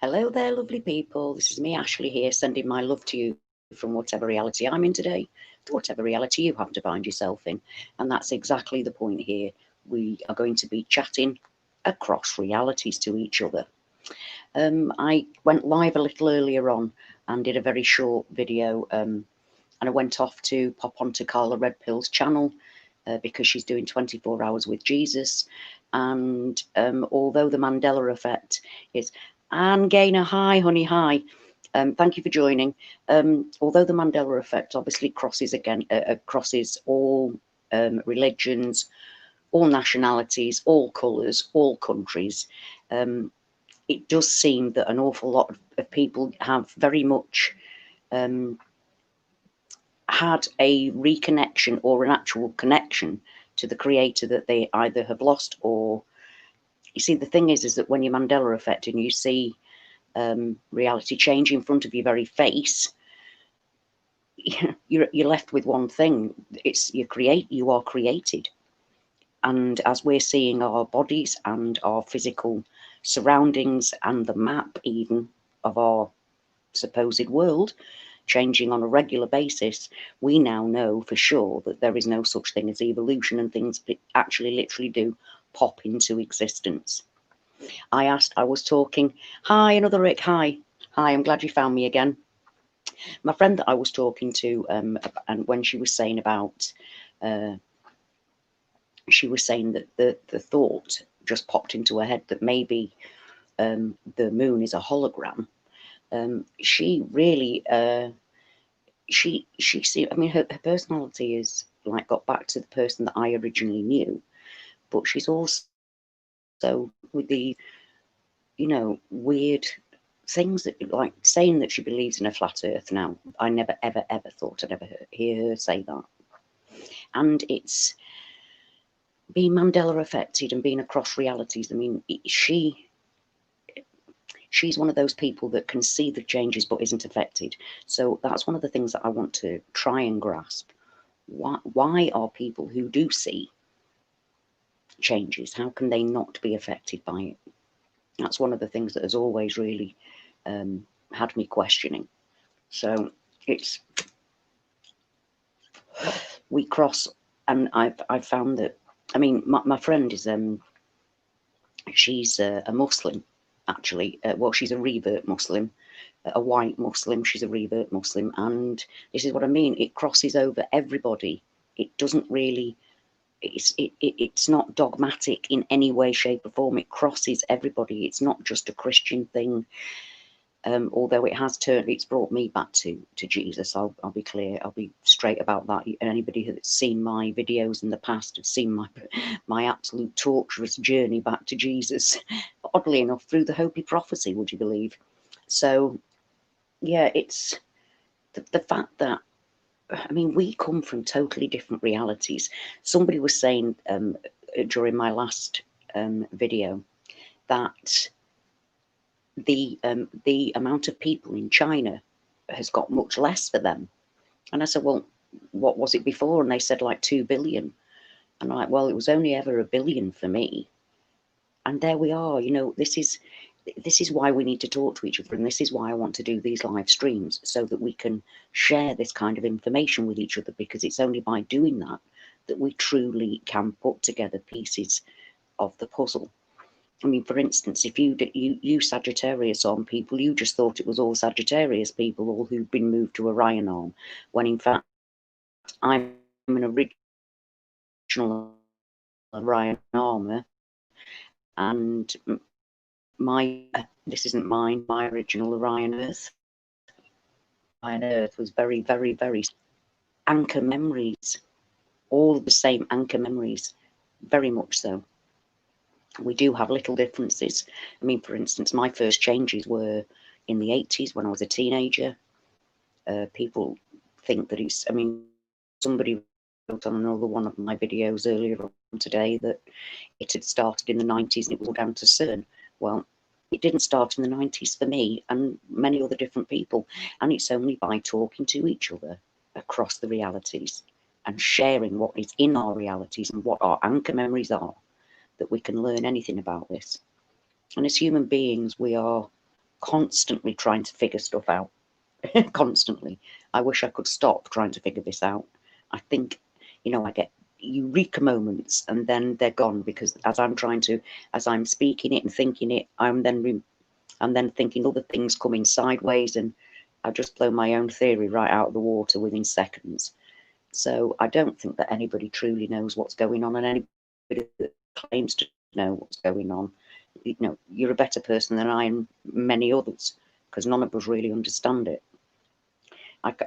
Hello there, lovely people. This is me, Ashley, here, sending my love to you from whatever reality I'm in today to whatever reality you happen to find yourself in. And that's exactly the point here. We are going to be chatting across realities to each other. I went live a little earlier on and did a very short video, and I went off to pop onto Carla Redpill's channel because she's doing 24 Hours with Jesus. And although the Mandela Effect is... Anne Gaynor, hi, honey, hi. Thank you for joining. Although the Mandela Effect obviously crosses all religions, all nationalities, all colours, all countries, it does seem that an awful lot of people have very much had a reconnection or an actual connection to the creator that they either have lost or... You see, the thing is that when you're Mandela Effect and you see reality change in front of your very face, you're left with one thing. It's you are created. And as we're seeing our bodies and our physical surroundings and the map even of our supposed world changing on a regular basis, we now know for sure that there is no such thing as evolution, and things actually literally do pop into existence. I was talking, hi, another Rick, hi, I'm glad you found me again. My friend that I was talking to, and when she was saying about, she was saying that the thought just popped into her head that maybe the moon is a hologram. She really, she seemed, I mean, her personality is like got back to the person that I originally knew, but she's also with the, weird things that, like saying that she believes in a flat earth. Now, I never, ever, ever thought I'd ever hear her say that. And it's being Mandela affected and being across realities. I mean, she's one of those people that can see the changes but isn't affected. So that's one of the things that I want to try and grasp. Why are people who do see changes, how can they not be affected by it? That's one of the things that has always really had me questioning. So it's, we cross, and I've found that, I mean, my friend is she's a Muslim, actually. Well, she's a revert Muslim, a white Muslim. She's a revert Muslim, and this is what I mean. It crosses over everybody. It doesn't really. It's not dogmatic in any way, shape, or form. It crosses everybody. It's not just a Christian thing. Although it's brought me back to Jesus. I'll be clear. I'll be straight about that. Anybody who's seen my videos in the past have seen my absolute torturous journey back to Jesus. Oddly enough, through the Hopi prophecy, would you believe? So, yeah, it's the fact that, I mean, we come from totally different realities. Somebody was saying during my last video that the amount of people in China has got much less for them. And I said, well, what was it before? And they said like 2 billion. And I'm like, well, it was only ever 1 billion for me. And there we are. This is why we need to talk to each other, and this is why I want to do these live streams, so that we can share this kind of information with each other, because it's only by doing that that we truly can put together pieces of the puzzle. I mean, for instance, if you Sagittarius on people, you just thought it was all Sagittarius people, all who've been moved to Orion arm, when in fact I'm an original Orion armor, and this isn't mine, my original Orion Earth. Orion Earth was very, very, very anchor memories, all the same anchor memories, very much so. We do have little differences. I mean, for instance, my first changes were in the 80s when I was a teenager. People think that it's, I mean, somebody wrote on another one of my videos earlier on today that it had started in the 90s and it was all down to CERN. Well, it didn't start in the 90s for me and many other different people. And it's only by talking to each other across the realities and sharing what is in our realities and what our anchor memories are that we can learn anything about this. And as human beings, we are constantly trying to figure stuff out. Constantly. I wish I could stop trying to figure this out. I think, I get eureka moments and then they're gone, because as I'm speaking it and thinking it, I'm then thinking other things coming sideways, and I just blow my own theory right out of the water within seconds. So I don't think that anybody truly knows what's going on, and anybody that claims to know what's going on, you're a better person than I and many others, because none of us really understand it.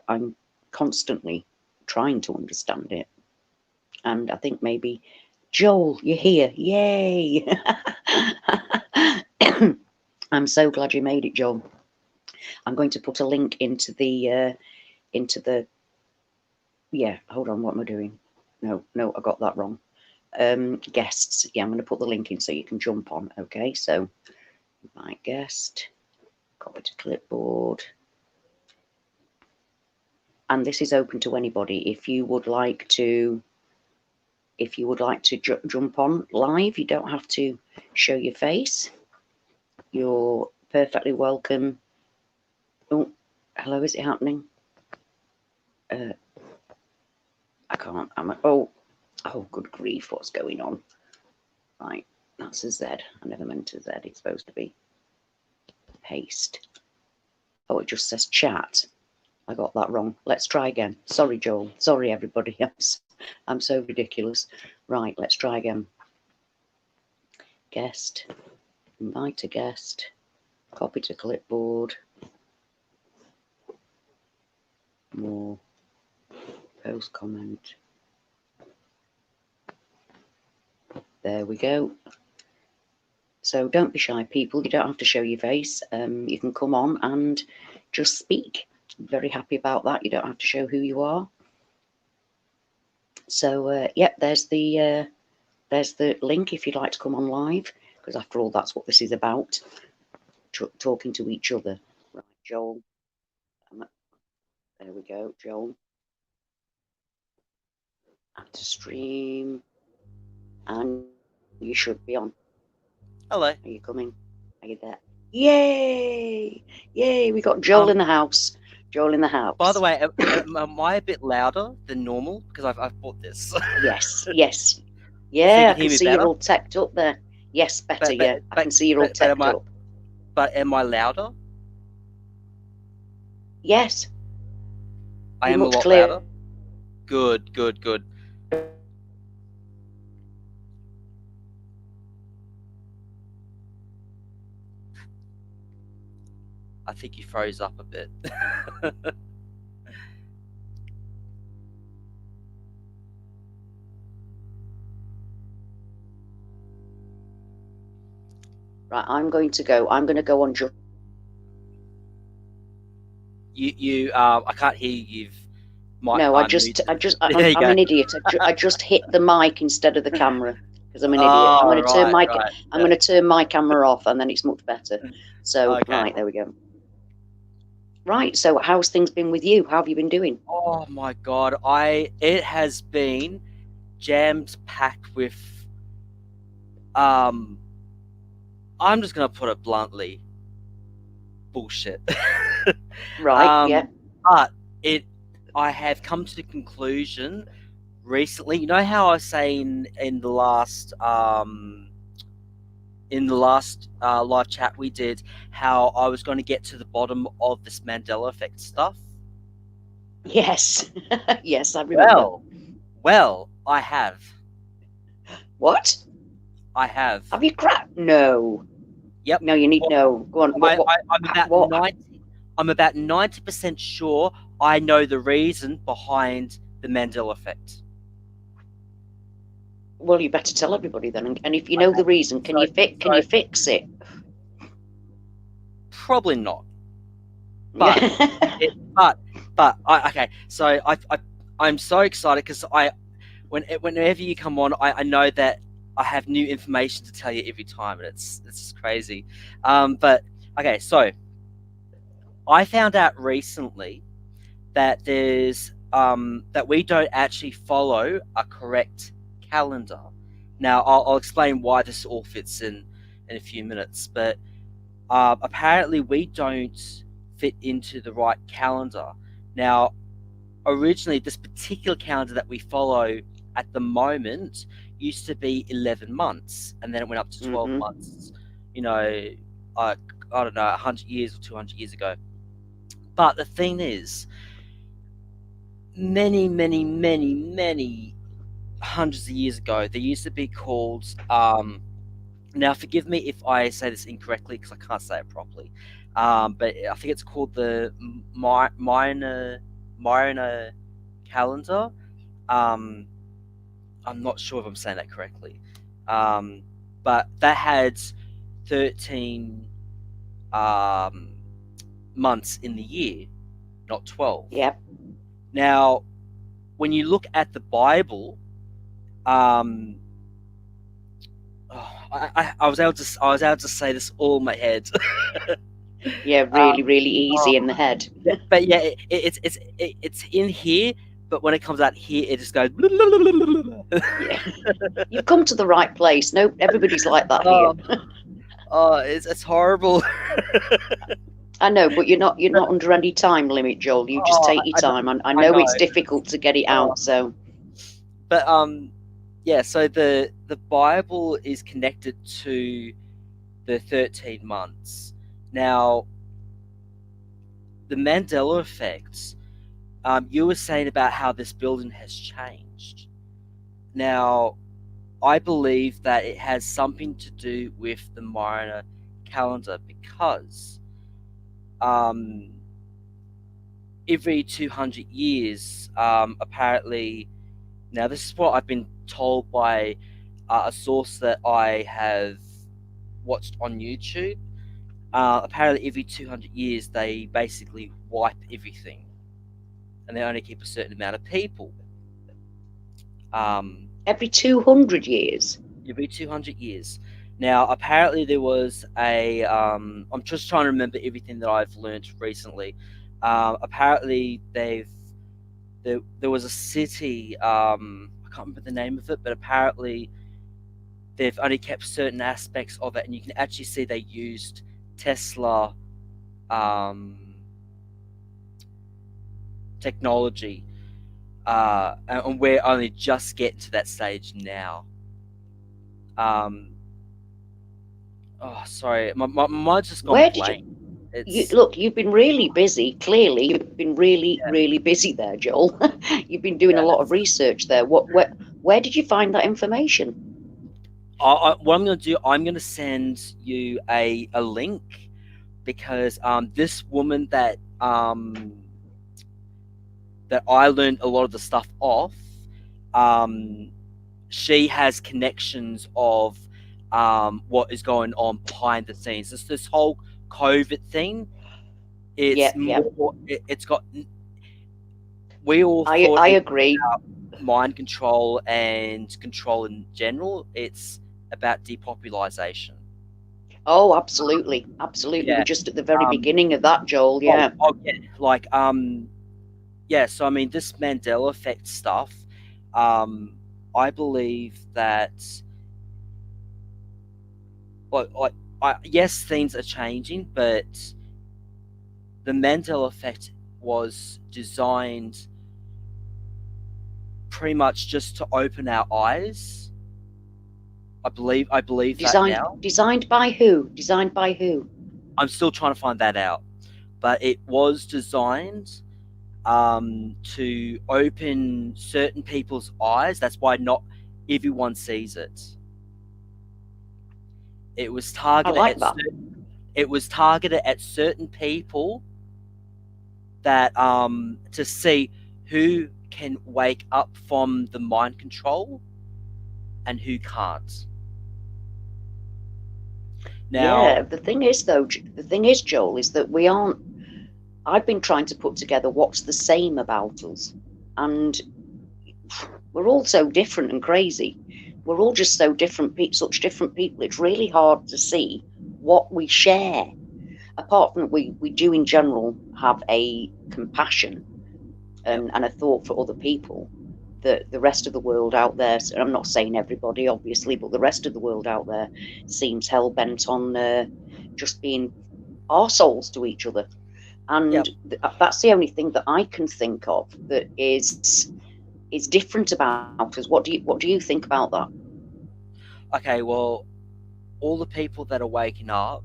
I'm constantly trying to understand it, and I think maybe, Joel, you're here, yay! I'm so glad you made it, Joel. I'm going to put a link into the hold on, what am I doing? No, I got that wrong. Guests, I'm going to put the link in so you can jump on. Okay, so my guest, copy to clipboard, and this is open to anybody. If you would like to jump on live, you don't have to show your face. You're perfectly welcome. Oh, hello, is it happening? I can't. Oh, good grief, what's going on? Right, that's a Z. I never meant a Z. It's supposed to be paste. Oh, it just says chat. I got that wrong. Let's try again. Sorry, Joel. Sorry, everybody. I'm so ridiculous. Right, let's try again. Guest. Invite a guest. Copy to clipboard. More. Post comment. There we go. So don't be shy, people. You don't have to show your face. You can come on and just speak. I'm very happy about that. You don't have to show who you are. So there's the link if you'd like to come on live, because after all, that's what this is about, talking to each other. Right, Joel. There we go, Joel. Add to stream, and you should be on. Hello. Are you coming? Are you there? Yay! Yay! We got Joel in the house. Joel in the house. By the way, am I a bit louder than normal because I've bought this? Yes. Yeah, I can see you're all teched up there. Yes, better. I can see you're all teched up. But am I louder? Yes. I am a lot louder. Good. I think you froze up a bit. Right, I'm going to go on just. I can't hear you. No, I'm an idiot. I just hit the mic instead of the camera because I'm an idiot. I'm going to turn my camera off, and then it's much better. So okay. Right, there we go. Right, so how's things been with you? How have you been doing? Oh my God, it has been jammed packed with. I'm just gonna put it bluntly, bullshit. Right. Yeah. But I have come to the conclusion recently. You know how I was saying in the last live chat we did, how I was going to get to the bottom of this Mandela Effect stuff? Yes. Yes, I remember. Well, I have. What? I have. Have you cracked? No. Yep. No, you need no. Go on. I'm about 90% sure I know the reason behind the Mandela Effect. Well, you better tell everybody then. And if you know the reason, can you fix it? Probably not. But okay. So I'm so excited because whenever you come on, I know that I have new information to tell you every time, and it's just crazy. But okay, so I found out recently that there's that we don't actually follow a correct calendar. Now I'll explain why this all fits in a few minutes, but apparently we don't fit into the right calendar. Now, originally, this particular calendar that we follow at the moment used to be 11 months, and then it went up to 12 Mm-hmm. months, you know, I don't know, 100 years or 200 years ago. But the thing is, many, many, many, many hundreds of years ago, there used to be called, now forgive me if I say this incorrectly because I can't say it properly, but I think it's called the Mariner calendar. Um, I'm not sure if I'm saying that correctly, um, but that had 13 um, months in the year, not 12. Yep. Now, when you look at the Bible, um, I was able to say this all in my head. Yeah, really, um, really oh, easy in the head. but yeah, it's in here, but when it comes out here, it just goes. Yeah. You've come to the right place. No, everybody's like that here. Oh, oh, it's horrible. I know, but you're not under any time limit, Joel. You just Oh, take your time. I I know know. it's difficult to get it Oh, out, so but yeah. So the Bible is connected to the 13 months. Now, the Mandela effect. You were saying about how this building has changed. Now, I believe that it has something to do with the Mayan calendar because um, every 200 years, apparently, now this is what I've been told by a source that I have watched on YouTube. Apparently, every 200 years, they basically wipe everything and they only keep a certain amount of people. Um, every 200 years. every 200 years. Now, apparently, there was a. I'm just trying to remember everything that I've learned recently. Apparently, there was a city. I can't remember the name of it, but apparently, they've only kept certain aspects of it, and you can actually see they used Tesla um, technology, and we're only just getting to that stage now. Um, oh, sorry, my mind's just gone Where did blank. you It's look? You've been really busy. Clearly, you've been really, yeah, really busy there, Joel. You've been doing a yeah. lot of research there. Where did you find that information? What I'm going to do, I'm going to send you a link because this woman that I learned a lot of the stuff off, um, she has connections of what is going on behind the scenes. This whole COVID thing, it's Yep, yep. more. It's got. We all thought I it agree. mind control and control in general. It's about depopulation. Oh, absolutely, absolutely. We're Yeah. just at the very Um, beginning of that, Joel. Yeah. yeah. Like, yeah. So I mean, this Mandela effect stuff. Um, I believe that, yes, things are changing, but the Mandela effect was designed pretty much just to open our eyes. I believe that now. Designed by who? Designed by who? I'm still trying to find that out, but it was designed to open certain people's eyes. That's why not everyone sees it. It was I targeted like at that. certain people that to see who can wake up from the mind control and who can't. Now, Yeah. The thing is, Joel, is that we aren't. I've been trying to put together what's the same about us, and we're all so different and crazy. We're all just so different, such different people. It's really hard to see what we share. Apart from we do in general have a compassion yep, and a thought for other people. The rest of the world out there, and I'm not saying everybody, obviously, but the rest of the world out there seems hell bent on just being arseholes to each other. And Yep. that's the only thing that I can think of that is different about us. What do you think about that? Okay, well, all the people that are waking up,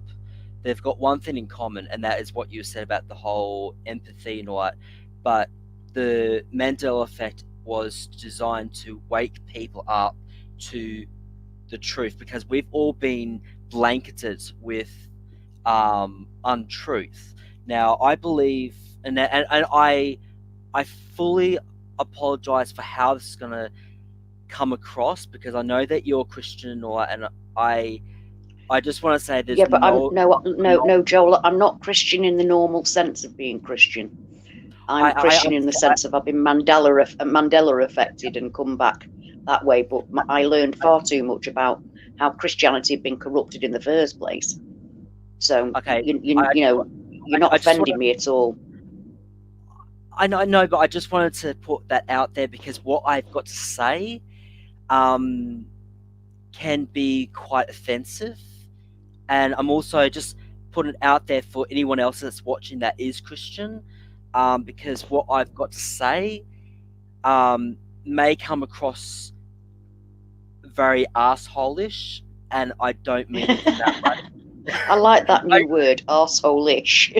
they've got one thing in common, and that is what you said about the whole empathy and all that. But the Mandela effect was designed to wake people up to the truth, because we've all been blanketed with untruth. Now, I believe, and I fully apologize for how this is going to come across, because I know that you're Christian, or and I I just want to say Yeah, there's but I'm no, no, I'm no, not. no, Joel. I'm not Christian in the normal sense of being Christian. I'm Christian in the sense of I've been Mandela affected and come back that way. But I learned far too much about how Christianity had been corrupted in the first place. So Okay, you know, you're not I just want offending me at all. I know, but I just wanted to put that out there, because what I've got to say um, can be quite offensive, and I'm also just putting it out there for anyone else that's watching that is Christian, because what I've got to say um, may come across very asshole-ish, and I don't mean it in that way. I like that I, new word, arsehole-ish.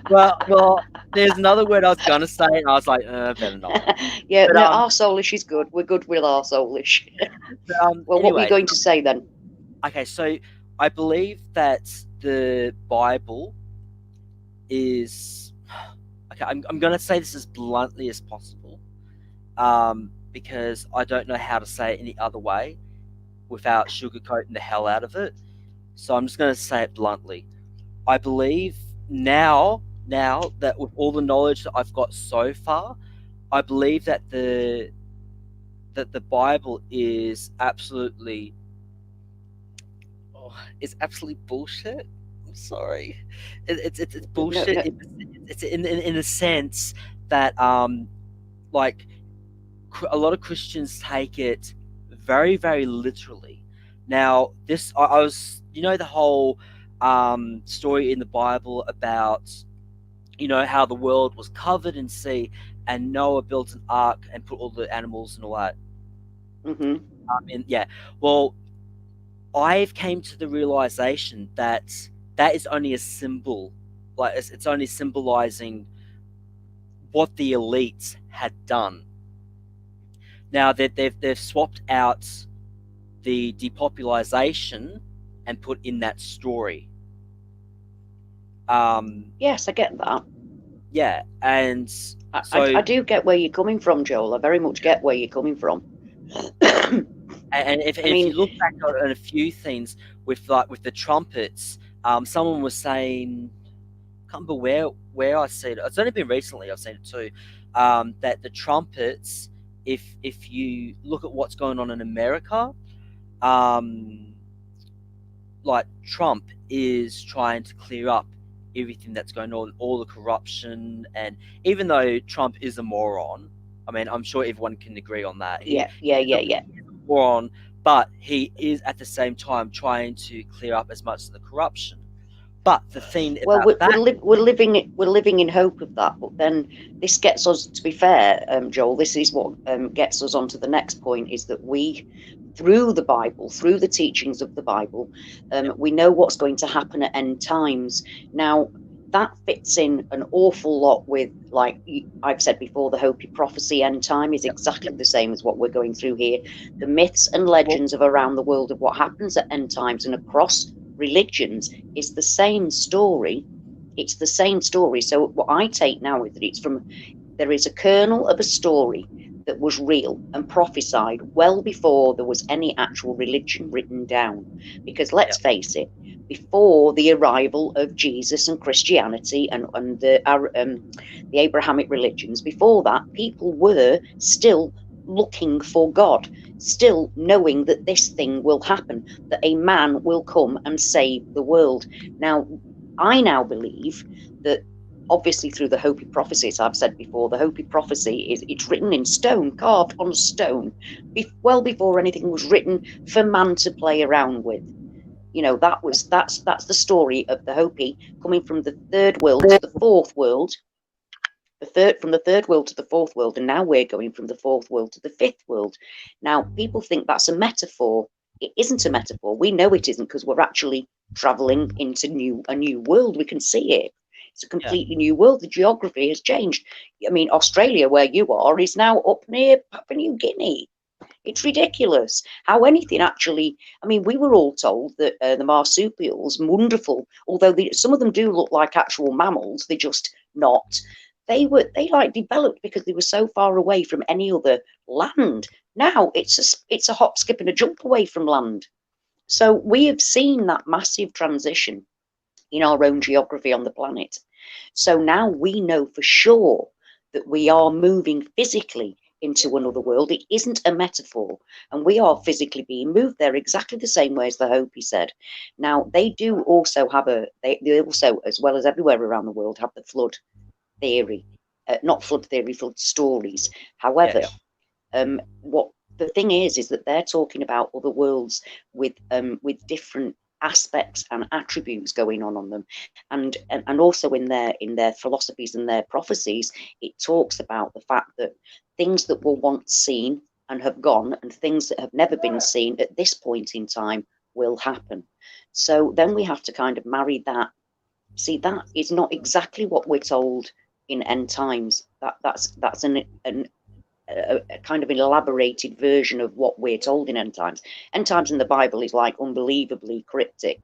well, there's another word I was gonna say, and I was like, better not. Yeah, But no, arsehole-ish is good. We're good with arsehole-ish. Well, what were you anyway, going to say then? okay, so I believe that the Bible is okay. I'm gonna say this as bluntly as possible, because I don't know how to say it any other way without sugarcoating the hell out of it. So I'm just gonna say it bluntly. I believe now that with all the knowledge that I've got so far, I believe that the Bible is absolutely bullshit. I'm sorry, it's No, bullshit. no, It's in the sense that like a lot of Christians take it very, very literally. Now, this I was, the whole story in the Bible about, how the world was covered in sea, and Noah built an ark and put all the animals and all that. hmm And yeah, well, I've came to the realization that that is only a symbol, like it's only symbolizing what the elites had done. Now they've swapped out the depopulation and put in that story. Um, Yes, I get that. yeah, and I so do get where you're coming from, Joel. I very much get where you're coming from. and I if you mean, look back on a few things with the trumpets, someone was saying, I can't remember where I see it. It's only been recently I've seen it too. That the trumpets, if you look at what's going on in America, um, like Trump is trying to clear up everything that's going on, all the corruption, and even though Trump is a moron, I mean, I'm sure everyone can agree on that. yeah, yeah, He's a yeah, yeah. moron, but he is at the same time trying to clear up as much of the corruption. But the thing Well, about that, we're living in hope of that. But then this gets us, to be fair, Joel. This is what gets us on to the next point: is that we, through the Bible, through the teachings of the Bible, yeah, we know what's going to happen at end times. Now, that fits in an awful lot with, like I've said before, the Hopi prophecy. End time is yeah, exactly yeah. the same as what we're going through here. The myths and Well, legends of around the world of what happens at end times and across religions is the same story. It's the same story. So what I take now is that there is a kernel of a story that was real and prophesied well before there was any actual religion written down. Because yeah, let's face it, before the arrival of Jesus and Christianity and the Abrahamic religions, before that, people were still looking for God, still knowing that this thing will happen, that a man will come and save the world. Now, I now believe that obviously through the Hopi prophecy, as I've said before, the Hopi prophecy it's written in stone, carved on stone, well before anything was written for man to play around with. That's the story of the Hopi coming from the third world to the fourth world, from the third world to the fourth world, and now we're going from the fourth world to the fifth world. Now, people think that's a metaphor. It isn't a metaphor. We know it isn't, because we're actually traveling into a new world. We can see it. It's a completely new world. The geography has changed. I mean, Australia, where you are, is now up near Papua New Guinea. It's ridiculous how anything actually. I mean, we were all told that the marsupials, wonderful, although some of them do look like actual mammals, they're just not. They like developed because they were so far away from any other land. Now it's a hop, skip, and a jump away from land. So we have seen that massive transition in our own geography on the planet. So now we know for sure that we are moving physically into another world. It isn't a metaphor, and we are physically being moved there exactly the same way as the Hopi said. Now, they do also have they also, as well as everywhere around the world, have the flood theory. Not flood theory, flood stories. However, what the thing is that they're talking about other worlds with different aspects and attributes going on them, and also in their philosophies and their prophecies, it talks about the fact that things that were once seen and have gone, and things that have never been seen at this point in time, will happen. So then we have to kind of marry that. See, that is not exactly what we're told in end times. That's a kind of an elaborated version of what we're told in end times. End times in the Bible is like unbelievably cryptic.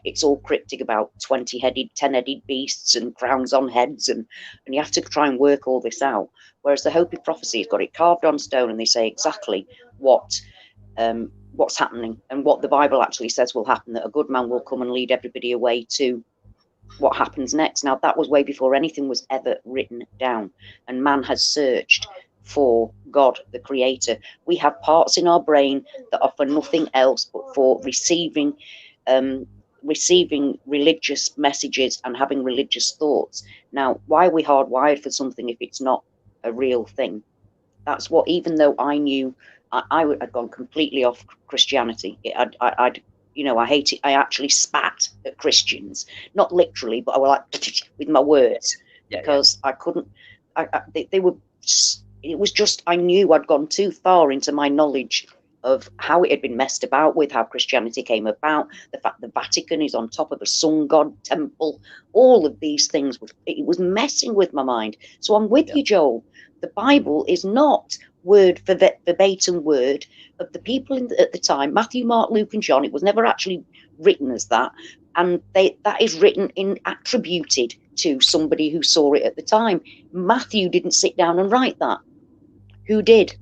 It's all cryptic about 20-headed, 10-headed beasts and crowns on heads, and you have to try and work all this out. Whereas the Hopi prophecy has got it carved on stone, and they say exactly what's happening and what the Bible actually says will happen, that a good man will come and lead everybody away to what happens next. Now, that was way before anything was ever written down, and man has searched for God, the creator. We have parts in our brain that are for nothing else but for receiving religious messages and having religious thoughts. Now, why are we hardwired for something if it's not a real thing? That's what, even though I knew I had gone completely off Christianity, I'd I hate it. I actually spat at Christians, not literally, but I was like with my words, because I couldn't. They were. It was just, I knew I'd gone too far into my knowledge of how it had been messed about with, how Christianity came about, the fact the Vatican is on top of a sun god temple, all of these things. It was messing with my mind. So I'm with you, Joel. The Bible is not word for verbatim word of the people at the time. Matthew, Mark, Luke, and John. It was never actually written as that, and that is written in attributed to somebody who saw it at the time. Matthew didn't sit down and write that. Who did?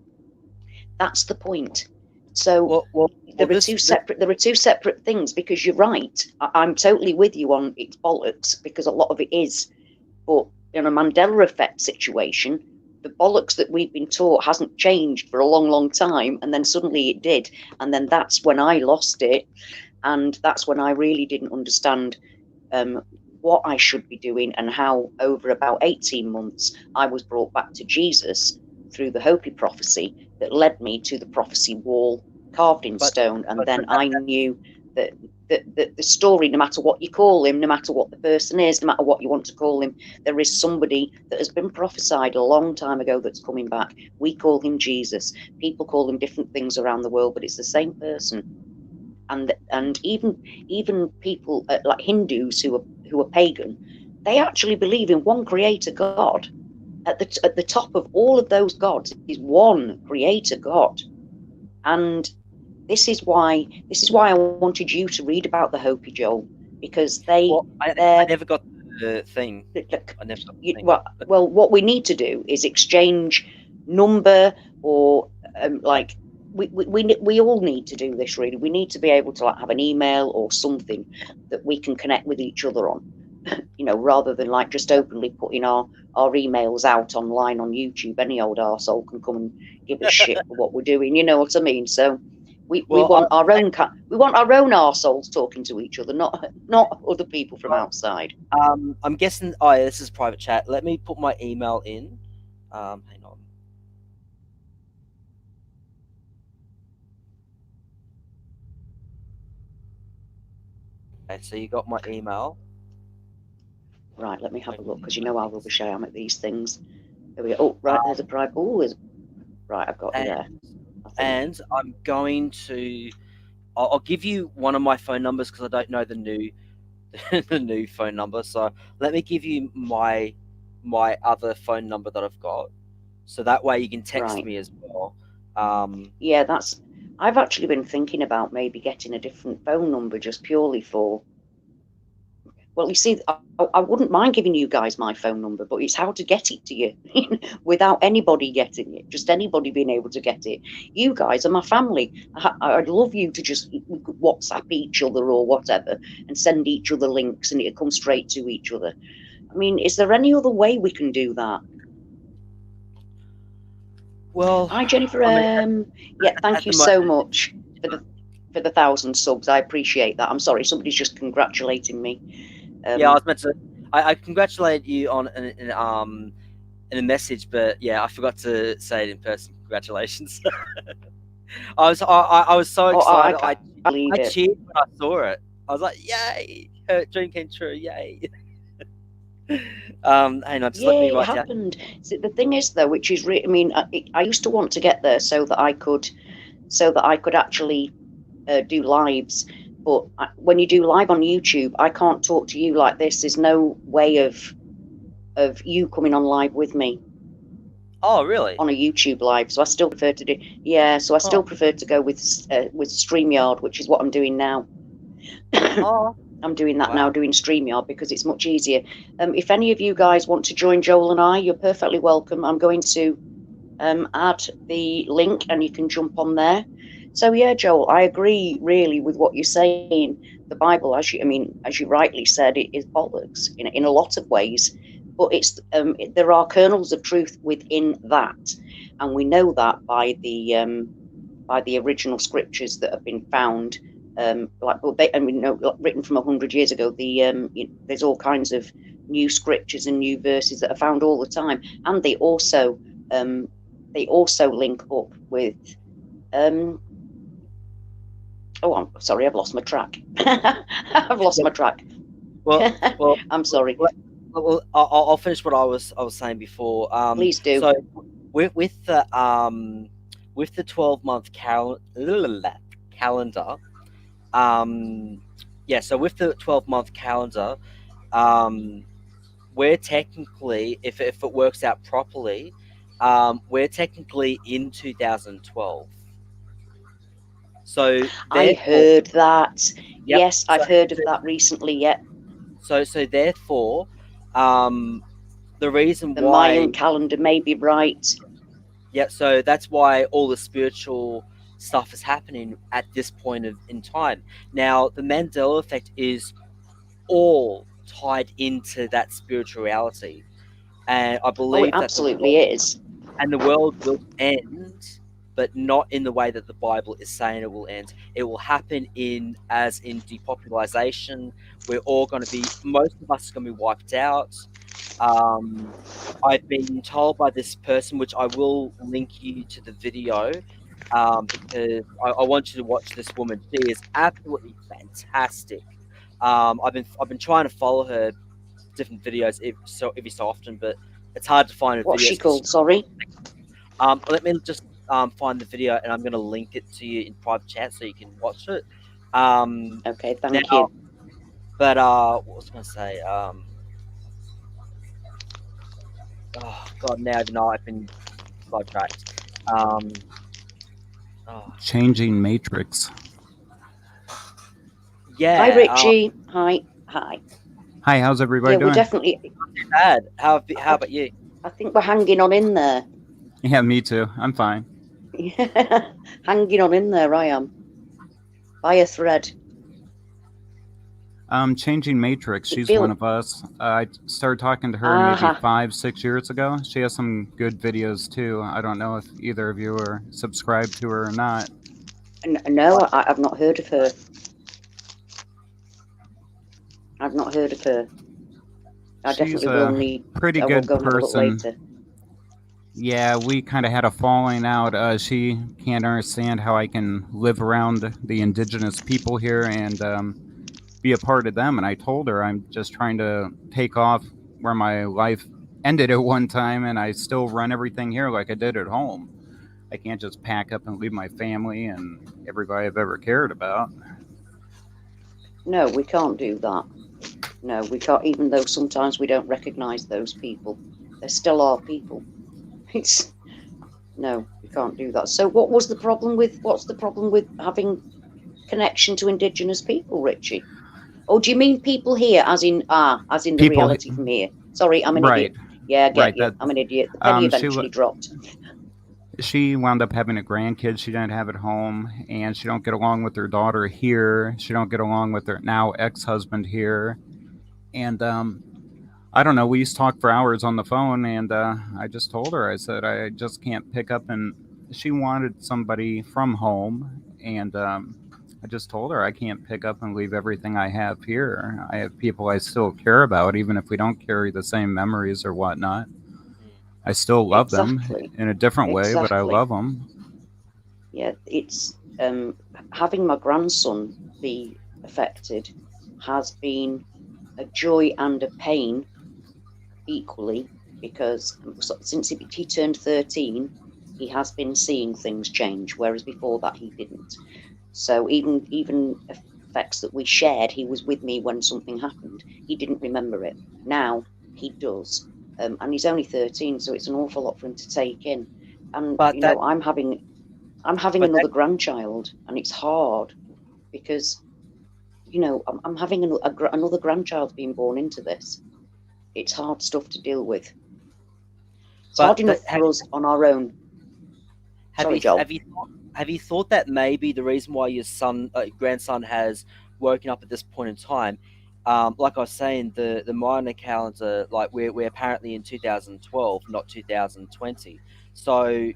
That's the point. So there are two separate things, because you're right. I'm totally with you on it's bollocks, because a lot of it is. But in a Mandela Effect situation, the bollocks that we've been taught hasn't changed for a long, long time, and then suddenly it did, and then that's when I lost it, and that's when I really didn't understand what I should be doing, and how over about 18 months I was brought back to Jesus through the Hopi prophecy that led me to the prophecy wall carved in stone, and then I knew that the story, no matter what you call him, no matter what the person is, no matter what you want to call him, there is somebody that has been prophesied a long time ago that's coming back. We call him Jesus. People call him different things around the world, but it's the same person. And even people like Hindus who are pagan, they actually believe in one creator God. At the top of all of those gods is one creator God. And this is why I wanted you to read about the Hopi, Joel, because I never got the thing. Well, what we need to do is exchange number, or like we all need to do this, really. We need to be able to have an email or something that we can connect with each other on, rather than just openly putting our emails out online on YouTube. Any old arsehole can come and give a shit for what we're doing, you know what I mean? So we want our own arseholes talking to each other, not other people from outside. I'm guessing. Oh, yeah, this is private chat. Let me put my email in. Hang on. Okay, so you got my email. Right, let me have a look, because you I know how think rubbish I am at these things. There we go. Oh, right, there's a private. Oh, right, I've got you and, there, I think. and I'm going to. I'll give you one of my phone numbers because I don't know the new the new phone number. So let me give you my other phone number that I've got, so that way you can text Right. me as well. Um, Yeah, I've actually been thinking about maybe getting a different phone number just purely for. Well, you see, I wouldn't mind giving you guys my phone number, but it's how to get it to you without anybody getting it, just anybody being able to get it. You guys are my family. I'd love you to just, we could WhatsApp each other or whatever and send each other links and it'll come straight to each other. I mean, is there any other way we can do that? well, Hi, Jennifer. I mean, Yeah, thank at you the so moment, much for the 1,000 subs. I appreciate that. I'm sorry, somebody's just congratulating me. yeah, I was meant to. I congratulate you on in a message, but yeah, I forgot to say it in person. Congratulations. I was so Oh, I excited. can't believe I it. cheered when I saw it. I was like, "Yay! Her dream came true! Yay!" Hang on, just let me Yay, it write down. happened. See, the thing is, though, which is, I mean, I used to want to get there so that I could actually do lives. But when you do live on YouTube, I can't talk to you like this. There's no way of you coming on live with me Oh, really? on a YouTube live. So I still prefer to do, yeah. So I still Oh, prefer to go with StreamYard, which is what I'm doing now. oh, I'm doing that now, wow. doing StreamYard, because it's much easier. If any of you guys want to join Joel and I, you're perfectly welcome. I'm going to add the link and you can jump on there. So yeah, Joel, I agree really with what you're saying. The Bible, as you rightly said, it is bollocks in a lot of ways, but there are kernels of truth within that, and we know that by the original scriptures that have been found. Written from 100 years ago. There's all kinds of new scriptures and new verses that are found all the time, and um, they also link up with. Um, oh, I'm sorry, I've lost my track. I've lost my track. Well, well, I'm sorry. I'll finish what I was saying before. Please do. So with with the 12-month calendar, yeah. So with the 12-month calendar, um, we're technically, if it works out properly, we're technically in 2012. So I therefore, heard that. yep. Yes, I've heard of that recently. Yet So therefore, um, the reason the Mayan why, calendar may be right. yeah, so that's why all the spiritual stuff is happening at this point in time. Now, the Mandela effect is all tied into that spirituality, and I Oh, it believe that absolutely is. the world will end, but not in the way that the Bible is saying it will end. It will happen in depopulation. We're all going to be, most of us are going to be wiped out. Um, I've been told by this person, which I will link you to the video, because I want you to watch this woman. She is absolutely fantastic. I've been trying to follow her different videos every so often, but it's hard to find her What's she videos because called? Sorry. let me just find the video and I'm going to link it to you in private chat so you can watch it. Okay, thank Now, you. but what was I going to say? Oh God, now even know I've been sidetracked. Oh, Changing Matrix. Hi, yeah. Richie. Hi. Hi. Hi, how's everybody Yeah, we're doing? definitely. Bad. How I, about you? I think we're hanging on in there. Yeah, me too. I'm fine. Yeah, hanging on in there. I am by a thread. Changing Matrix. It She's one feel. of us. I started talking to her maybe Aha. 5, 6 years ago. She has some good videos too. I don't know if either of you are subscribed to her or not. No, I've not heard of her. I've not heard of her. I She's definitely will a need. pretty I will good go and have a look person. later. Yeah, we kind of had a falling out. She can't understand how I can live around the indigenous people here, and be a part of them. And I told her I'm just trying to take off where my life ended at one time, and I still run everything here like I did at home. I can't just pack up and leave my family and everybody I've ever cared about. No, we can't do that. No, we can't, even though sometimes we don't recognise those people. They're still our people. It's no, we can't do that. So what's the problem with having connection to Indigenous people, Richie? Or do you mean people here, as in the People, reality from here? Sorry, I'm an right, idiot. Yeah, I get right. you. That I'm an idiot. The penny she eventually dropped. she wound up having a grandkid she didn't have at home, and she don't get along with her daughter here. She don't get along with her now ex-husband here, and I don't know. We used to talk for hours on the phone, and I just told her, I said, I just can't pick up. And she wanted somebody from home, and I just told her I can't pick up and leave everything I have here. I have people I still care about, even if we don't carry the same memories or whatnot. I still love Exactly. them in a different way, but I Exactly. love them. Yeah, it's having my grandson be affected has been a joy and a pain equally, because since he turned 13, he has been seeing things change, whereas before that he didn't. So even effects that we shared, he was with me when something happened. He didn't remember it. Now he does, and he's only 13, so it's an awful lot for him to take in. And But you that, know, I'm having another grandchild, and it's hard because you know I'm having another grandchild being born into this. It's hard stuff to deal with. It's hard but enough for us on our own. Sorry, Joel. have you thought that maybe the reason why your grandson has woken up at this point in time, like I was saying, the Mayan calendar, like we're apparently in 2012, not 2020. So,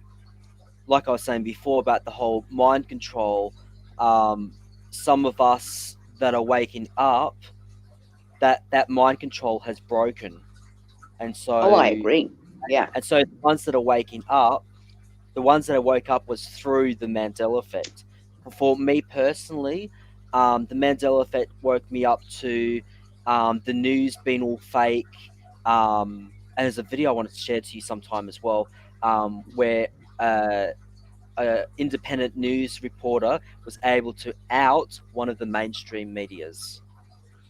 like I was saying before about the whole mind control, some of us that are waking up, that mind control has broken, and Oh, I agree. Yeah. so the ones that are waking up, the ones that I woke up was through the Mandela Effect. For me personally, the Mandela Effect woke me up to the news being all fake. And there's a video I wanted to share to you sometime as well, where an independent news reporter was able to out one of the mainstream medias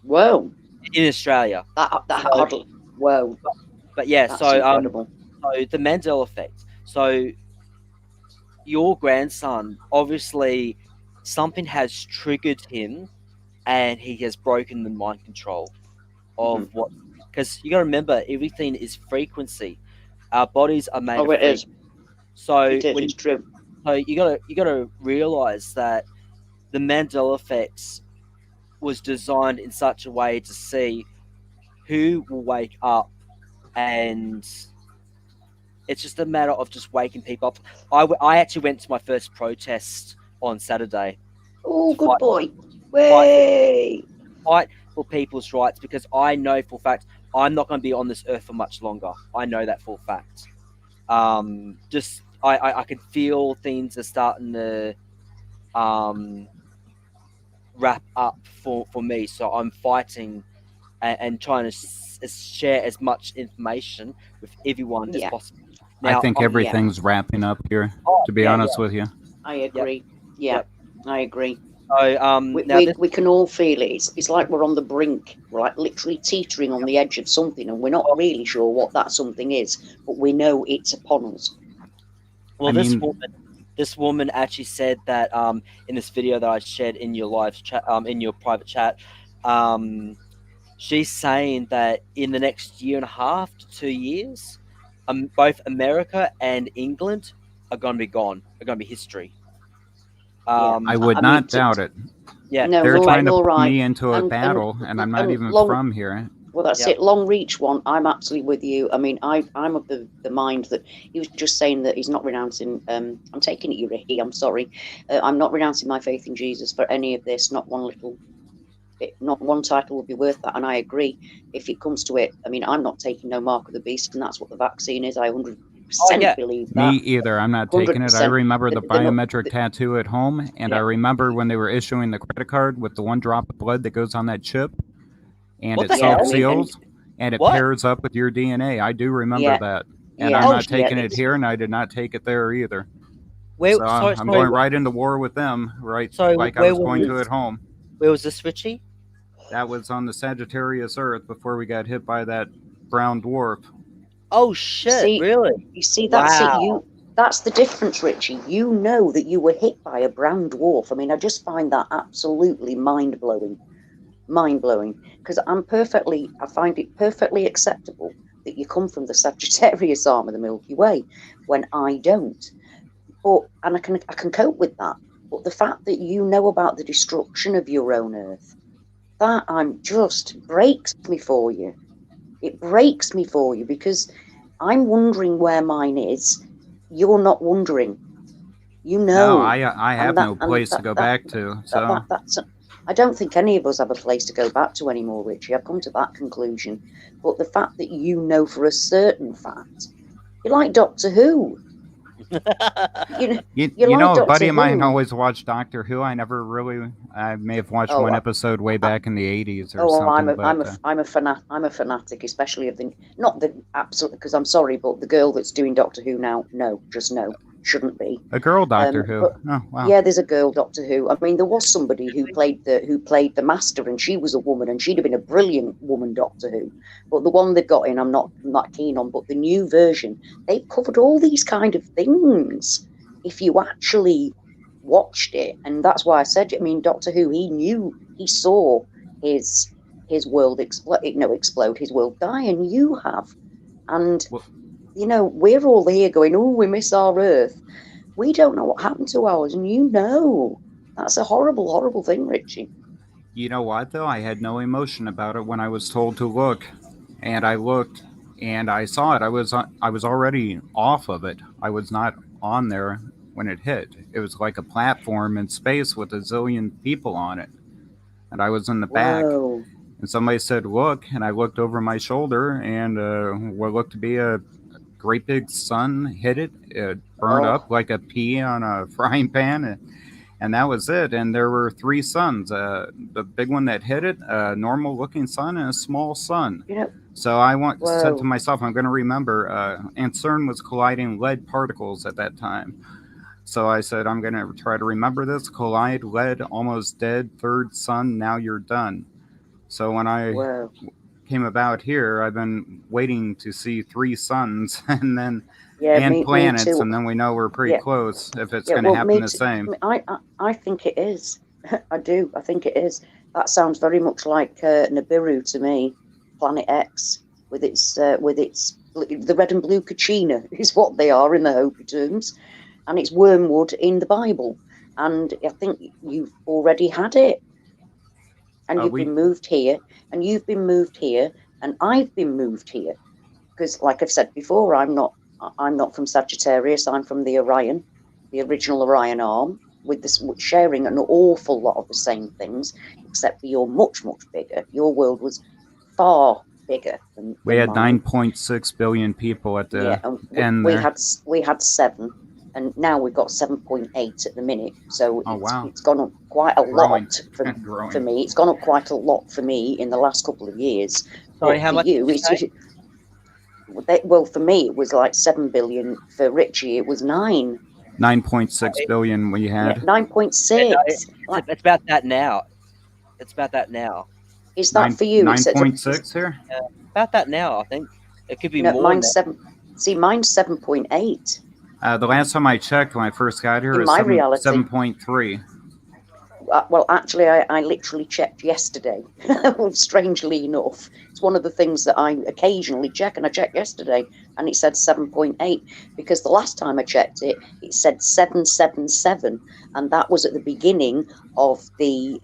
Whoa. in Australia. Whoa. But yeah, That's so incredible. so the Mandela Effect. So your grandson, obviously something has triggered him, and he has broken the mind control of what, because you got to remember, everything is frequency. Our bodies are made Oh, of it is. frequency. So It is. It's true. so you got to realize that the Mandela Effect was designed in such a way to see who will wake up, and it's just a matter of just waking people up. I actually went to my first protest on Saturday. Oh, good Fight, boy. fight, Way. fight for people's rights, because I know for a fact I'm not going to be on this earth for much longer. I know that for a fact. Just I can feel things are starting to wrap up for me. So I'm fighting and trying to share as much information with everyone as Yeah. possible. I Now, think everything's wrapping up here, to be honest with you. I agree. Yep. I agree. So We can all feel it. It's like we're on the brink. We're like literally teetering on the edge of something, and we're not really sure what that something is, but we know it's upon us. Well, this woman actually said that in this video that I shared in your live chat, in your private chat, she's saying that in the next year and a half to 2 years, both America and England are going to be gone. Are going to be history. I would not doubt it. Yeah, No, They're trying to nor put I. me into a And battle, and I'm not even from here. Well, that's it. Long reach one. I'm absolutely with you. I mean, I'm of the mind that he was just saying that he's not renouncing. I'm taking it, you, Ricky. I'm sorry. I'm not renouncing my faith in Jesus for any of this. Not one little bit. Not one title would be worth that. And I agree. If it comes to it, I mean, I'm not taking no mark of the beast, and that's what the vaccine is. I 100% yeah. believe that. Me either. I'm not taking it. I 100%. remember the biometric the- tattoo at home, and I Yeah. remember when they were issuing the credit card with the one drop of blood that goes on that chip, and What it the Yeah, hell? self-seals, and it What? pairs up with your DNA. I do remember Yeah. that. And Yeah. I'm Oh, not Yeah. taking it It's here, and I did not take it there either. Where? So Sorry, I'm sorry, going right into war with them, right sorry. like I Where was was going to this? at home. Where was this, Richie? That was on the Sagittarius Earth before we got hit by that brown dwarf. Oh shit! see, Really? you see, that's it. Wow. That's the difference, Richie. You know that you were hit by a brown dwarf. I mean, I just find that absolutely mind blowing, because I find it perfectly acceptable that you come from the Sagittarius arm of the Milky Way when I don't. And I can cope with that. But the fact that you know about the destruction of your own Earth, that just breaks me for you. It breaks me for you because I'm wondering where mine is. You're not wondering. You No, know, I have and that no and place to go back to. So that's. I don't think any of us have a place to go back to anymore, Richie. I've come to that conclusion. But the fact that you know for a certain fact, you're like Doctor Who. you You're like know, a buddy Doctor of mine Who. always watched Doctor Who. I may have watched Oh, one episode way back in the 80s or Oh, something. I'm a fanatic, especially of the not the absolute, because I'm sorry, but the girl that's doing Doctor Who now, no, just no, shouldn't be. A girl Doctor Who. But Oh wow. yeah, there's a girl Doctor Who. I mean, there was somebody who played the Master, and she was a woman, and she'd have been a brilliant woman Doctor Who. But the one they've got in, I'm not keen on. But the new version, they've covered all these kind of things. If you actually watched it, and that's why I said, I mean, Doctor Who, he saw his world explode, his world die, and you have. And Well, we're all here going, oh, we miss our Earth. We don't know what happened to ours, and that's a horrible, horrible thing, Richie. you know what though? I had no emotion about it when I was told to look, and I looked, and I saw it. I was already off of it. I was not on there when it hit. It was like a platform in space with a zillion people on it, and I was in the back. Whoa. And somebody said, "Look," and I looked over my shoulder, and what looked to be a great big sun hit it. It burned up like a pea on a frying pan, and that was it. And there were three suns. The big one that hit it, a normal-looking sun, and a small sun. So I said to myself, I'm going to remember. And CERN was colliding lead particles at that time. So I said, I'm going to try to remember this. Collide, lead, almost dead, third sun, now you're done. So when I came about here, I've been waiting to see three suns and then planets, me too. and then we know we're pretty close if it's going to happen the same. I think it is. I do. I think it is. That sounds very much like Nibiru to me, Planet X, with its the red and blue Kachina is what they are in the Hopi terms, and it's wormwood in the Bible. And I think you've already had it. And you've been moved here, and you've been moved here, and I've been moved here. Because, like I've said before, I'm not from Sagittarius. I'm from the Orion, the original Orion arm, with this sharing an awful lot of the same things, except for you're much, much bigger. Your world was far bigger than we had mine. 9.6 billion people at the end. We had 7. And now we've got 7.8 at the minute. So it's gone up quite a lot for me. It's gone up quite a lot for me in the last couple of years. Sorry, how much? Well, for me, it was like 7 billion. For Richie, it was 9. 9.6 billion we had. 9.6. It's about that now. It's about that now. Is that for you? 9.6 here? About that now, I think. It could be more. Mine's 7. See, mine's 7.8. The last time I checked when I first got here, it was 7.3. Well, actually, I literally checked yesterday. Strangely enough, it's one of the things that I occasionally check, and I checked yesterday, and it said 7.8 because the last time I checked it, it said 777, and that was at the beginning of the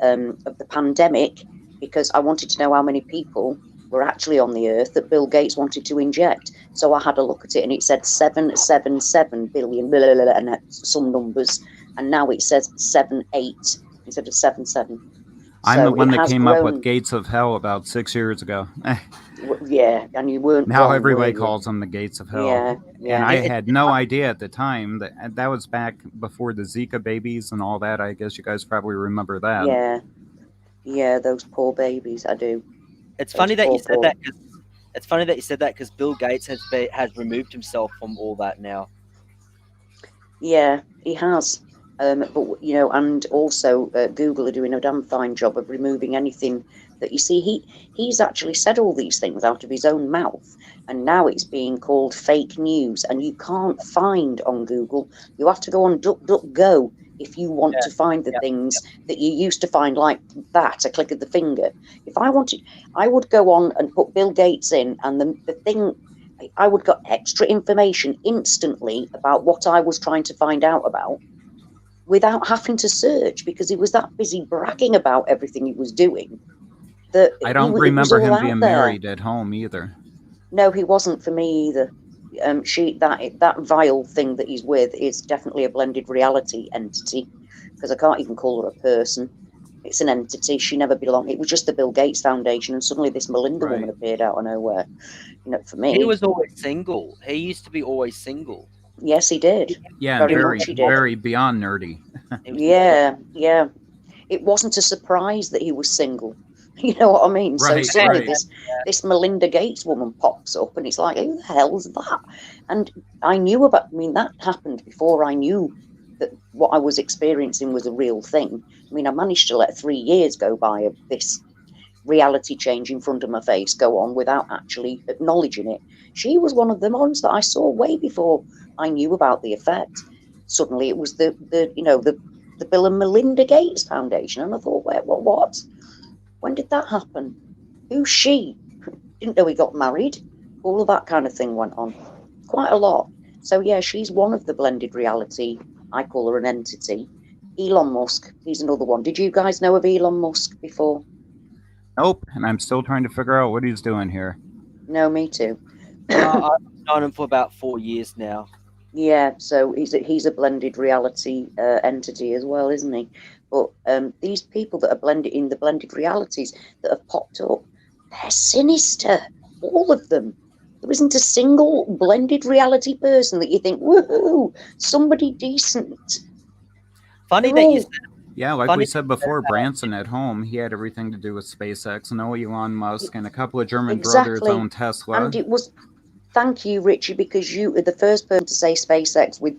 pandemic, because I wanted to know how many people were actually on the Earth that Bill Gates wanted to inject. So I had a look at it, and it said 777 billion, blah, blah, blah, and some numbers, and now it says 78 instead of 77. I'm the So one it that has came up with grown. Gates of Hell about 6 years ago. Yeah, and you weren't Now wrong, were everybody you? calls them the Gates of Hell. Yeah, And yeah, I It, had no idea at the time that was back before the Zika babies and all that. I guess you guys probably remember that. yeah, yeah. Those poor babies, I do. it's Those funny that you poor, said poor. that. It's funny that you said that because Bill Gates has removed himself from all that now. Yeah, he has. But and also Google are doing a damn fine job of removing anything that you see. He's actually said all these things out of his own mouth, and now it's being called fake news. And you can't find on Google. You have to go on DuckDuckGo if you want Yeah, to find the yeah. things that you used to find, like that, a click of the finger. If I wanted, I would go on and put Bill Gates in, and the thing. I would get extra information instantly about what I was trying to find out about without having to search, because he was that busy bragging about everything he was doing that I don't it was remember all him out being there. married at home either. No, he wasn't for me either. That vile thing that he's with is definitely a blended reality entity, because I can't even call her a person. It's an entity. She never belonged. It was just the Bill Gates Foundation, and suddenly this Melinda woman Right. appeared out of nowhere. For He me, was always single. He used to be always single. yes, he did. Yeah, Very He was much very, he did. very beyond nerdy. he was Yeah, yeah. It wasn't a surprise that he was single. You know what I mean? So Right, suddenly right. this Melinda Gates woman pops up, and it's like, who the hell's that? And I knew about. I mean, that happened before I knew that what I was experiencing was a real thing. I mean, I managed to let 3 years go by of this reality change in front of my face go on without actually acknowledging it. She was one of the ones that I saw way before I knew about the effect. Suddenly, it was the Bill and Melinda Gates Foundation, and I thought, what? When did that happen? Who's she? Didn't know he got married. All of that kind of thing went on, quite a lot. So yeah, she's one of the blended reality. I call her an entity. Elon Musk, he's another one. Did you guys know of Elon Musk before? Nope. And I'm still trying to figure out what he's doing here. No, me too. I've known him for about 4 years now. Yeah, so he's a blended reality entity as well, isn't he? But these people that are blended in the blended realities that have popped up, they're sinister. All of them. There isn't a single blended reality person that you think, woohoo, somebody decent. Funny They're that you all said. Yeah, like Funny we said before, Branson at home, he had everything to do with SpaceX. No Elon Musk, and a couple of German brothers exactly. own Tesla. And it was. Thank you, Richie, because you are the first person to say SpaceX with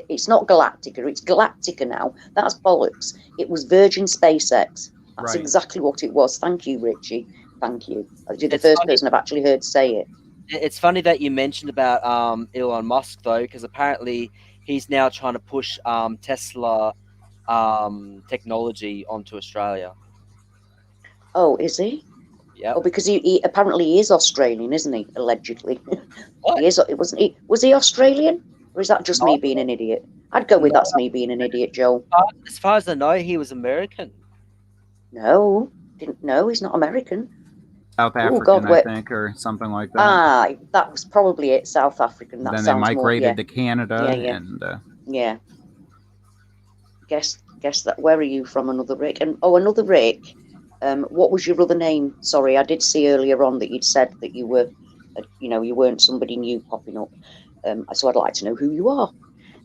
it's not Galactica, it's Galactica now. That's bollocks. It was Virgin SpaceX. That's Right. exactly what it was. Thank you, Richie. Thank you. You're the It's first funny- person I've actually heard say it. It's funny that you mentioned about Elon Musk though, because apparently he's now trying to push Tesla technology onto Australia. Oh, is he? Yeah. Oh, because he apparently is Australian, isn't he? Allegedly. What? He is. It wasn't he? Was he Australian, or is that just me being an idiot? I'd go with No. that's me being an idiot, Joel. As far as I know, he was American. No, didn't know. He's not American. South Oh, African, God, I where- think, or something like that. That was probably it. South African. That Then they sounds more. migrated Yeah, to Canada, Yeah, yeah. and yeah. Guess that. Where are you from? Another Rick? And another Rick. What was your other name? Sorry, I did see earlier on that you'd said that you were, you weren't somebody new popping up. So I'd like to know who you are.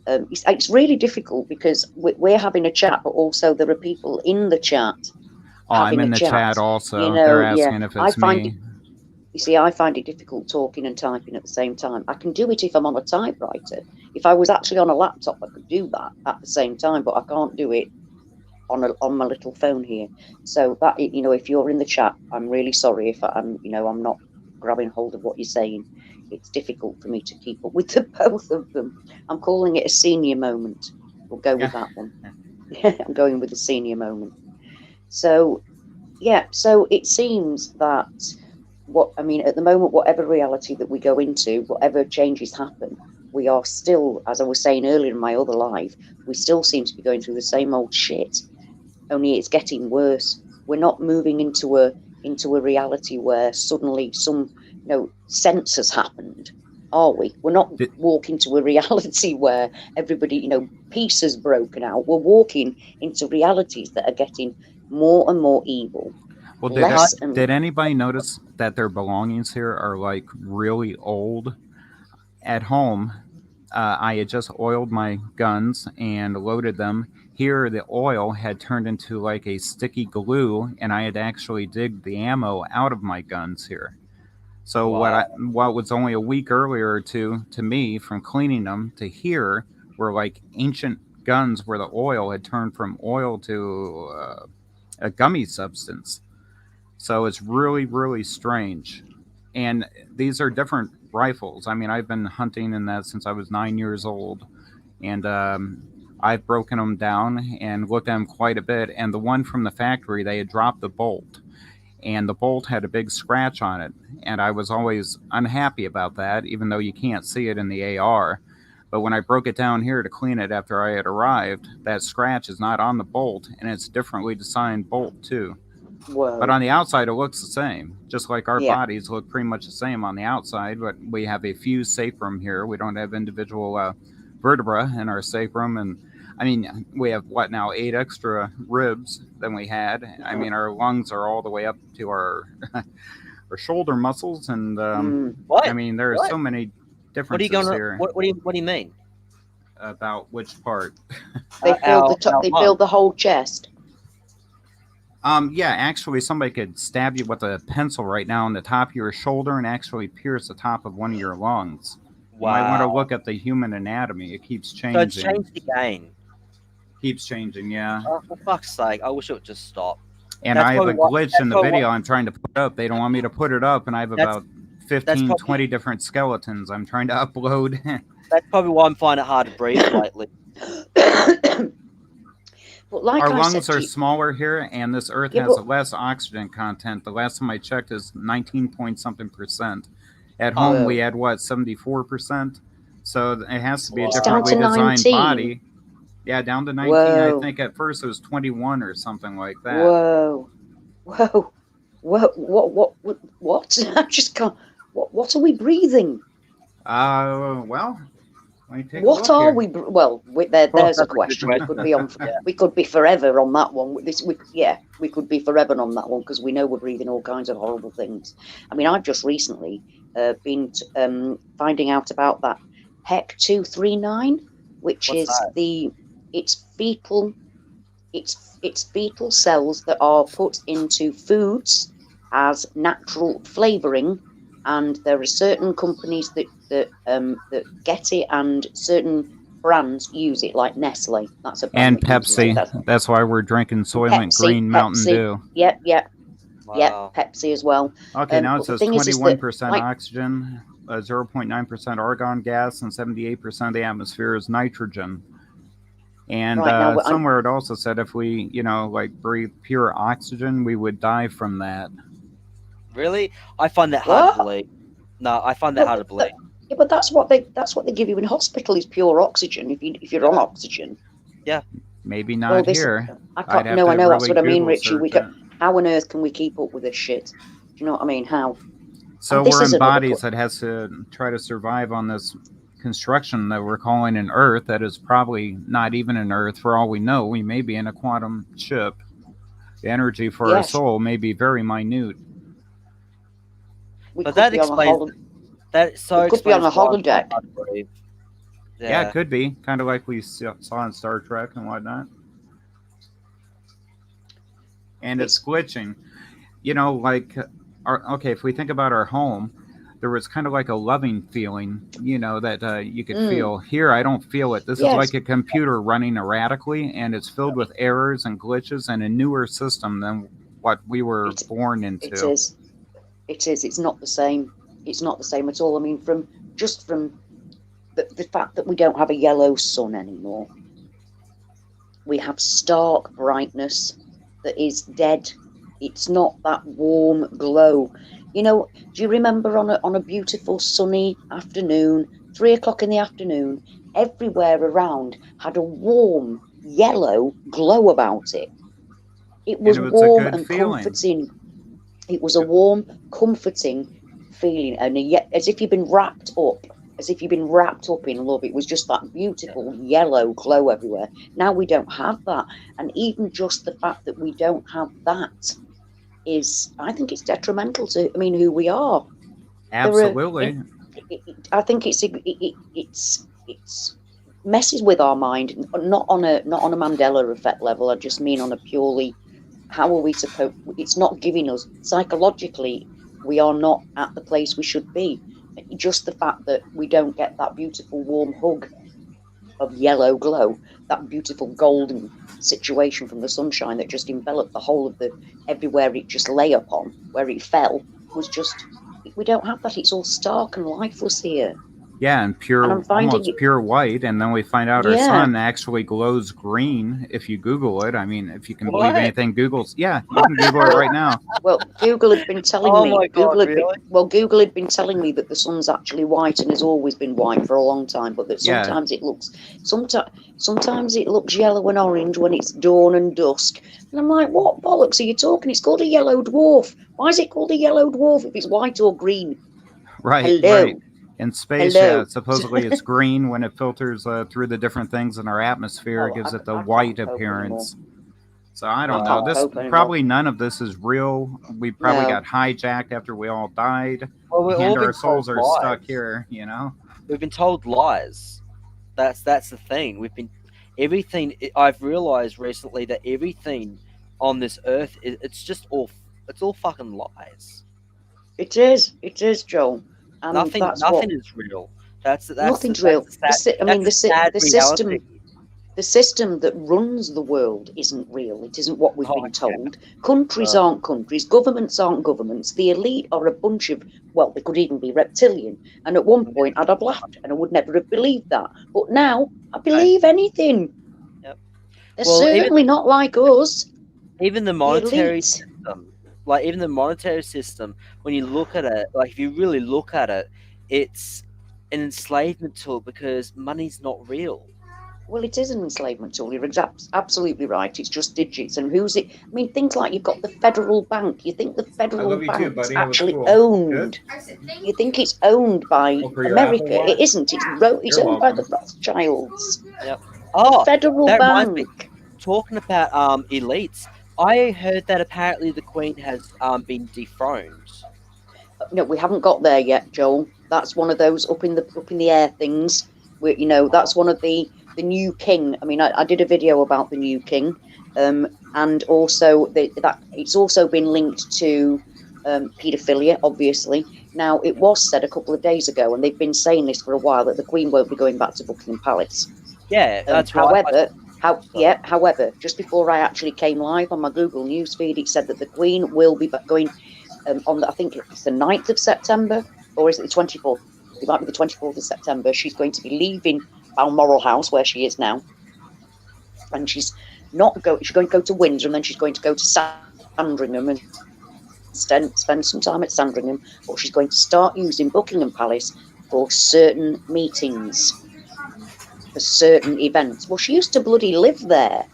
It's really difficult because we're having a chat, but also there are people in the chat. I'm in the chat also. They're asking if it's me. You see, I find it difficult talking and typing at the same time. I can do it if I'm on a typewriter. If I was actually on a laptop, I could do that at the same time, but I can't do it on my little phone here. So that, if you're in the chat, I'm really sorry if I'm not grabbing hold of what you're saying. It's difficult for me to keep up with the both of them. I'm calling it a senior moment. We'll go with that one. I'm going with the senior moment. So, yeah, so it seems that at the moment, whatever reality that we go into, whatever changes happen, we are still, as I was saying earlier in my other live, we still seem to be going through the same old shit. Only it's getting worse. We're not moving into a reality where suddenly some sense has happened, are we? We're not walking to a reality where everybody, peace has broken out. We're walking into realities that are getting more and more evil. Well, Less did anybody notice that their belongings here are like really old? At home, I had just oiled my guns and loaded them. Here, the oil had turned into like a sticky glue, and I had to actually dig the ammo out of my guns here. So Wow. what was only a week earlier to me from cleaning them to here were like ancient guns where the oil had turned from oil to a gummy substance. So it's really strange. And these are different rifles. I mean, I've been hunting in that since I was 9 years old, and I've broken them down and looked at them quite a bit. And the one from the factory, they had dropped the bolt, and the bolt had a big scratch on it. And I was always unhappy about that, even though you can't see it in the AR. But when I broke it down here to clean it after I had arrived, that scratch is not on the bolt, and it's a differently designed bolt too. But Whoa. on the outside, it looks the same, just like our Yeah. bodies look pretty much the same on the outside. But we have a fused sacrum here. We don't have individual vertebra in our sacrum, and I mean, we have what now 8 extra ribs than we had. I mean, our lungs are all the way up to our our shoulder muscles, and What? I mean, there are What? so many What are you differences going to? here What do you mean? about which part. They filled the top. Our They lung. filled the whole chest. Yeah, actually, somebody could stab you with a pencil right now on the top of your shoulder and actually pierce the top of one of your lungs. You might want to Wow. look at the human anatomy. It keeps So it's changing. changed again. Keeps changing, yeah. Oh, for fuck's sake! I wish it would just stop. And That's I have a probably why- glitch that's in the probably video why- I'm trying to put up. They don't want me to put it up, and I have That's- about 15, probably- 20 different skeletons I'm trying to upload. That's probably why I'm finding it hard to breathe lately. But like Our I lungs said are to you, smaller here, and this earth Yeah, has but- less oxygen content. The last time I checked is 19 point something percent. At Oh. home, we had what, 74%? So it has to be a It's down to differently designed 19. body. Yeah, down to 19. Whoa. I think at first it was 21 or something like that. whoa, whoa, what? I just can't. What are we breathing? Well, let me take a What look are here. we? Well, there's that's a a good question. We question. could be on. Yeah. We could be forever on that one. We could be forever on that one because we know we're breathing all kinds of horrible things. I mean, I've just recently been finding out about that HEC 239, which What's is that? it's fetal. It's fetal cells that are put into foods as natural flavouring, and there are certain companies that get it, and certain brands use it, like Nestle. That's a brand And that uses it. Pepsi. That's why we're drinking Soylent Pepsi, Green Mountain Pepsi. Dew. Yep, Wow. Pepsi as well. Okay, now but it the says thing is that, 21% like- oxygen, 0.9% argon gas, and 78% of the atmosphere is nitrogen. And Right, now, somewhere it also said if we, like breathe pure oxygen, we would die from that. Really? I find that hard to What? believe. No, I find that hard to believe. Yeah, but that's what they give you in hospital is pure oxygen. If you're on oxygen, Maybe not well, this here. I I'd can't. have No, to I know that's really what I mean, Google Richie. search it. How on earth can we keep up with this shit? Do you know what I mean? How? So And this we're is in another bodies that has to try to survive on this construction that we're calling an Earth that is probably not even an Earth. For all we know, we may be in a quantum ship. The energy for our Yes. soul may be very minute. We But could that be on a explains. hol- That so We could be on explains a why I'm holodeck. hard to believe. Yeah, it could be. Kind of like we saw in Star Trek and whatnot. And it's glitching. Like, okay, if we think about our home, there was kind of like a loving feeling, that you could feel. Here, I don't feel it. This Yes. is like a computer running erratically, and it's filled with errors and glitches and a newer system than what we were born into. It is. It's not the same. It's not the same at all. I mean, from the fact that we don't have a yellow sun anymore. We have stark brightness that is dead. It's not that warm glow. Do you remember on a beautiful sunny afternoon, 3 o'clock in the afternoon, everywhere around had a warm yellow glow about it. It was it was a warm good and feeling. comforting. It was a warm, comforting feeling, and yet as if you've been wrapped up as if you've been wrapped up in love. It was just that beautiful yellow glow everywhere. Now we don't have that. And even just the fact that we don't have that is, I think it's detrimental to, who we are. Absolutely. I think it's messes with our mind, not on a Mandela effect level. I just mean on a purely, how are we supposed? It's not giving us psychologically. We are not at the place we should be. Just the fact that we don't get that beautiful warm hug of yellow glow, that beautiful golden situation from the sunshine that just enveloped the whole of everywhere it just lay upon, where it fell, was just, we don't have that. It's all stark and lifeless here. Yeah, and almost pure white, and then we find out our sun actually glows green if you Google it. I mean, if you can believe anything Google's, you can Google it right now. Well, Google had been telling me. My God, Google had been telling me that the sun's actually white and has always been white for a long time, but that sometimes it looks, sometimes it looks yellow and orange when it's dawn and dusk. And I'm like, what bollocks are you talking? It's called a yellow dwarf. Why is it called a yellow dwarf if it's white or green? Right. Hello. Right. In space, supposedly it's green when it filters through the different things in our atmosphere. It gives it the white appearance. So I don't know. Probably none of this is real. We probably got hijacked after we all died, and our souls are stuck here. We've been told lies. That's the thing. I've realized recently that everything on this earth it's all fucking lies. It is, Joel. Nothing is real. Nothing's real. The system that runs the world isn't real. It isn't what we've been told. Countries aren't countries. Governments aren't governments. The elite are a bunch of, well, they could even be reptilian. And at one point, I'd have laughed, and I would never have believed that. But now, I believe anything. Yep. They're certainly not like us. Even the monetary system. Even the monetary system, when you look at it, if you really look at it, it's an enslavement tool because money's not real. Well, it is an enslavement tool. You're absolutely right. It's just digits. And who's it? Things like you've got the federal bank. You think the federal bank's actually owned? You think it's owned by America? It isn't. It's owned by the Rothschilds. Yep. The federal bank. Talking about elites. I heard that apparently the Queen has been dethroned. No, we haven't got there yet, Joel. That's one of those up in the air things. Where, that's one of the new king. I did a video about the new king, and also that it's also been linked to paedophilia, obviously. Now, it was said a couple of days ago, and they've been saying this for a while, that the Queen won't be going back to Buckingham Palace. Yeah, that's right. However, just before I actually came live on my Google News feed, it said that the Queen will be going on, I think it's the 9th of September, or is it the 24th? It might be the 24th of September. She's going to be leaving Balmoral House, where she is now, and she's going to go to Windsor, and then she's going to go to Sandringham and spend some time at Sandringham, but she's going to start using Buckingham Palace for certain meetings, for certain events. Well, she used to bloody live there.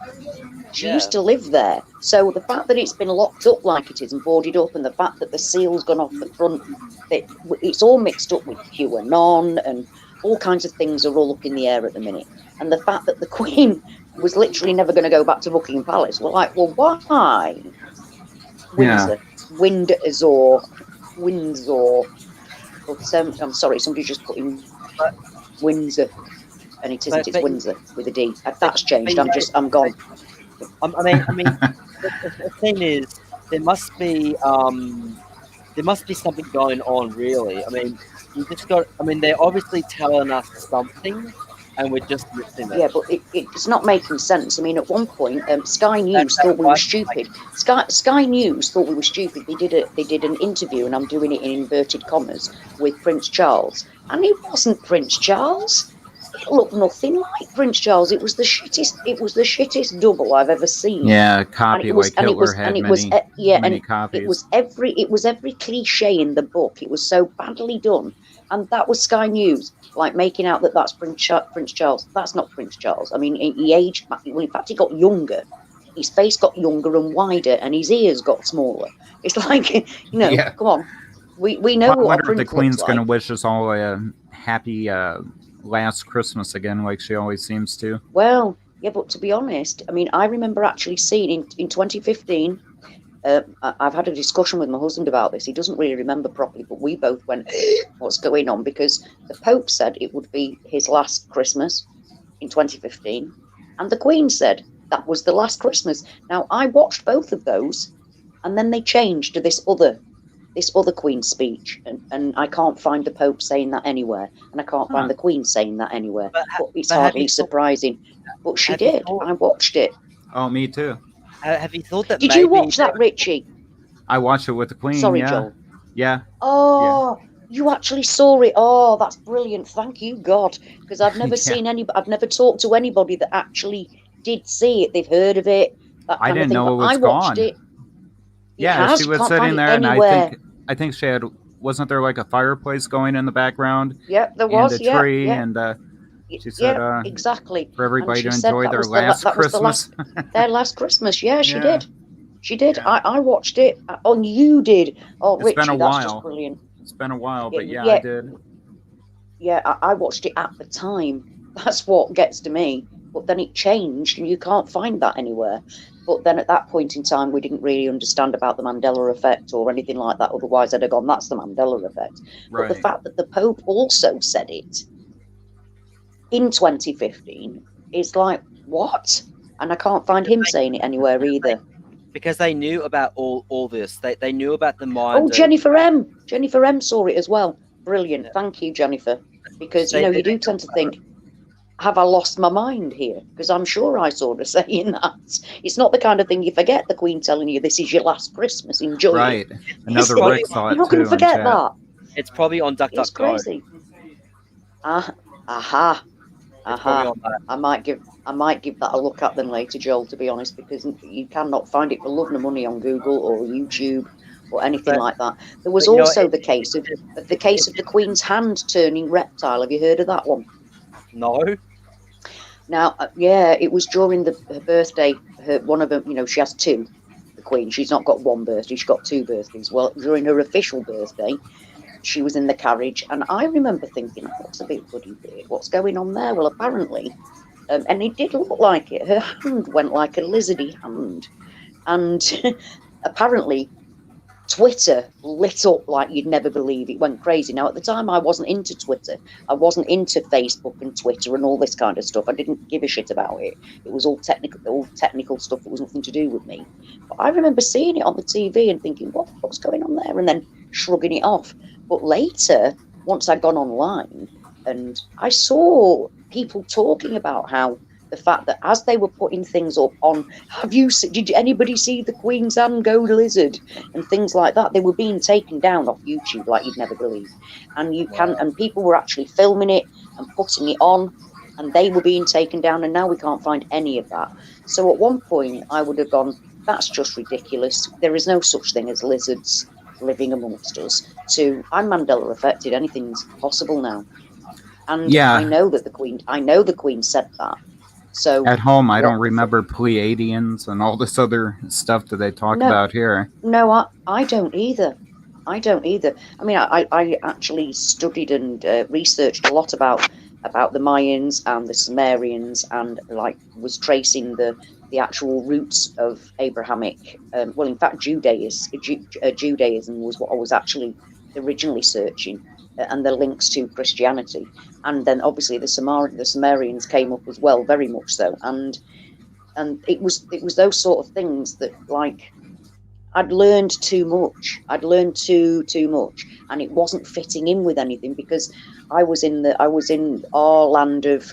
She used to live there. So the fact that it's been locked up like it is and boarded up, and the fact that the seal's gone off the front, it's all mixed up with QAnon, and all kinds of things are all up in the air at the minute. And the fact that the Queen was literally never going to go back to Buckingham Palace, we're like, well, why? Windsor. But, I'm sorry, somebody just put in Windsor, and it isn't. It's Windsor with a D. That's changed. I'm gone. I mean, the thing is, there must be something going on, really. They're obviously telling us something, and we're just listening. Yeah, but it's not making sense. At one point, Sky News thought we were stupid. Sky News thought we were stupid. They did an interview, and I'm doing it in inverted commas, with Prince Charles, and it wasn't Prince Charles. It looked nothing like Prince Charles. It was the shittest double I've ever seen. Yeah, copy like Hitler had many copies. It was every cliche in the book. It was so badly done, and that was Sky News, making out that that's Prince Charles. That's not Prince Charles. He aged. Well, in fact, he got younger. His face got younger and wider, and his ears got smaller. It's come on. We know what I wonder Prince if the Queen's looks going to like. wish us all happy last Christmas again, like she always seems to. Well, yeah, but to be honest, I mean, I remember actually seeing in 2015. I've had a discussion with my husband about this. He doesn't really remember properly, but we both went, "What's going on?" Because the Pope said it would be his last Christmas in 2015, and the Queen said that was the last Christmas. Now, I watched both of those, and then they changed to this other Queen's speech, and I can't find the Pope saying that anywhere, and I can't find the Queen saying that anywhere. But, But it's but have hardly you thought, surprising. But she have you did. thought, I watched it. Oh, me too. have you thought that Did you maybe watch that, Richie? I watched it with the Queen. Sorry, Yeah, Joel. yeah. Oh, you actually saw it. Oh, that's brilliant. Thank you, God. Because I've never seen I've never talked to anybody that actually did see it. They've heard of it, that I kind of didn't thing. know But it was I watched gone. it. Yeah, she You was can't find sitting it there, and anywhere. I think she had. Wasn't there like a fireplace going in the background Yep, there and was. a Yeah, tree? yeah, And she said yeah, exactly. for And everybody she to said enjoy that their was last that was the Christmas. last their last Christmas. Yeah, she Yeah, did. She did. yeah. I watched it. Oh, you did. Oh, It's been a Richie, that's just while. brilliant. It's been a while, but yeah, I Yeah, did. yeah. I watched it at the time. That's what gets to me. But then it changed, and you can't find that anywhere. But then at that point in time, we didn't really understand about the Mandela Effect or anything like that. Otherwise, I'd have gone, "That's the Mandela Effect." But the Right. fact that the Pope also said it in 2015 is like, what? And I can't find him saying it anywhere either. because they knew about all this. They knew about the Oh, mind. Jennifer M. Jennifer M saw it as well. Brilliant. Yeah. Thank you, Jennifer. Because, They you do tend to think, have I lost my mind here? Because I'm sure I saw her saying that. It's not the kind of thing you forget, the Queen telling you this is your last Christmas, enjoy Right. it. Another probably- Rick saw You're it not going too to in forget chat. that. It's probably on It's DuckDuckGo. crazy. Aha. It's probably on that. I might give that a look at then later, Joel, to be honest, because you cannot find it for love nor money on Google or YouTube or anything like that. There was also the case of the Queen's hand turning reptile. Have you heard of that one? No. Now, yeah, it was during her birthday. One of them, she has two. The Queen, she's not got one birthday; she's got two birthdays. Well, during her official birthday, she was in the carriage, and I remember thinking, "Oh, that's a bit bloody weird. What's going on there?" Well, apparently, and it did look like it. Her hand went like a lizardy hand, and apparently, Twitter lit up like you'd never believe. It went crazy. Now, at the time, I wasn't into Twitter. I wasn't into Facebook and Twitter and all this kind of stuff. I didn't give a shit about it. It was all technical stuff that was nothing to do with me. But I remember seeing it on the TV and thinking, what's going on there? And then shrugging it off. But later, once I'd gone online, and I saw people talking about how the fact that as they were putting things up on, did anybody see the Queen's hand go lizard and things like that? They were being taken down off YouTube like you'd never believe. And and people were actually filming it and putting it on, and they were being taken down, and now we can't find any of that. So at one point I would have gone, that's just ridiculous. There is no such thing as lizards living amongst us. I'm Mandela affected. Anything's possible now. And yeah. I know the Queen said that. So at home, I don't remember Pleiadians and all this other stuff that they talk about here. No, I don't either. I mean, I actually studied and researched a lot about the Mayans and the Sumerians, and was tracing the actual roots of Abrahamic. Well, in fact, Judaism was what I was actually originally searching. And the links to Christianity, and then obviously the Sumerians came up as well, very much so, and it was those sort of things that I'd learned too much. I'd learned too much, and it wasn't fitting in with anything because I was in our land of,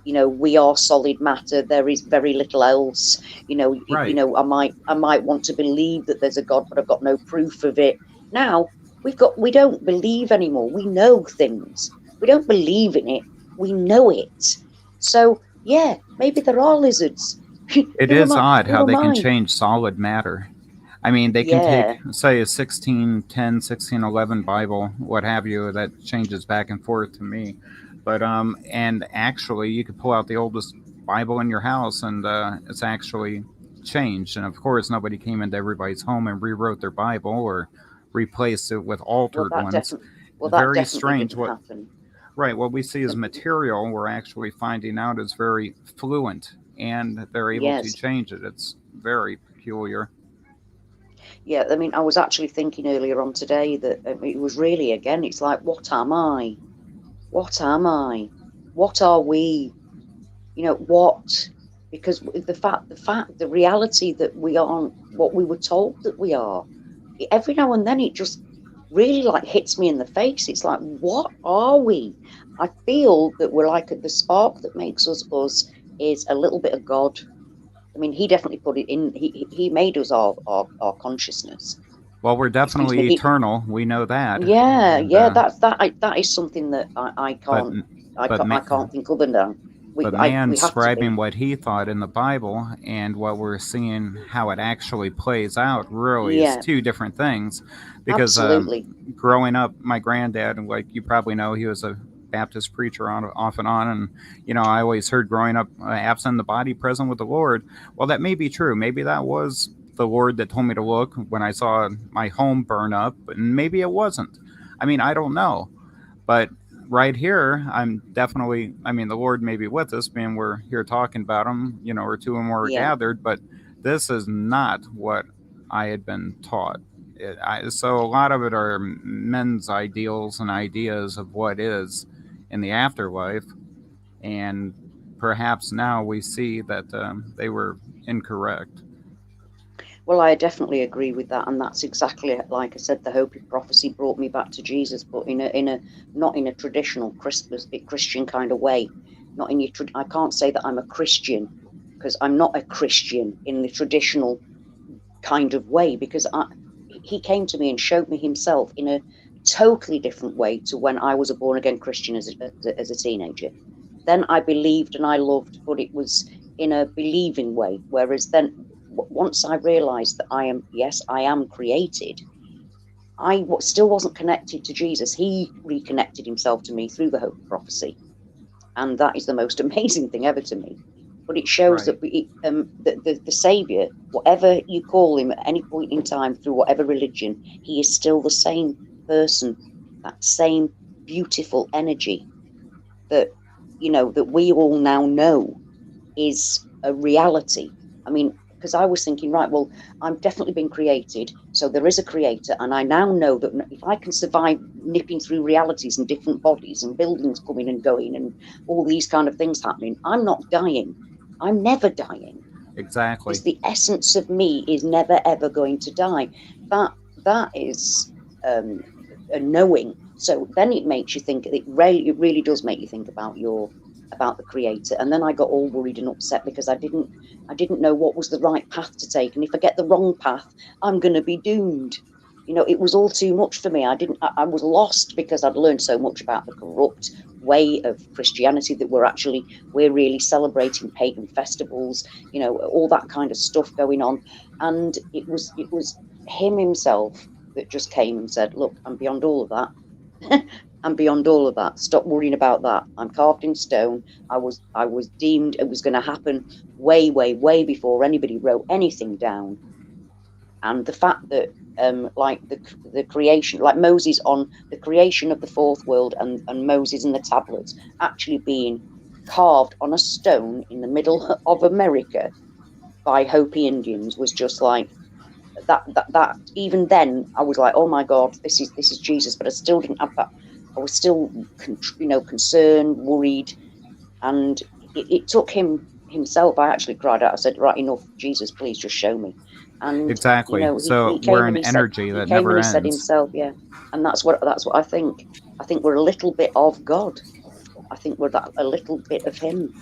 we are solid matter. There is very little else. Right. I might want to believe that there's a God, but I've got no proof of it. Now we don't believe anymore. We know things. We don't believe in it. We know it. So yeah, maybe there are lizards. It is odd how they can change solid matter. I mean, they can take, say, a 1610, 1611 Bible, what have you, that changes back and forth to me. But and actually, you could pull out the oldest Bible in your house, and it's actually changed. And of course, nobody came into everybody's home and rewrote their Bible or replaced it with altered ones. Very strange. Right. What we see as material, we're actually finding out is very fluent, and they're able to Yes. change it. It's very peculiar. Yeah, I mean, I was actually thinking earlier on today that it was really, again, it's like, what am I? What am I? What are we? What? Because the reality that we aren't what we were told that we are, every now and then it just really like hits me in the face. It's like, what are we? I feel that we're like the spark that makes us us is a little bit of God. I mean, he definitely put it in. He made us our consciousness. Well, we're It seems to definitely me eternal. We know that. And yeah, that is something that I but can't but I can't think other than but man we have to scribing be. what he thought in the Bible and what we're seeing how it actually plays out really is Yeah, two different things. Because absolutely. growing up, my granddad, like you probably know, he was a Baptist preacher on off and on, and I always heard growing up, absent in the body, present with the Lord. Well, that may be true. Maybe that was the Lord that told me to look when I saw my home burn up, and maybe it wasn't. I mean, I don't know, but right here, I'm definitely, I mean, the Lord may be with us, being we're here talking about Him, or two or more are Yeah. gathered, but this is not what I had been taught. So a lot of it are men's ideals and ideas of what is in the afterlife, and perhaps now we see that they were incorrect. Well, I definitely agree with that, and that's exactly like I said. The Hopi prophecy brought me back to Jesus, but in a not in a traditional Christian kind of way. Not in your. I can't say that I'm a Christian because I'm not a Christian in the traditional kind of way because he came to me and showed me himself in a totally different way to when I was a born again Christian as a teenager. Then I believed and I loved, but it was in a believing way. Whereas then, once I realized that I am created, I still wasn't connected to Jesus. He reconnected himself to me through the Hope of Prophecy. And that is the most amazing thing ever to me. But it shows Right. that the Savior, whatever you call him at any point in time, through whatever religion, he is still the same person, that same beautiful energy that that we all now know is a reality. I mean, because I was thinking, right, well, I'm definitely been created, so there is a creator, and I now know that if I can survive nipping through realities and different bodies and buildings coming and going and all these kind of things happening, I'm not dying. I'm never dying. Exactly. Because the essence of me is never ever going to die. That is a knowing. So then it makes you think. It really does make you think about the creator. And then I got all worried and upset because I didn't know what was the right path to take. And if I get the wrong path, I'm going to be doomed. It was all too much for me. I was lost because I'd learned so much about the corrupt way of Christianity that we're really celebrating pagan festivals, all that kind of stuff going on. And it was him himself that just came and said, look, I'm beyond all of that. I'm beyond all of that. Stop worrying about that. I'm carved in stone. I was deemed it was going to happen way, way, way before anybody wrote anything down. And the fact that like the creation, like Moses on the creation of the fourth world, and Moses and the tablets actually being carved on a stone in the middle of America by Hopi Indians was just like that. Even then, I was like, oh my God, this is Jesus, but I still didn't have that. I was still concerned, worried, and it took him himself. I actually cried out. I said, right, enough, Jesus, please just show me. And Exactly. he So we're came and an he said energy that never ends. himself, yeah. And that's what I think. I think we're a little bit of God. I think we're a little bit of him.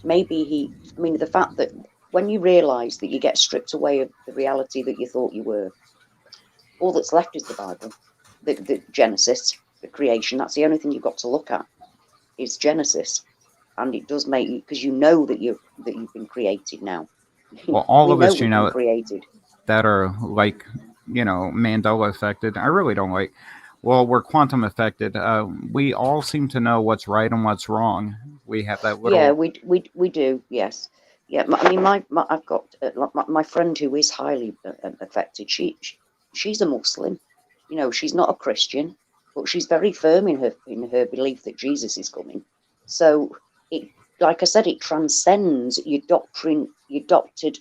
Maybe I mean, the fact that when you realize that you get stripped away of the reality that you thought you were, all that's left is the Bible, the Genesis, the creation. That's the only thing you've got to look at is Genesis. And it does make you, because you know that you've been created now. Well, all We of know us, we've been created. that are like, Mandela affected. I really don't like. Well, we're quantum affected. We all seem to know what's right and what's wrong. We have that Yeah, little. we do. Yes, yeah. I mean, I've got my friend who is highly affected. She's a Muslim. She's not a Christian. but she's very firm in her belief that Jesus is coming. So it, like I said, it transcends your doctrine, your dogmatic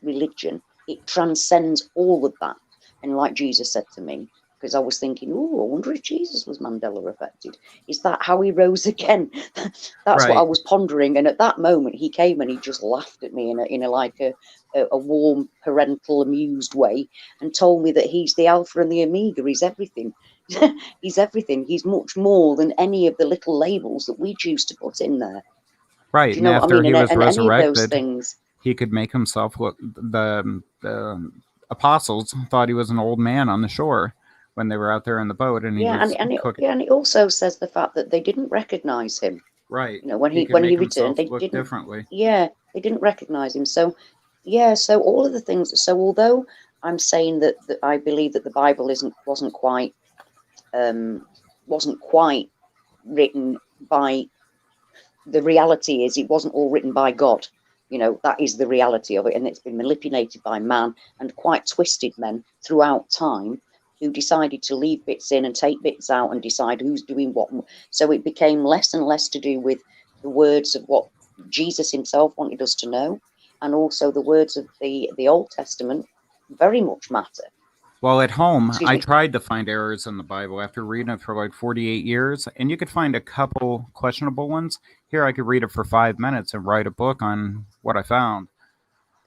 religion. It transcends all of that. And like Jesus said to me, because I was thinking, oh, I wonder if Jesus was Mandela affected. Is that how he rose again? That's what I was pondering. And at that moment, he came and he just laughed at me in a warm, parental, amused way, and told me that he's the Alpha and the Omega. He's everything. He's everything. He's much more than any of the little labels that we choose to put in there. Right. Do you know what I mean? He was and any of those resurrected, things. he could make himself look. The apostles thought he was an old man on the shore when they were out there in the boat, and it also says the fact that they didn't recognize him. Right. You know, when he returned, they didn't differently. Yeah, they didn't recognize him. So, yeah. So all of the things. So although I'm saying that I believe that the Bible wasn't quite written by. The reality is, it wasn't all written by God. You know, that is the reality of it, and it's been manipulated by man and quite twisted men throughout time, who decided to leave bits in and take bits out and decide who's doing what. So it became less and less to do with the words of what Jesus himself wanted us to know, and also the words of the Old Testament very much matter. Well, at home, I tried to find errors in the Bible after reading it for like 48 years, and you could find a couple questionable ones. Here, I could read it for 5 minutes and write a book on what I found.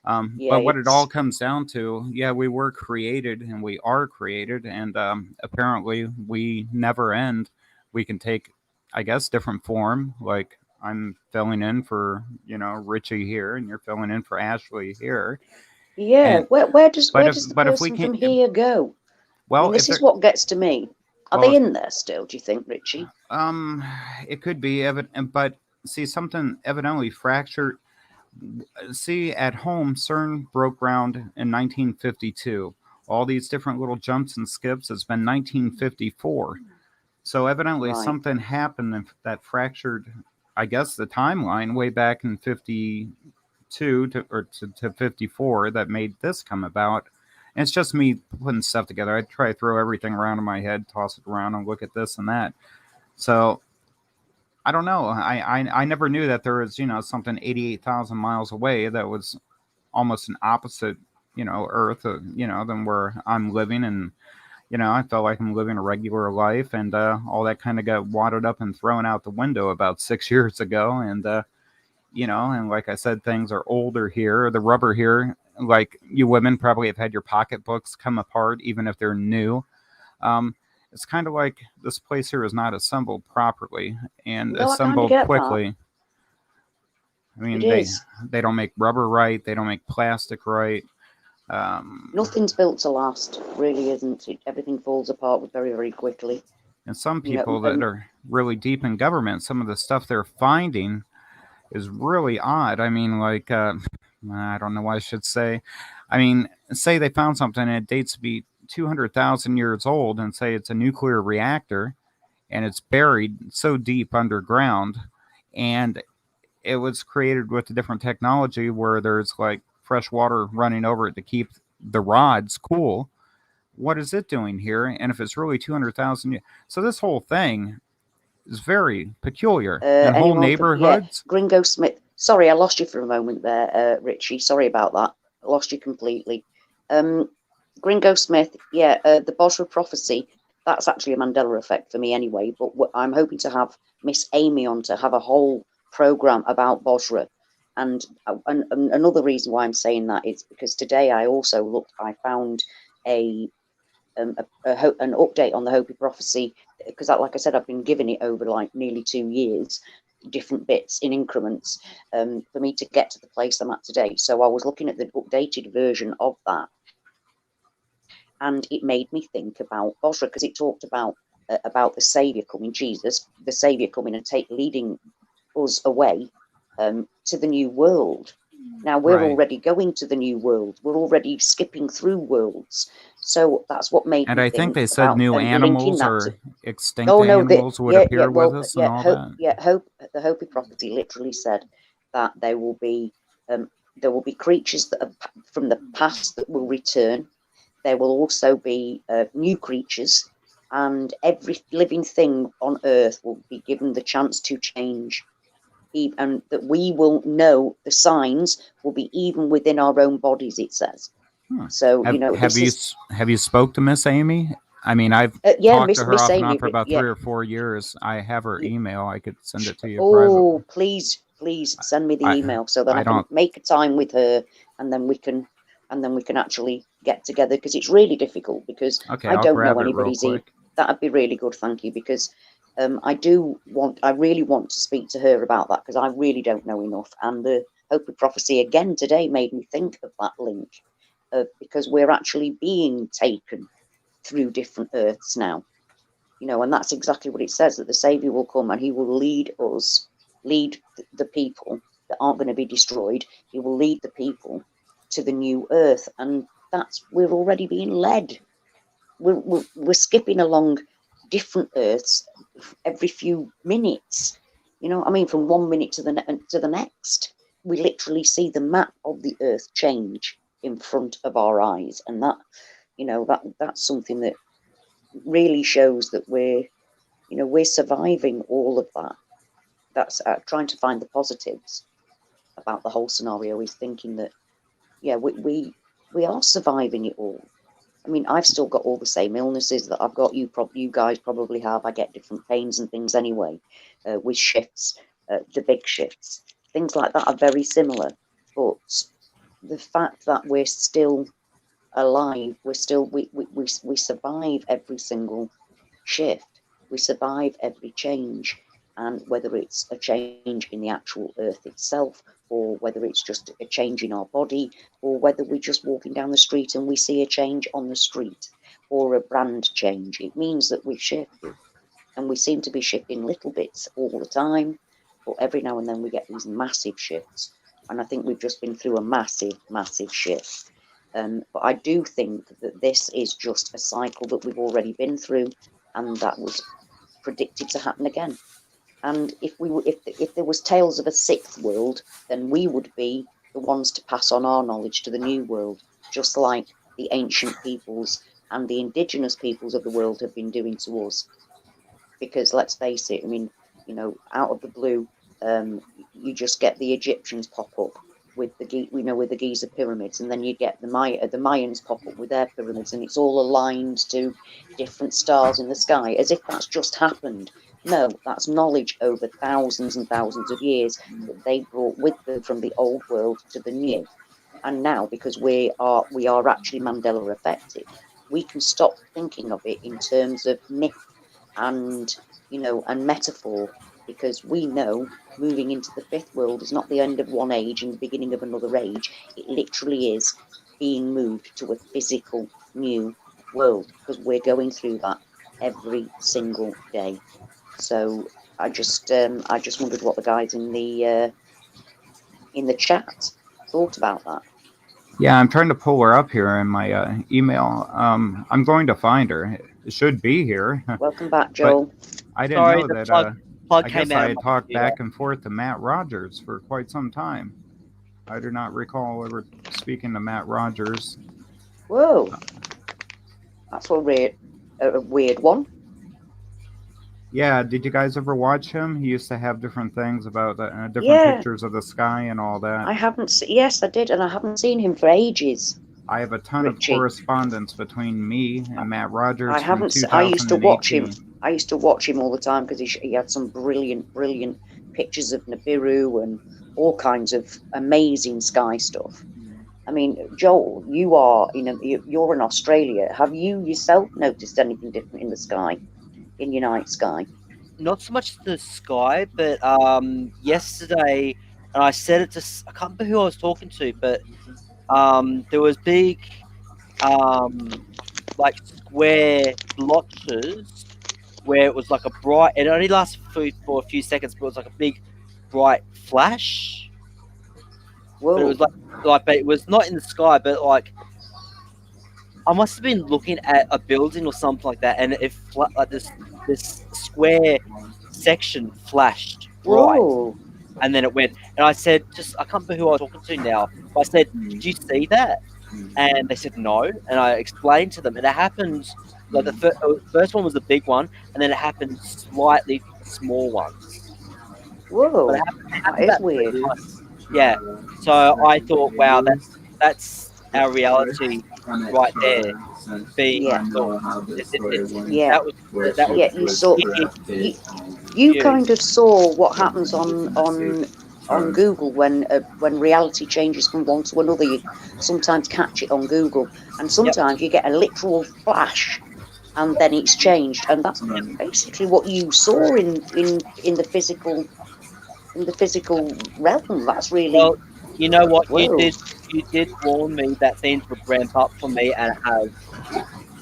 But what it all comes down to, we were created and we are created, and apparently we never end. We can take, I guess, different form. Like I'm filling in for, Richie here, and you're filling in for Ashley here. Yeah, where does the person from here go? Well, I mean, this is what gets to me. Are they in there still, do you think, Richie? It could be evident, but see, something evidently fractured. See, at home, CERN broke ground in 1952. All these different little jumps and skips. It's been 1954. So evidently something happened that fractured, I guess, the timeline way back in 52 to 54 that made this come about. And it's just me putting stuff together. I try to throw everything around in my head, toss it around, and look at this and that. So I don't know. I never knew that there was, something 88,000 miles away that was almost an opposite, Earth, than where I'm living. And, I felt like I'm living a regular life, and all that kind of got wadded up and thrown out the window about 6 years ago. And, and like I said, things are older here. The rubber here, like you women probably have had your pocketbooks come apart, even if they're new. It's kind of like this place here is not assembled properly and assembled quickly. I mean, they don't make rubber right. They don't make plastic right. Nothing's built to last, really, isn't it? Everything falls apart very, very quickly. And some people that are really deep in government, some of the stuff they're finding is really odd. I mean, like, I don't know what I should say. I mean, say they found something and it dates to be 200,000 years old, and say it's a nuclear reactor and it's buried so deep underground, and it was created with a different technology where there's like fresh water running over it to keep the rods cool. What is it doing here? And if it's really 200,000 years, so this whole thing is very peculiar. And whole neighborhoods. Gringo Smith. Sorry, I lost you for a moment there, Richie. Sorry about that. I lost you completely. Gringo Smith, the Bosra prophecy, that's actually a Mandela effect for me anyway, but I'm hoping to have Miss Amy on to have a whole program about Bosra. And another reason why I'm saying that is because today I found an update on the Hopi prophecy, because like I said, I've been giving it over like nearly 2 years, different bits in increments, for me to get to the place I'm at today. So I was looking at the updated version of that, and it made me think about Bosra, because it talked about the Saviour coming, Jesus, the Saviour coming and leading us away to the new world. Now we're already going to the new world. We're already skipping through worlds. So that's what made me think. And I think they said new animals or extinct animals would appear with us and all that. Yeah, the Hopi prophecy literally said that there will be creatures that are from the past that will return. there will also be new creatures, and every living thing on Earth will be given the chance to change, and that we will know the signs will be even within our own bodies, it says. So, have you spoke to Miss Amy? I mean, I've talked to her Miss off and Amy, on for about yeah. 3 or 4 years. I have her email. I could send it to you Oh, privately. please send me the email so that I can make a time with her, and then we can actually get together, because it's really difficult, because I don't know anybody's email. That'd be really good, thank you, because I really want to speak to her about that, because I really don't know enough. And the Hope of Prophecy again today made me think of that link, because we're actually being taken through different earths now, and that's exactly what it says, that the Saviour will come and he will lead the people that aren't going to be destroyed. He will lead the people to the new earth, and we're already being led. We're skipping along different earths every few minutes. From 1 minute to the next, we literally see the map of the earth change in front of our eyes, and that's something that really shows that we're surviving all of that. That's trying to find the positives about the whole scenario, is thinking that, yeah, we are surviving it all. I mean, I've still got all the same illnesses that I've got. You guys probably have. I get different pains and things anyway, with shifts, the big shifts. Things like that are very similar. But the fact that we're still alive, we survive every single shift. We survive every change. And whether it's a change in the actual earth itself, or whether it's just a change in our body, or whether we're just walking down the street and we see a change on the street, or a brand change, it means that we've shifted. And we seem to be shifting little bits all the time, but every now and then we get these massive shifts. And I think we've just been through a massive, massive shift. But I do think that this is just a cycle that we've already been through, and that was predicted to happen again. And if there was tales of a sixth world, then we would be the ones to pass on our knowledge to the new world, just like the ancient peoples and the indigenous peoples of the world have been doing to us. Because let's face it, I mean, out of the blue, you just get the Egyptians pop up with the Giza pyramids, and then you get the Mayans pop up with their pyramids, and it's all aligned to different stars in the sky, as if that's just happened. No, that's knowledge over thousands and thousands of years that they brought with them from the old world to the new. And now, because we are actually Mandela affected, we can stop thinking of it in terms of myth and metaphor, because we know moving into the fifth world is not the end of one age and the beginning of another age. It literally is being moved to a physical new world, because we're going through that every single day. So I just wondered what the guys in the chat thought about that. Yeah, I'm trying to pull her up here in my email. I'm going to find her. It should be here. Welcome back, Joel. I didn't know that. I guess I had talked back and forth to Matt Rogers for quite some time. I do not recall ever speaking to Matt Rogers. Whoa, that's a weird one. Yeah, did you guys ever watch him? He used to have different things about different pictures of the sky and all that. I haven't. Yes, I did, and I haven't seen him for ages. I have a ton of correspondence between me and Matt Rogers. I haven't. I used to watch him. I used to watch him all the time, because he had some brilliant pictures of Nibiru and all kinds of amazing sky stuff. I mean, Joel, you're in Australia. Have you yourself noticed anything different in the sky, in your night sky? Not so much the sky, but yesterday, and I said it to, I can't remember who I was talking to, but there was big, like square blotches where it was like a bright, it only lasted for a few seconds, but it was like a big bright flash. Whoa. But it was like, but it was not in the sky, but like, I must have been looking at a building or something like that, and it like this square section flashed bright. Whoa. And then it went, and I said, I can't remember who I was talking to now, but I said, did you see that? And they said no, and I explained to them, and it happened. Like first one was the big one, and then it happened slightly small ones. But Whoa, it that happened is about three weird. times. Yeah. So I thought, wow, that's our reality right there being Yeah, thought. yeah, That was that was yeah. You saw huge, you you huge. kind of saw what happens on Google when reality changes from one to another. You sometimes catch it on Google, and Yep. sometimes you get a literal flash, and then it's changed, and that's Yep. basically what you saw in the physical realm. That's really Well, you know what? whoa. You did warn me that things would ramp up for me, and it has.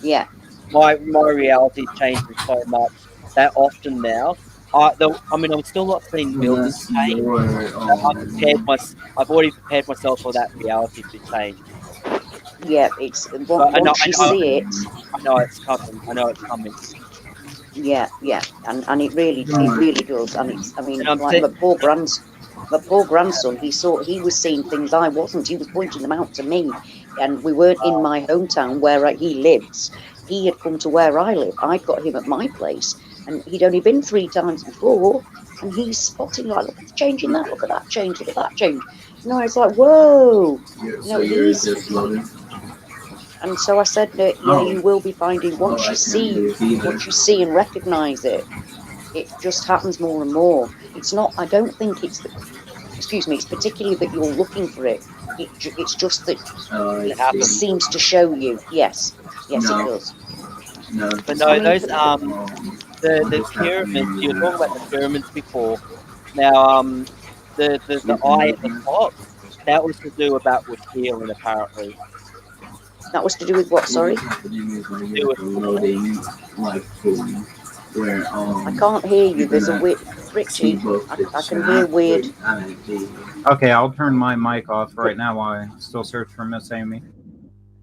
Yeah, My reality is changing so much that often now. I mean, I'm still not seeing millions change. But I've already prepared myself for that reality to change. yeah. It's But once you see it. I know it's coming. I know it's coming. Yeah, yeah, and it really does, and it's. I And mean, I'm like saying, my poor grandson. He was seeing things I wasn't. He was pointing them out to me, and we weren't in my hometown where he lives. He had come to where I live. I'd got him at my place, and he'd only been 3 times before, and he's spotting like, look at the change in that, look at that change, look at that change. It's like, whoa, and so I said, yeah, you will be finding once you see and recognise it, it just happens more and more. It's not. I don't think it's the. Excuse me. It's particularly that you're looking for it. It's just that it it happens. seems to show you. Yes, yes, it does. But I no, mean, those the pyramids. You were talking about the pyramids before. Now the eye at the top, that was to do about with healing apparently. that was to do with what? Sorry, To do with healing. I can't hear you. There's a weird Richie. I can hear weird. Okay, I'll turn my mic off right now while I still search for Miss Amy.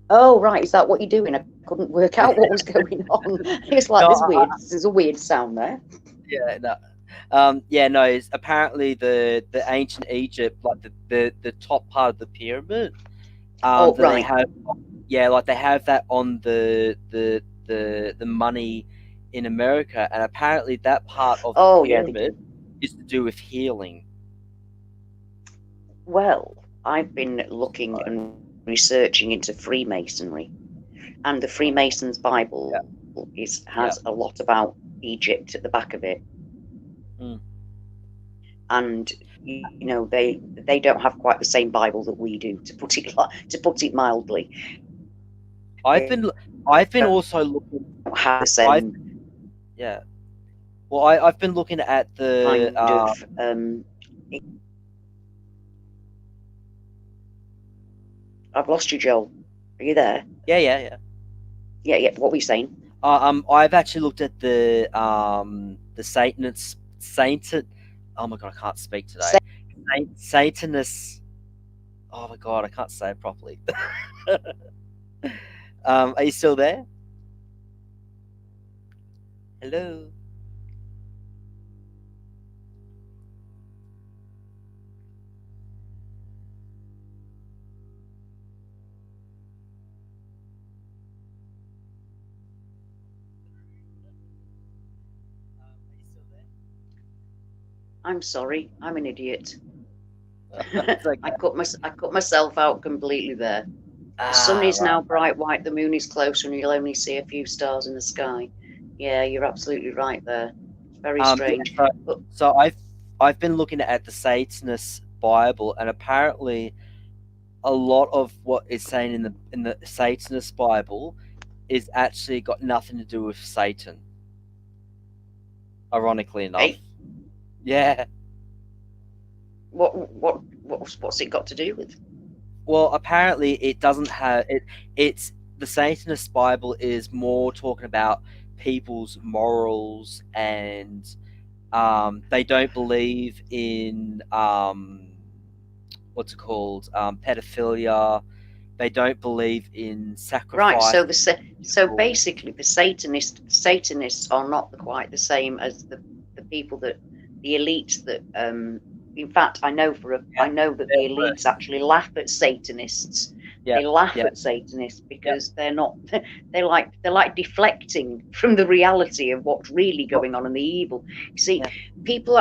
Oh, right. Is that what you're doing? I couldn't work out what was going on. It's like No, There's a weird sound there. yeah, no. Yeah, no. It's apparently the ancient Egypt, like the top part of the pyramid, Oh, that they right. have, yeah, like they have that on the money in America, and apparently that part of the Oh, yeah, they pyramid do. is to do with healing. Well, I've been looking and researching into Freemasonry, and the Freemasons' Yeah, Bible yeah. has a lot about Egypt at the back of it, Mm. and they don't have quite the same Bible that we do, to put it mildly. I've They been I've been also looking. don't have the I've same Yeah. Well, I've been looking at the kind of. I've lost you, Joel. Are you there? yeah. Yeah, yeah. What were you saying? I've actually looked at the Satanist. Oh my god, I can't speak today. Satanist. Oh my god, I can't say it properly. Are you still there? Hello. Are you still I'm sorry. I'm an idiot. there? It's okay. I cut myself out completely there. The sun Ah, is right. now bright white. The moon is closer, and you'll only see a few stars in the sky. Yeah, you're absolutely right there. It's very Yeah. strange. But So I've been looking at the Satanist Bible, and apparently a lot of what is saying in the Satanist Bible is actually got nothing to do with Satan. Ironically enough. hey, Yeah. what's it got to do with? Well, apparently it doesn't have it. It's the Satanist Bible is more talking about people's morals, and they don't believe in what's it called, pedophilia. They don't believe in Right. sacrifice. So basically, the Satanists are not quite the same as the people that the elites that. In fact, I know Yeah, that the they're elites worse. actually laugh at Satanists. Yeah. They laugh Yeah. at Satanists Yeah. because they're not. They're like deflecting from the reality of what's really Well, going on and the evil. You see, yeah. people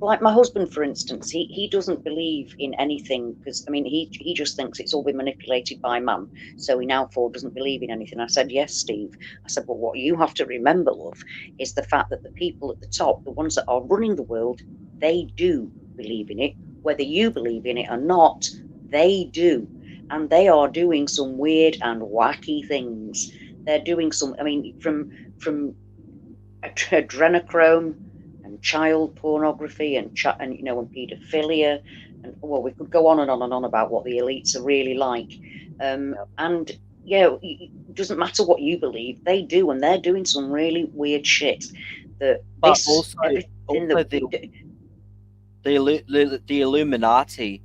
like my husband, for instance. He doesn't believe in anything because I mean he just thinks it's all been manipulated by man. So he now for doesn't believe in anything. I said, yes, Steve. I said, but what you have to remember, love, is the fact that the people at the top, the ones that are running the world, they do believe in it. Whether you believe in it or not, they do. And they are doing some weird and wacky things. They're doing some, I mean, from adrenochrome and child pornography and and paedophilia, and well, we could go on and on and on about what the elites are really like. Yeah. And yeah, it doesn't matter what you believe, they do, and they're doing some really weird shit. That But this also, everything also that the the Illuminati,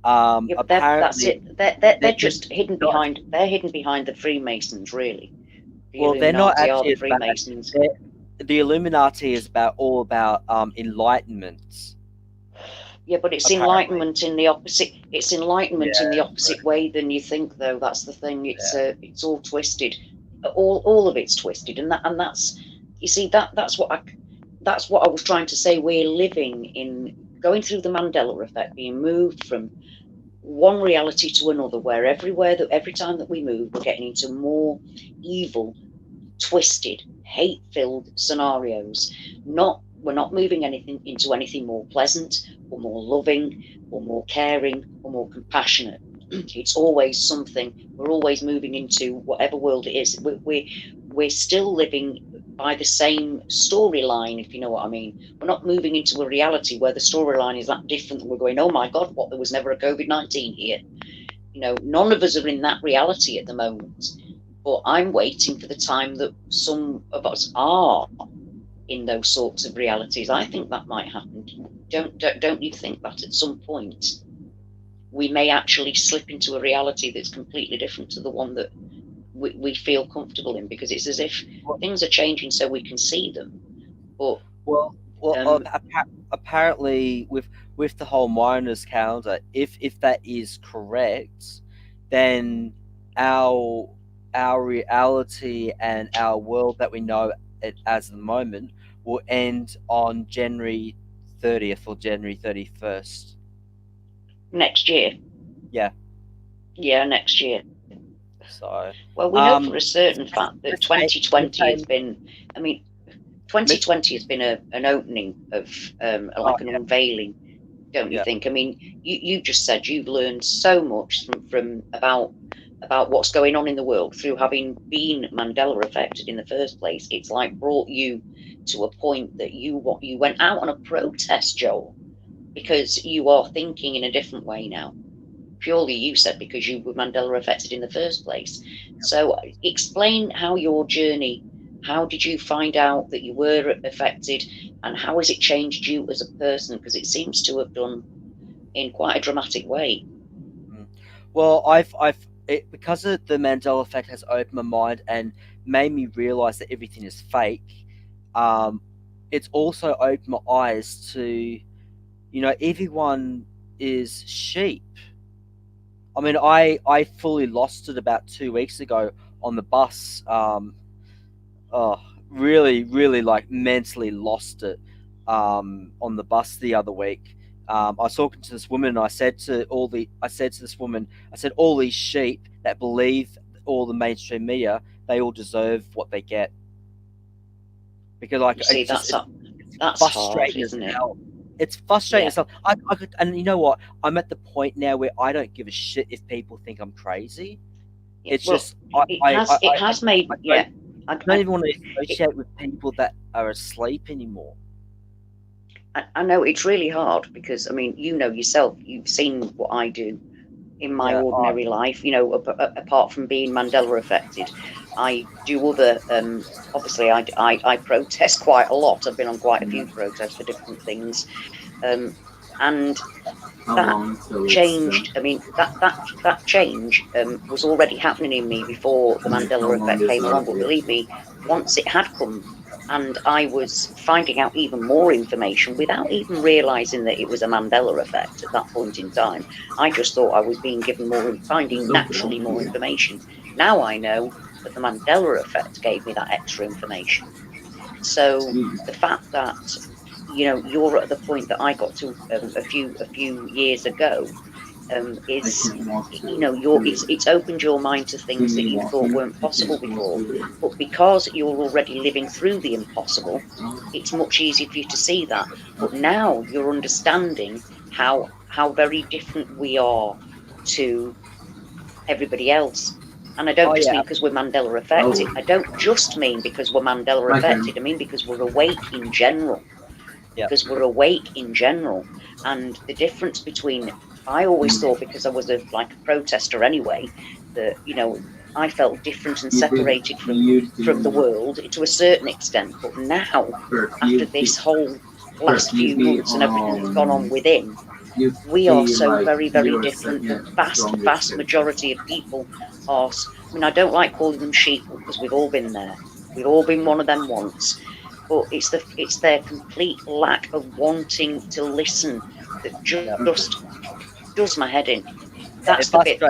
yeah, but that's apparently, it. They're they're just hidden not, behind. They're hidden behind the Freemasons, really. The well, they're not Illuminati are actually the as bad. Freemasons. The Illuminati is about all about enlightenment. Yeah, but it's Apparently, enlightenment in the opposite. It's enlightenment in the yeah, opposite way than you think, though. That's the thing. yeah, It's all twisted. All of it's twisted, and that's you see that's what I was trying to say. We're living in going through the Mandela effect, being moved from one reality to another, where every time that we move, we're getting into more evil, twisted, hate-filled scenarios. Not We're not moving anything into anything more pleasant or more loving or more caring or more compassionate. It's always something. We're always moving into whatever world it is. We're still living by the same storyline, if you know what I mean. We're not moving into a reality where the storyline is that different and we're going, oh my God, what, there was never a COVID-19 here. None of us are in that reality at the moment. But I'm waiting for the time that some of us are in those sorts of realities. I think that might happen. Don't you think that at some point we may actually slip into a reality that's completely different to the one that we feel comfortable in? Because it's as if well, things are changing so we can see them. But well, well um, apparently, with the whole Mariners calendar, if that is correct, then our our reality and our world that we know it as the moment will end on January 30th or January 31st. next year, Yeah. yeah, next year. So, Well, we know for um, a certain fact that the 2020 has same, been. I mean, the 2020 has been an opening of oh like an yeah, unveiling, don't you yeah, think? I mean, you just said you've learned so much from about what's going on in the world through having been Mandela affected in the first place. It's like brought you to a point that you went out on a protest, Joel, because you are thinking in a different way now. Purely, you said, because you were Mandela affected in the first place. So, explain how your journey. How did you find out that you were affected, and how has it changed you as a person? Because it seems to have done in quite a dramatic way. mm. Well, because of the Mandela effect has opened my mind and made me realize that everything is fake. Um, it's also opened my eyes to, everyone is sheep. I mean, I fully lost it about 2 weeks ago on the bus. Oh, really, really like mentally lost it on the bus the other week. I was talking to this woman, and I said to this woman, I said, all these sheep that believe all the mainstream media, they all deserve what they get because like You see, it's that's hard, frustrating as isn't it? hell. It's frustrating Yeah. as hell. I could, and you know what? I'm at the point now where I don't give a shit if people think I'm crazy. Yeah. It's Well, just it has made, yeah. don't I, even want to it, associate with people that are asleep anymore. I know it's really hard because I mean, you know yourself, you've seen what I do in my Yeah. Oh, ordinary life. Apart from being Mandela affected, I do other. Obviously, I protest quite a lot. I've been on quite a few protests for different things, and How that long till it's done? changed. I mean, that change was already happening in me before the How Mandela long effect is came along. that But believe reaction? me, once it had come, and I was finding out even more information without even realizing that it was a Mandela effect at that point in time. I just thought I was being given finding naturally more information. Now I know that the Mandela effect gave me that extra information. So the fact that, you know, you're at the point that I got to a few years ago, is, you know, it's opened your mind to things that you thought weren't possible before. But because you're already living through the impossible, it's much easier for you to see that. But now you're understanding how very different we are to everybody else. And I don't just mean because we're Mandela affected. I don't just mean because we're Mandela affected. I mean because we're awake in general. Because we're awake in general. And the difference between, I always thought, because I was a protester anyway, that, you know, I felt different and separated from the world to a certain extent. But now, after this whole last few months and everything that's gone on within, we are so very, very different. The vast majority of people are, I mean, I don't like calling them sheeple because we've all been there. We've all been one of them once. But it's their complete lack of wanting to listen that just does my head in. That's the bit.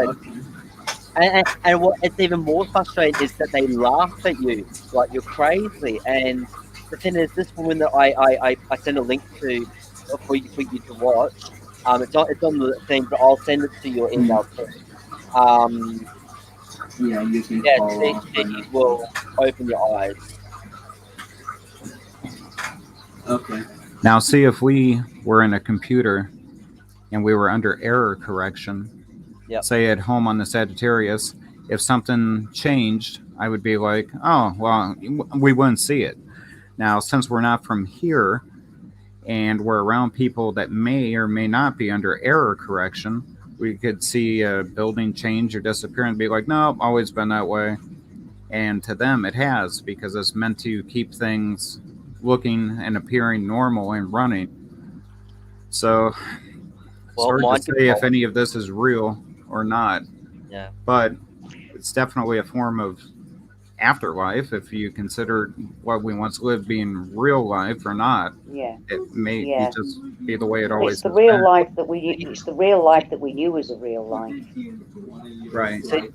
And what it's even more frustrating is that they laugh at you like you're crazy. And the thing is, this woman that I send a link to for you to watch. It's on the thing, but I'll send it to your email too. She will open your eyes. Okay. Now, see, if we were in a computer and we were under error correction, say at home on the Sagittarius, if something changed, I would be like, oh, well, we wouldn't see it. Now, since we're not from here and we're around people that may or may not be under error correction, we could see a building change or disappear and be like, no, always been that way. And to them, it has, because it's meant to keep things looking and appearing normal and running. So it's hard to say if any of this is real or not. Yeah. But it's definitely a form of afterlife if you consider what we once lived being real life or not. Yeah. It may just be the way it always it's the real life that it's the real life that we knew as a real life. Right. So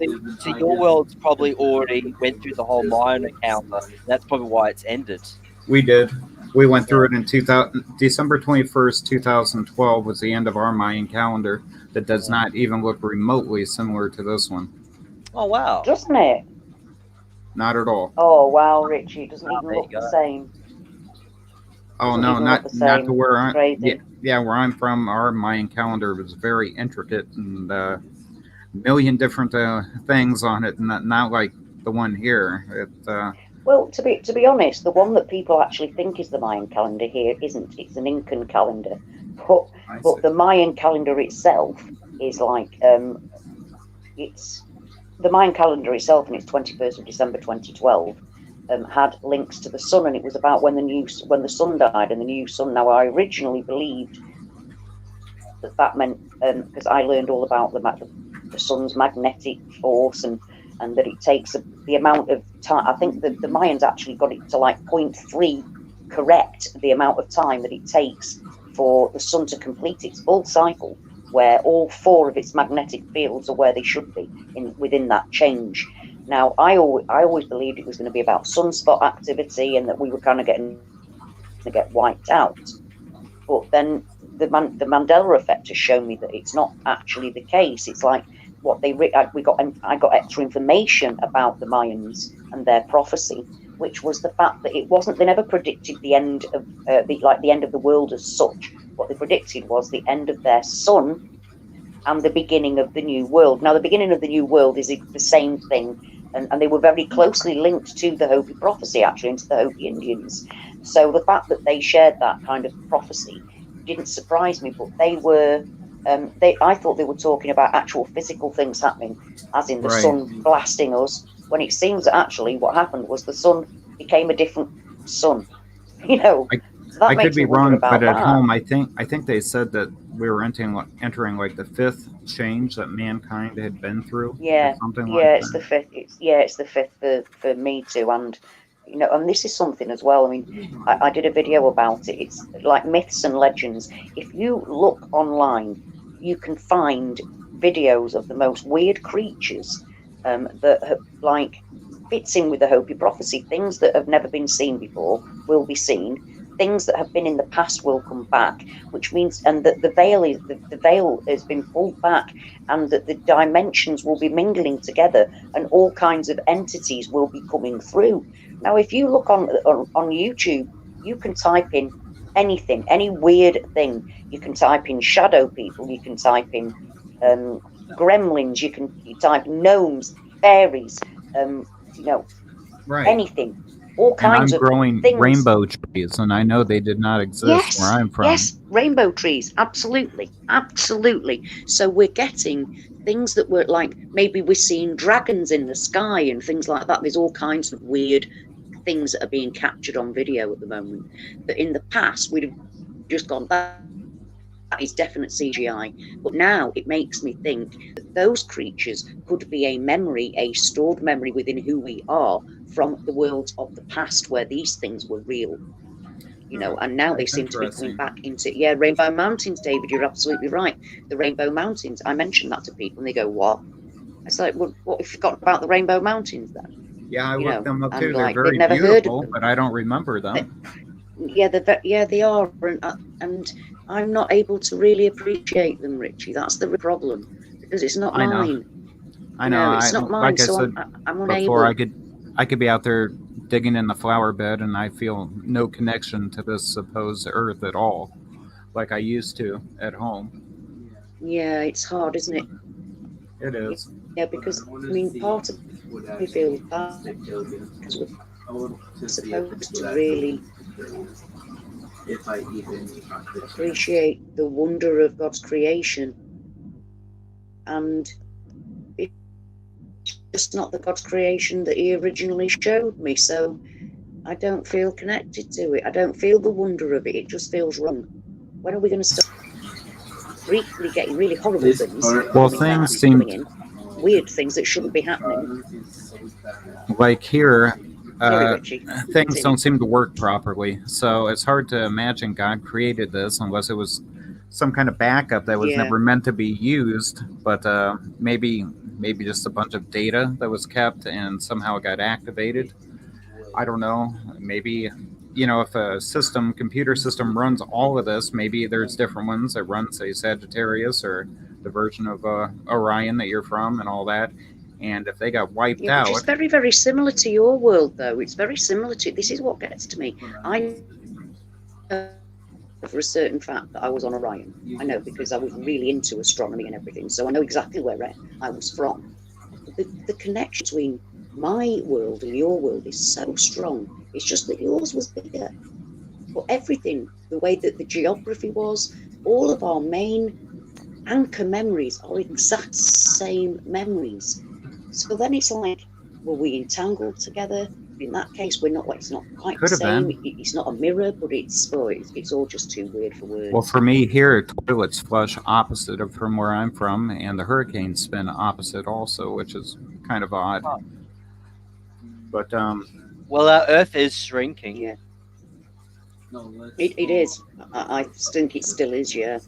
your world's probably already went through the whole Mayan encounter. That's probably why it's ended. We did. We went through it in December 21st, 2012 was the end of our Mayan calendar that does not even look remotely similar to this one. Oh, wow. Doesn't it? Not at all. Oh, wow, Richie. It doesn't even look the same. Oh, no, not to where I'm. Yeah, where I'm from, our Mayan calendar was very intricate and a million different things on it, not like the one here. Well, to be honest, the one that people actually think is the Mayan calendar here isn't. It's an Incan calendar, but the Mayan calendar itself is like it's the Mayan calendar itself, and it's 21st of December 2012. Had links to the sun, and it was about when the sun died and the new sun. Now, I originally believed that meant because I learned all about the sun's magnetic force and that it takes the amount of time. I think the Mayans actually got it to like 0.3 correct the amount of time that it takes for the sun to complete its full cycle, where all four of its magnetic fields are where they should be within that change. Now, I always believed it was going to be about sunspot activity and that we were kind of getting to get wiped out. But then the Mandela effect has shown me that it's not actually the case. It's like what I got extra information about the Mayans and their prophecy, which was the fact that they never predicted the end of the end of the world as such. What they predicted was the end of their sun and the beginning of the new world. Now, the beginning of the new world is the same thing, and they were very closely linked to the Hopi prophecy, actually, and to the Hopi Indians. So the fact that they shared that kind of prophecy didn't surprise me, but they were. I thought they were talking about actual physical things happening, as in the sun blasting us, when it seems that actually what happened was the sun became a different sun. You know, I could be wrong, but at home, I think they said that we were entering like the fifth change that mankind had been through. Yeah, something like it's that. It's the fifth for me too, and and this is something as well. I mean, I did a video about it. It's like myths and legends. If you look online, you can find videos of the most weird creatures that have, like, fits in with the Hopi prophecy. Things that have never been seen before will be seen. Things that have been in the past will come back, which means, and that the veil has been pulled back, and that the dimensions will be mingling together, and all kinds of entities will be coming through. Now, if you look on YouTube, you can type in anything, any weird thing. You can type in shadow people. You can type in gremlins. You type gnomes, fairies. Right. Anything, all And I'm kinds of growing things. rainbow trees, and I know they did not exist where I'm from. Yes, rainbow trees, absolutely. So we're getting things that were like, maybe we're seeing dragons in the sky and things like that. There's all kinds of weird things that are being captured on video at the moment. But in the past, we'd have just gone, that is definite CGI. But now it makes me think that those creatures could be a memory, a stored memory within who we are from the worlds of the past where these things were real. And now they seem to be coming back into, Rainbow Mountains, David, you're absolutely right. The Rainbow Mountains, I mentioned that to people and they go, what? It's like, well, what if you forgot about the Rainbow Mountains then? Yeah, I looked them up too. Like, they're very never beautiful, heard of them. but I don't remember them. They are, and I'm not able to really appreciate them, Richie. That's the problem, because it's not mine. I know. It's not mine. Like I so said I'm before, unable. I could be out there digging in the flower bed, and I feel no connection to this supposed earth at all, like I used to at home. Yeah, it's hard, isn't it? It is. Yeah, because I mean, part of me feels bad because we're supposed to really appreciate the wonder of God's creation, and it's just not the God's creation that He originally showed me. So I don't feel connected to it. I don't feel the wonder of it. It just feels wrong. When are we going to stop briefly getting really horrible things? Well, things seem in, weird things that shouldn't be happening. Like here, Sorry, things don't seem to work properly. So it's hard to imagine God created this unless it was some kind of backup that was never meant to be used. But maybe just a bunch of data that was kept and somehow it got activated. I don't know. Maybe, if a computer system runs all of this, maybe there's different ones that run, say, Sagittarius or the version of Orion that you're from and all that. And if they got wiped out... It's very, very similar to your world, though. It's very similar to... This is what gets to me. I know for a certain fact that I was on Orion. I know because I was really into astronomy and everything, so I know exactly where I was from. The connection between my world and your world is so strong. It's just that yours was bigger. But everything, the way that the geography was, all of our main anchor memories are exact same memories. So then it's like, were we entangled together? In that case, we're not. It's not quite the same. It's not a mirror, but it's all just too weird for words. Well, for me here, toilets flush opposite of from where I'm from, and the hurricanes spin opposite also, which is kind of odd. Oh. But well, our Earth is shrinking. Yeah, it is. I think it still is. Yeah,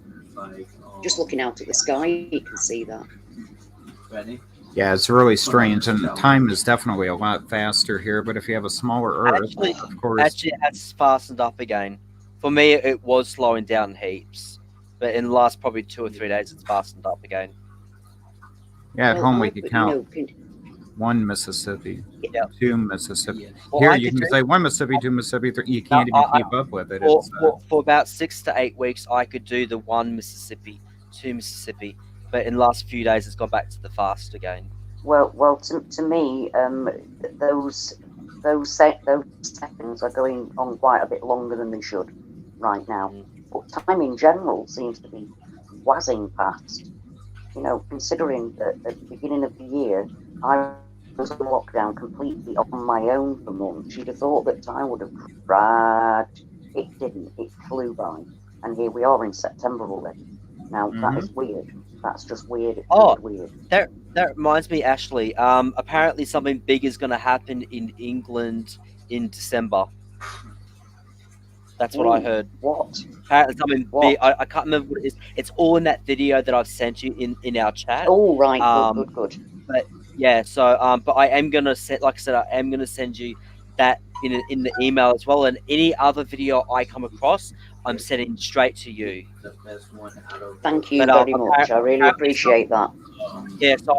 just looking out at the sky, you can see that. Yeah, it's really strange, and time is definitely a lot faster here. But if you have a smaller Earth, of course... Actually, it has fastened up again. For me, it was slowing down heaps. But in the last probably 2 or 3 days, it's fastened up again. Yeah, at home we could count 1 Mississippi, 2 Mississippi. Well, here you can say 1 Mississippi, 2 Mississippi, 3. You can't even keep up with it. For about 6 to 8 weeks, I could do the 1 Mississippi, 2 Mississippi. But in the last few days, it's gone back to the fast again. Well, to me, those seconds are going on quite a bit longer than they should right now. But time in general seems to be whizzing past. Considering that at the beginning of the year, I was on lockdown completely on my own for months, you'd have thought that time would have dragged. It didn't. It flew by. And here we are in September already. Now, that is weird. That's just weird. It's weird. That reminds me, Ashley. Apparently, something big is going to happen in England in December. That's what I Ooh, heard. what? Apparently, something big. What? I can't remember what it is. It's all in that video that I've sent you in our chat. Oh, right. Good, Um, good, good. but yeah, so but I am gonna send, like I said, I am gonna send you that in the email as well. And any other video I come across, I'm sending straight to you. Thank you But very much. I really apparently appreciate that. yeah, so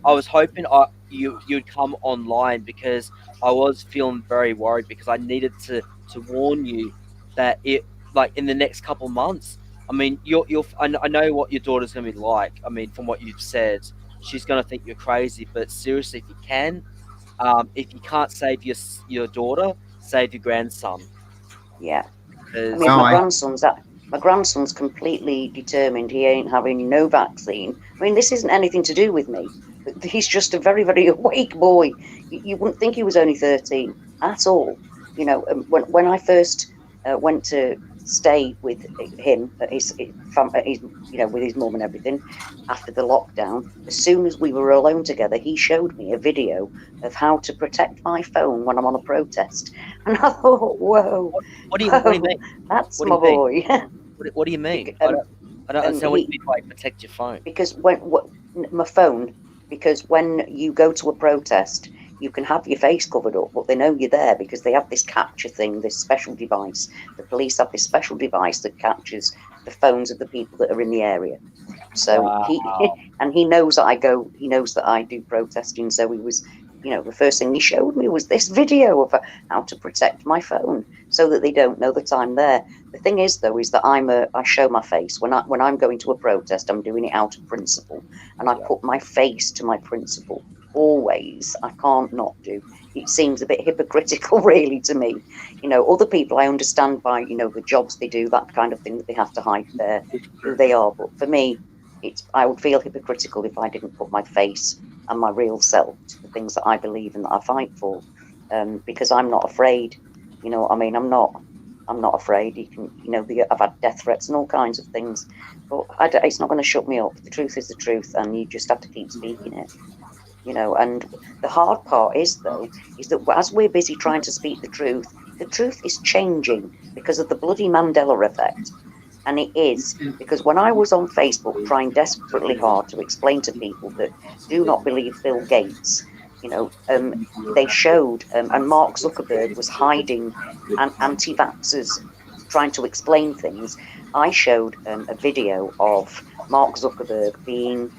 I was hoping you'd come online because I was feeling very worried because I needed to warn you that it like in the next couple months. I mean, I know what your daughter's gonna be like. I mean, from what you've said, she's gonna think you're crazy. But seriously, if you can't save your daughter, save your grandson Yeah. I because mean, No, I my grandson's completely determined he ain't having no vaccine. I mean, this isn't anything to do with me. He's just a very, very awake boy. You wouldn't think he was only 13 at all. You know, when I first went to stay with him at his with his mum and everything after the lockdown, as soon as we were alone together, he showed me a video of how to protect my phone when I'm on a protest, and I thought, whoa, what do you whoa, mean? that's What do my you mean? boy. What do you mean? Bec- I don't understand what you he mean by protect your phone. because my phone, because when you go to a protest, you can have your face covered up, but they know you're there because they have this capture thing, this special device. The police have this special device that captures the phones of the people that are in the area. So Wow. he knows that I go, he knows that I do protesting. So he was, the first thing he showed me was this video of how to protect my phone so that they don't know that I'm there. The thing is, though, is that I show my face when I'm going to a protest. I'm doing it out of principle, and I Yeah. put my face to my principle always. I can't not do. It seems a bit hypocritical, really, to me. Other people I understand by the jobs they do, that kind of thing, that they have to hide who they are. But for me, I would feel hypocritical if I didn't put my face and my real self to the things that I believe and that I fight for, because I'm not afraid. You know what I mean? I'm not afraid. I've had death threats and all kinds of things, but it's not going to shut me up. The truth is the truth, and you just have to keep speaking it. And the hard part is, though, is that as we're busy trying to speak the truth is changing because of the bloody Mandela effect. And it is because when I was on Facebook trying desperately hard to explain to people that do not believe Bill Gates, they showed, and Mark Zuckerberg was hiding anti vaxxers trying to explain things. I showed a video of Mark Zuckerberg being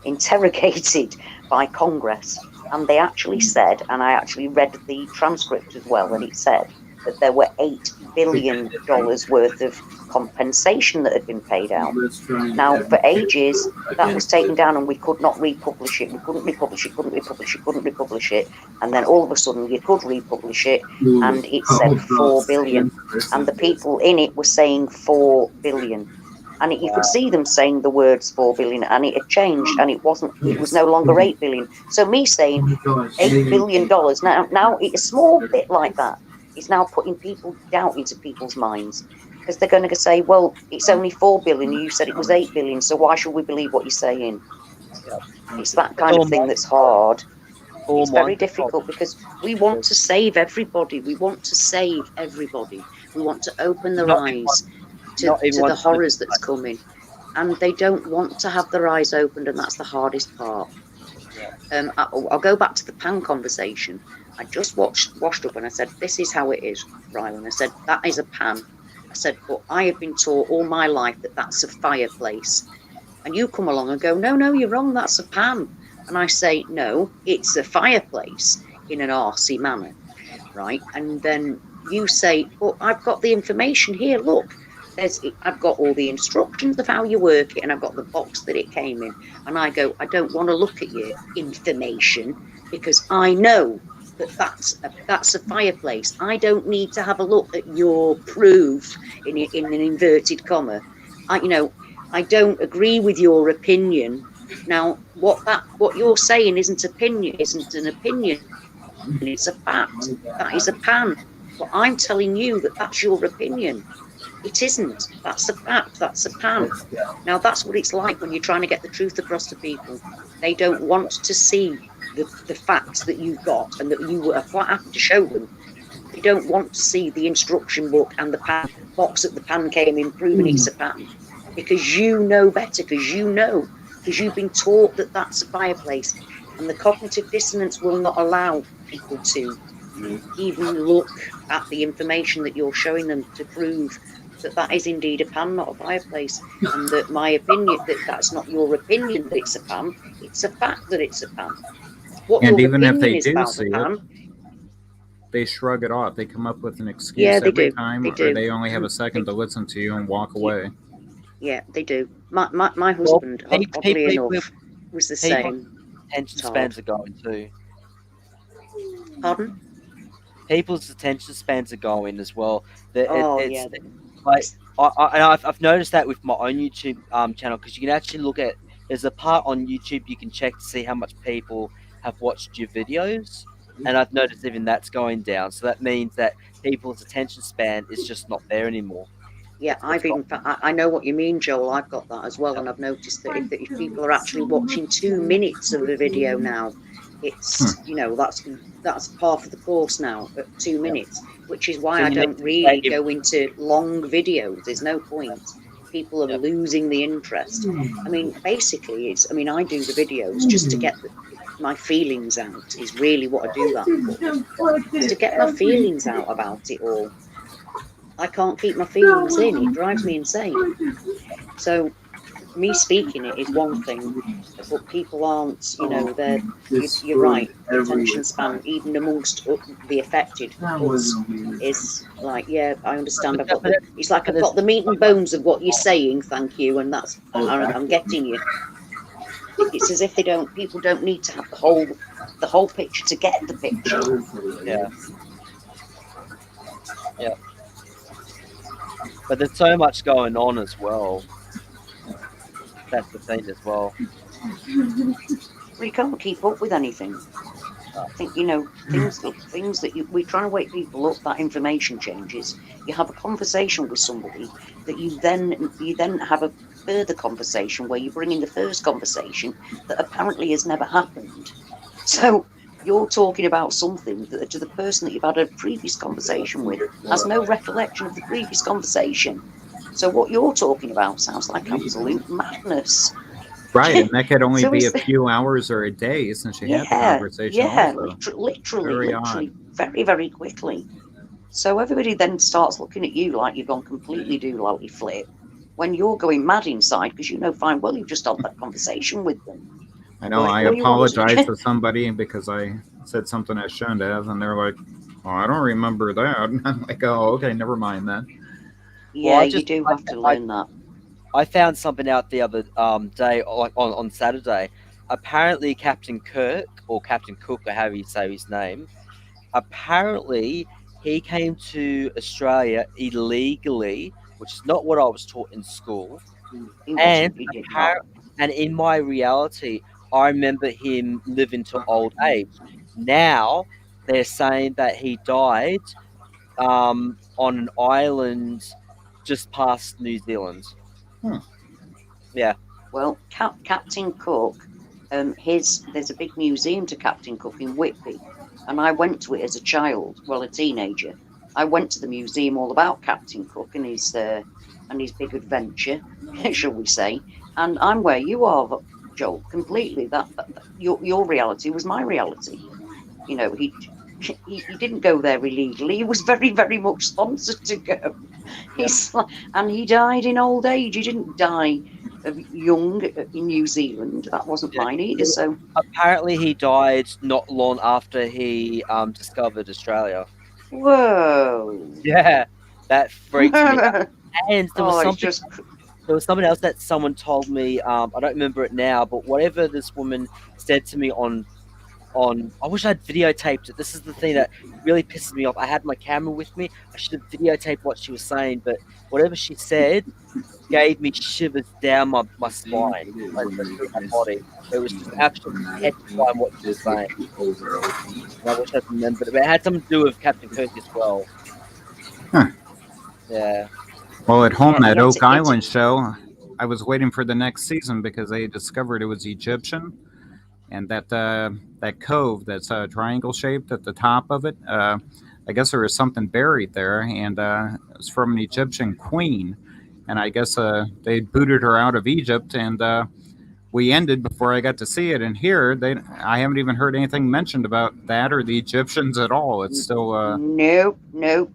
interrogated by Congress. And they actually said, and I actually read the transcript as well, and it said that there were $8 billion worth of compensation that had been paid out. Now, for ages, that was taken down and we could not republish it. We couldn't republish it, couldn't republish it, couldn't republish it. And then all of a sudden you could republish it and it said 4 billion. And the people in it were saying 4 billion. And you could see them saying the words 4 billion, and it had changed, and it was no longer 8 billion. So me saying $8 billion now a small bit like that is now putting people doubt into people's minds, because they're going to say, well, it's only 4 billion, you said it was 8 billion, so why should we believe what you're saying? It's that kind of thing that's hard. It's very difficult because we want to save everybody. We want to save everybody. We want to open their eyes to the horrors that's coming, and they don't want to have their eyes opened, and that's the hardest part. I'll go back to the pan conversation. I just washed up and I said, this is how it is, Rylan. I said, that is a pan. I said, but I have been taught all my life that that's a fireplace. And you come along and go, no, you're wrong, that's a pan. And I say, no, it's a fireplace, in an arsey manner, right? And then you say, but I've got the information here, look. I've got all the instructions of how you work it, and I've got the box that it came in. And I go, I don't want to look at your information because I know that that's a fireplace. I don't need to have a look at your proof in an inverted comma. I don't agree with your opinion. Now, what you're saying isn't an opinion. It's a fact. That is a pan. But I'm telling you that that's your opinion. It isn't. That's a fact. That's a pan. Now, that's what it's like when you're trying to get the truth across to people. They don't want to see the facts that you've got and that you are quite happy to show them. They don't want to see the instruction book and the pan box that the pan came in proving it's a pan. Because you know better, because you've been taught that that's a fireplace. And the cognitive dissonance will not allow people to even look at the information that you're showing them to prove that that is indeed a pan, not a fireplace, and that my opinion, that's not your opinion that it's a pan, it's a fact that it's a pan. What And your even if opinion they is do about see the it, pan, they shrug it off. They come up with an excuse yeah, they every do. time, They or do. they only have a second to listen to you and walk away. Yeah, they do. My husband, oddly enough, was the same. Attention spans are going too. Pardon? People's attention spans are going as well. Yeah. Like I've noticed that with my own YouTube channel, because you can actually look at, there's a part on YouTube you can check to see how much people have watched your videos, and I've noticed even that's going down. So that means that people's attention span is just not there anymore. Yeah, I know what you mean, Joel. I've got that as well, and I've noticed that if people are actually watching 2 minutes of a video now, it's that's par for the course now at 2 minutes, which is why So I you don't need to really create- go into long videos. There's no point. People are losing the interest. I mean, basically, I do the videos just to get my feelings out. Is really what I do that for. It's to get my feelings out about it all. I can't keep my feelings in. It drives me insane. So me speaking it is one thing, but people aren't, you're right. The attention span, even amongst the affected, is like, yeah, I understand. It's like I've got the meat and bones of what you're saying, thank you, and I'm getting you. It's as if people don't need to have the whole picture to get the picture. Yeah. Yeah. But there's so much going on as well. That's the thing as well. We can't keep up with anything. I think, things that we're trying to wake people up, that information changes. You have a conversation with somebody that you then have a further conversation where you bring in the first conversation that apparently has never happened. So you're talking about something that to the person that you've had a previous conversation with has no recollection of the previous conversation. So what you're talking about sounds like absolute madness. Right, and that could only So be a few hours or a day since you had the conversation. Yeah, also. literally, very, very quickly. So everybody then starts looking at you like you've gone completely doolally flip when you're going mad inside because you know fine well you've just had that conversation with them. I know. I apologized to somebody because I said something I shouldn't have, and they're like, "Oh, I don't remember that." And I'm like, "Oh, okay, never mind then." Yeah, you do have to learn that. I found something out the other day, like on Saturday. Apparently, Captain Kirk or Captain Cook, or however you say his name, apparently he came to Australia illegally, which is not what I was taught in school. And in my reality, I remember him living to old age. Now they're saying that he died on an island just past New Zealand. Yeah. Well, Captain Cook, there's a big museum to Captain Cook in Whitby, and I went to it as a child, well, a teenager. I went to the museum all about Captain Cook and his big adventure, shall we say? And I'm where you are, Joel, completely. That your reality was my reality. He didn't go there illegally. He was very, very much sponsored to go. And he died in old age. He didn't die young in New Zealand. That wasn't mine either. So apparently he died not long after he discovered Australia. Whoa! Yeah, that freaks me out. And there was something else that someone told me. I don't remember it now, but whatever this woman said to me on I wish I'd videotaped it. This is the thing that really pisses me off. I had my camera with me. I should have videotaped what she was saying, but whatever she said gave me shivers down my spine, my body. It was just absolutely petrifying what she was saying. And I wish I remembered it. But it had something to do with Captain Kirk as well. Huh. Yeah. Well, at home, that it's Oak Island show, I was waiting for the next season because they discovered it was Egyptian, and that cove that's triangle shaped at the top of it. I guess there was something buried there, and it was from an Egyptian queen. And I guess they booted her out of Egypt, and we ended before I got to see it. And here, I haven't even heard anything mentioned about that or the Egyptians at all. It's still no,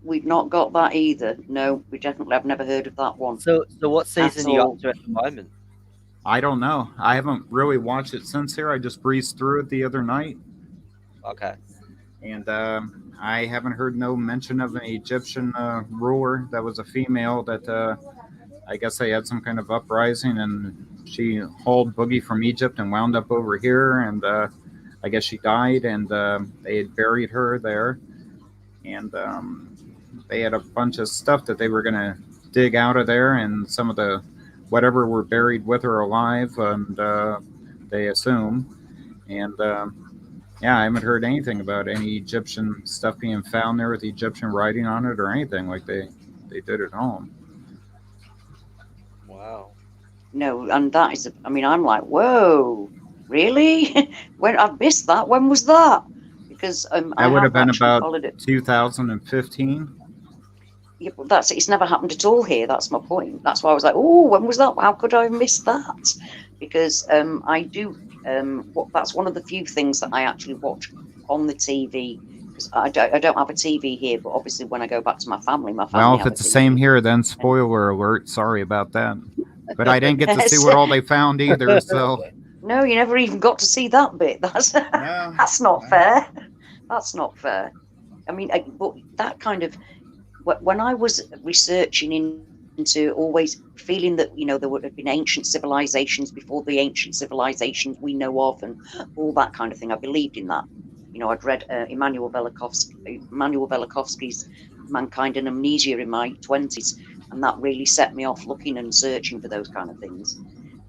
we've not got that either. No, we definitely have never heard of that one. So what season That's are you all. up to at the moment? I don't know. I haven't really watched it since here. I just breezed through it the other night, Okay. and I haven't heard no mention of an Egyptian ruler that was a female that I guess they had some kind of uprising, and she hauled Boogie from Egypt and wound up over here, and I guess she died, and they had buried her there, and they had a bunch of stuff that they were going to dig out of there, and some of the whatever were buried with her alive, and they assume, and yeah, I haven't heard anything about any Egyptian stuff being found there with Egyptian writing on it or anything like they did at home. Wow. No, and that is, I mean, I'm like, whoa, really? When I've missed that. When was that? Because that I would have been actually about followed it. 2015. Yeah, but it's never happened at all here. That's my point. That's why I was like, oh, when was that? How could I have missed that? Because I do. That's one of the few things that I actually watch on the TV. Because I don't have a TV here, but obviously when I go back to my family Well, if have it's a the TV. same here, then spoiler alert. Sorry about that. But I didn't get to see what all they found either. So no, you never even got to see that bit. That's not fair. That's not fair. I mean, but that kind of, when I was researching into always feeling that, you know, there would have been ancient civilizations before the ancient civilizations we know of, and all that kind of thing, I believed in that. You know, I'd read Immanuel Velikovsky's Mankind and Amnesia in my 20s, and that really set me off looking and searching for those kind of things.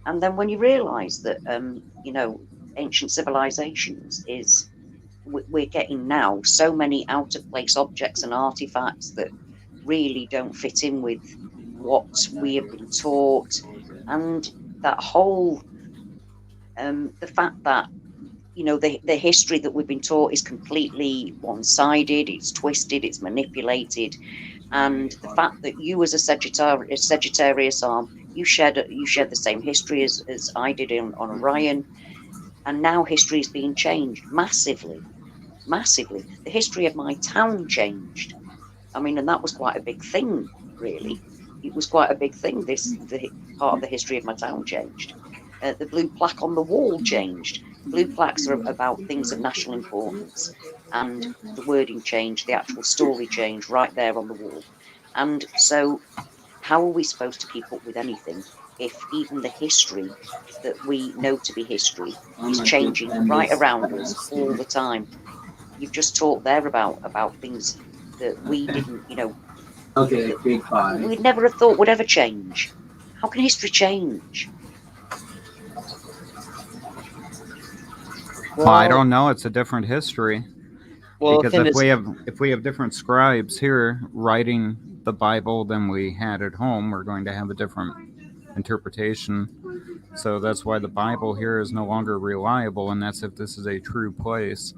And then when you realise that, you know, ancient civilizations is, we're getting now so many out of place objects and artifacts that really don't fit in with what we have been taught, and that whole the fact that, you know, the history that we've been taught is completely one-sided, it's twisted, it's manipulated, and the fact that you as a Sagittarius arm, you shared the same history as I did on Orion, and now history is being changed massively. The history of my town changed. I mean, and that was quite a big thing, really. It was quite a big thing. The part of the history of my town changed. The blue plaque on the wall changed. Blue plaques are about things of national importance, and the wording changed, the actual story changed right there on the wall. And so, how are we supposed to keep up with anything if even the history that we know to be history is changing right around us all the time? You've just talked there about things that we didn't, you know, we'd never have thought would ever change. How can history change? Well, I don't know. It's a different history. Well, because if we have different scribes here writing the Bible than we had at home, we're going to have a different interpretation. So that's why the Bible here is no longer reliable, and that's if this is a true place.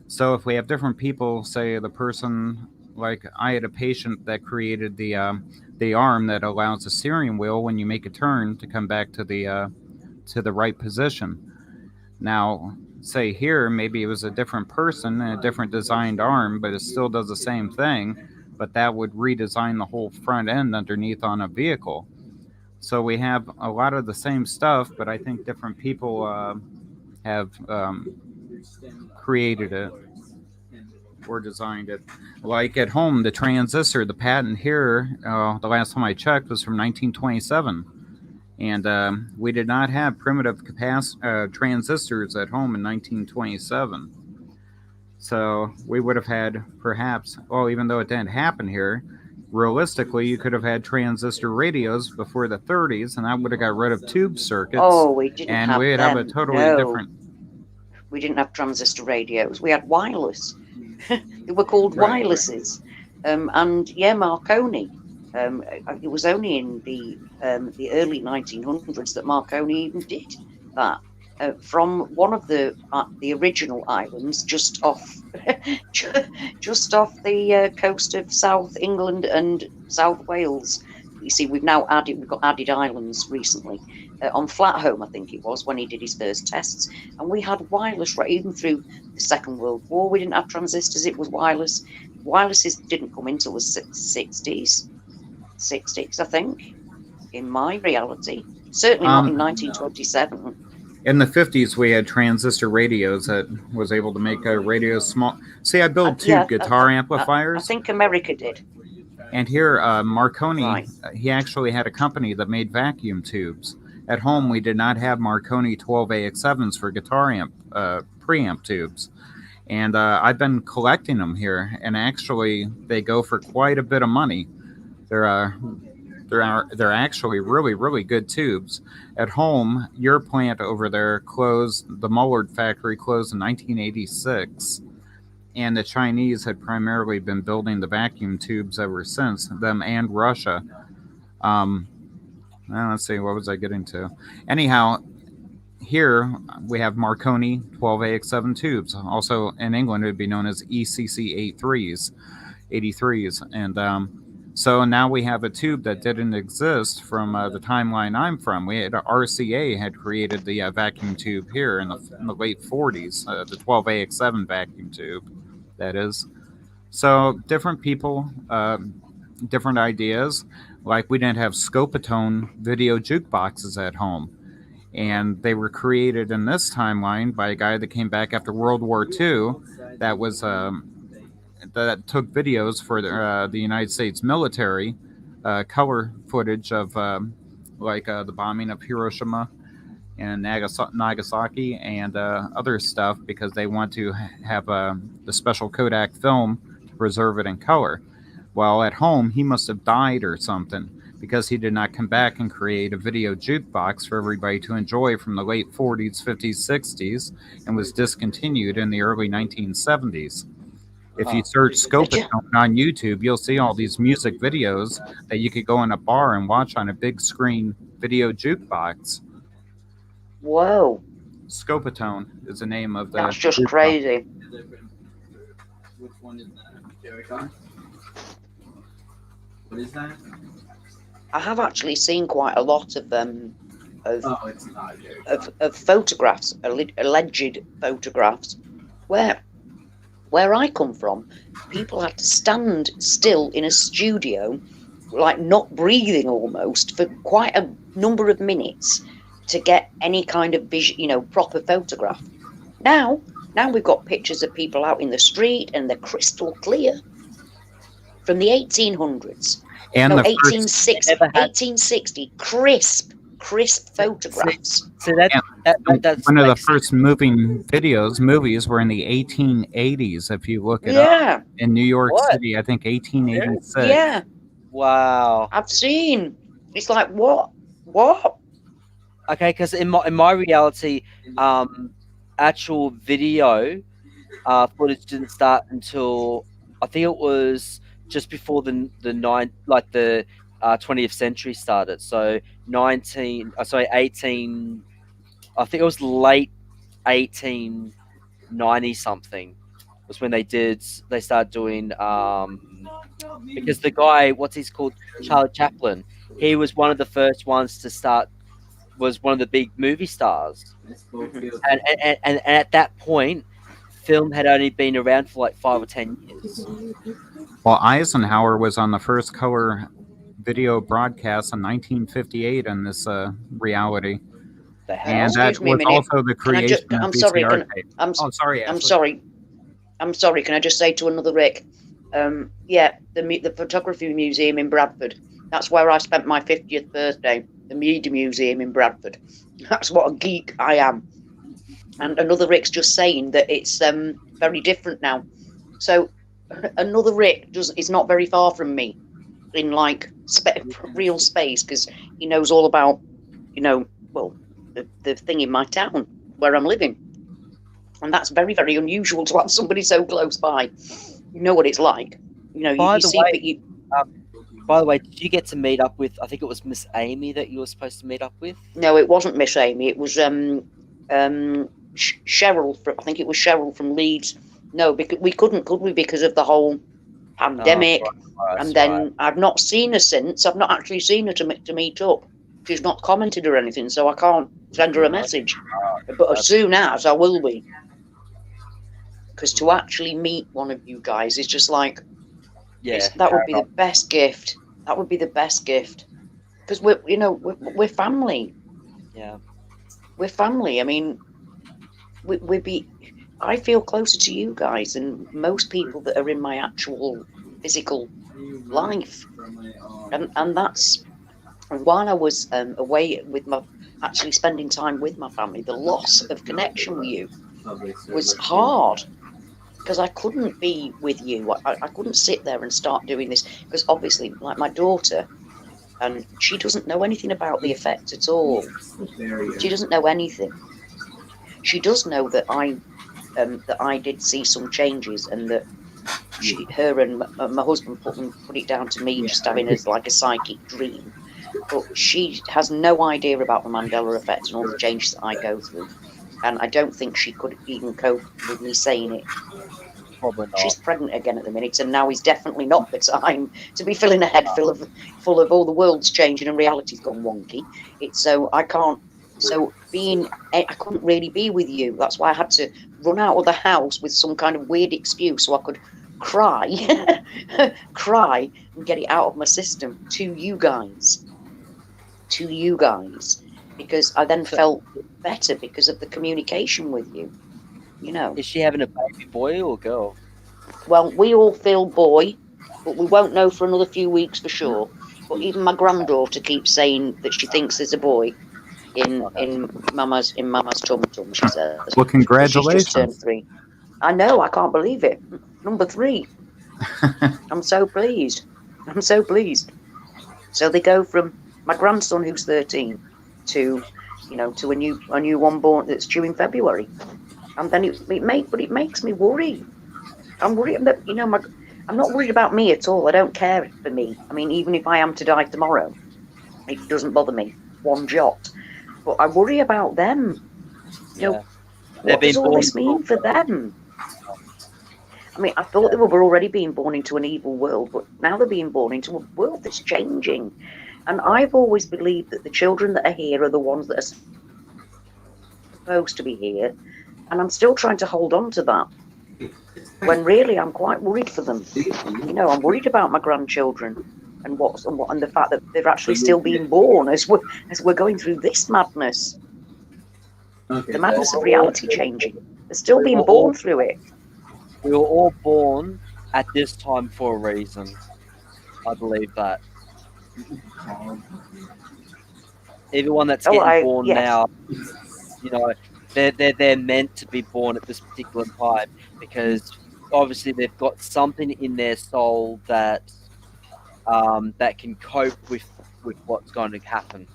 So if we have different people, say the person, like I had a patient that created the arm that allows the steering wheel when you make a turn to come back to the right position. Now, say here, maybe it was a different person and a different designed arm, but it still does the same thing, but that would redesign the whole front end underneath on a vehicle. So we have a lot of the same stuff, but I think different people have created it or designed it. Like at home, the transistor, the patent here, the last time I checked, was from 1927. And we did not have primitive transistors at home in 1927. So we would have had perhaps, well, even though it didn't happen here, realistically, you could have had transistor radios before the 30s, and that would have got rid of tube circuits. Oh, we didn't and have we'd them. have a totally No. different. We didn't have transistor radios. We had wireless. They were called Right. wirelesses. And yeah, Marconi. It was only in the early 1900s that Marconi even did that. From one of the original islands just off just off the coast of South England and South Wales. You see, we've got added islands recently. On Flatholm, I think it was, when he did his first tests, and we had wireless right even through the Second World War. We didn't have transistors; it was wireless. Wirelesses didn't come until the 60s, I think. In my reality, certainly not in 1927. In the 50s, we had transistor radios that was able to make a radio small. See, I built two guitar amplifiers. I think America did. And here, Marconi, he actually had a company that made vacuum tubes. At home, we did not have Marconi 12AX7s for guitar preamp tubes. And I've been collecting them here, and actually, they go for quite a bit of money. They're actually really, really good tubes. At home, your plant over there closed, the Mullard factory closed in 1986, and the Chinese had primarily been building the vacuum tubes ever since, them and Russia. Let's see, what was I getting to? Anyhow, here we have Marconi 12AX7 tubes. Also in England, it would be known as ECC 83s. And so now we have a tube that didn't exist from the timeline I'm from. We had RCA had created the vacuum tube here in the late 40s, the 12AX7 vacuum tube, that is. So different people, different ideas. Like we didn't have Scopatone video jukeboxes at home. And they were created in this timeline by a guy that came back after World War II that was that took videos for the United States military, color footage of the bombing of Hiroshima and Nagasaki and other stuff because they want to have the special Kodak film to preserve it in color. Well, at home, he must have died or something because he did not come back and create a video jukebox for everybody to enjoy from the late 40s, 50s, 60s, and was discontinued in the early 1970s. If you search Scopatone on YouTube, you'll see all these music videos that you could go in a bar and watch on a big screen video jukebox. Whoa. Scopatone is the name of the... That's just crazy. Which one is that? Jericho? What is that? I have actually seen quite a lot of it's not Jericho. of photographs, alleged photographs, where I come from, people had to stand still in a studio, like not breathing almost, for quite a number of minutes to get any kind of proper photograph. Now we've got pictures of people out in the street and they're crystal clear. From the 1800s. And 1860, crisp photographs. So that's one of the first movies were in the 1880s, if you look it up. In New York City, I think 1886. Yeah. Wow. I've seen. It's like, what? Okay, because in my reality, actual video footage didn't start until I think it was just before the 20th century started. So 18. I think it was late 1890 something was when they started doing because the guy, what's he's called, Charlie Chaplin, he was one of the first ones to start, was one of the big movie stars, and at that point film had only been around for like 5 or 10 years. Well, Eisenhower was on the first color video broadcast in 1958 in this reality. And that was also the creation of VCR tape. I'm sorry. Can I just say to another Rick? The Photography Museum in Bradford. That's where I spent my 50th birthday. The Media Museum in Bradford. That's what a geek I am. And another Rick's just saying that it's very different now. So another Rick is not very far from me in real space, because he knows all about, the thing in my town where I'm living. And that's very, very unusual to have somebody so close by. You know what it's like. By the way, By the way, did you get to meet up with? I think it was Miss Amy that you were supposed to meet up with. No, it wasn't Miss Amy. It was Cheryl. I think it was Cheryl from Leeds. No, because we couldn't, could we? Because of the whole pandemic. And then I've not seen her since. I've not actually seen her to meet up. She's not commented or anything, so I can't send her a message. But as soon as, I will be. Because to actually meet one of you guys is just like, that would be the best gift. That would be the best gift. Because we're family. Yeah. We're family. I mean, I feel closer to you guys than most people that are in my actual physical life. And that's, while I was away with actually spending time with my family, the loss of connection with you was hard. Because I couldn't be with you. I couldn't sit there and start doing this. Because obviously, like my daughter, and she doesn't know anything about the effect at all. She doesn't know anything. She does know that I did see some changes, and that her and my husband put it down to me just having as like a psychic dream. But she has no idea about the Mandela Effect and all the changes that I go through. And I don't think she could even cope with me saying it. Probably not. She's pregnant again at the minute, and now is definitely not the time to be filling a head full of all the world's changing and reality's gone wonky. I couldn't really be with you. That's why I had to run out of the house with some kind of weird excuse so I could cry and get it out of my system to you guys. Because I then felt better because of the communication with you. Is she having a baby boy or girl? Well, we all feel boy, but we won't know for another few weeks for sure. But even my granddaughter keeps saying that she thinks there's a boy in Mama's tum, she says. Well, congratulations. She's just turned 3. I know, I can't believe it. Number 3. I'm so pleased. So they go from my grandson, who's 13, to a new one born that's due in February. And then it makes me worry. I'm worried that, I'm not worried about me at all. I don't care for me. I mean, even if I am to die tomorrow, it doesn't bother me one jot. But I worry about them. What does all this mean for them? I mean, I thought they were already being born into an evil world, but now they're being born into a world that's changing. And I've always believed that the children that are here are the ones that are supposed to be here. And I'm still trying to hold on to that. When really I'm quite worried for them. I'm worried about my grandchildren and the fact that they're actually still being born as we're going through this madness. The madness of reality changing. They're still being born through it. We were all born at this time for a reason. I believe that. Everyone that's getting born now, they're meant to be born at this particular time because obviously they've got something in their soul that that can cope with what's going to happen.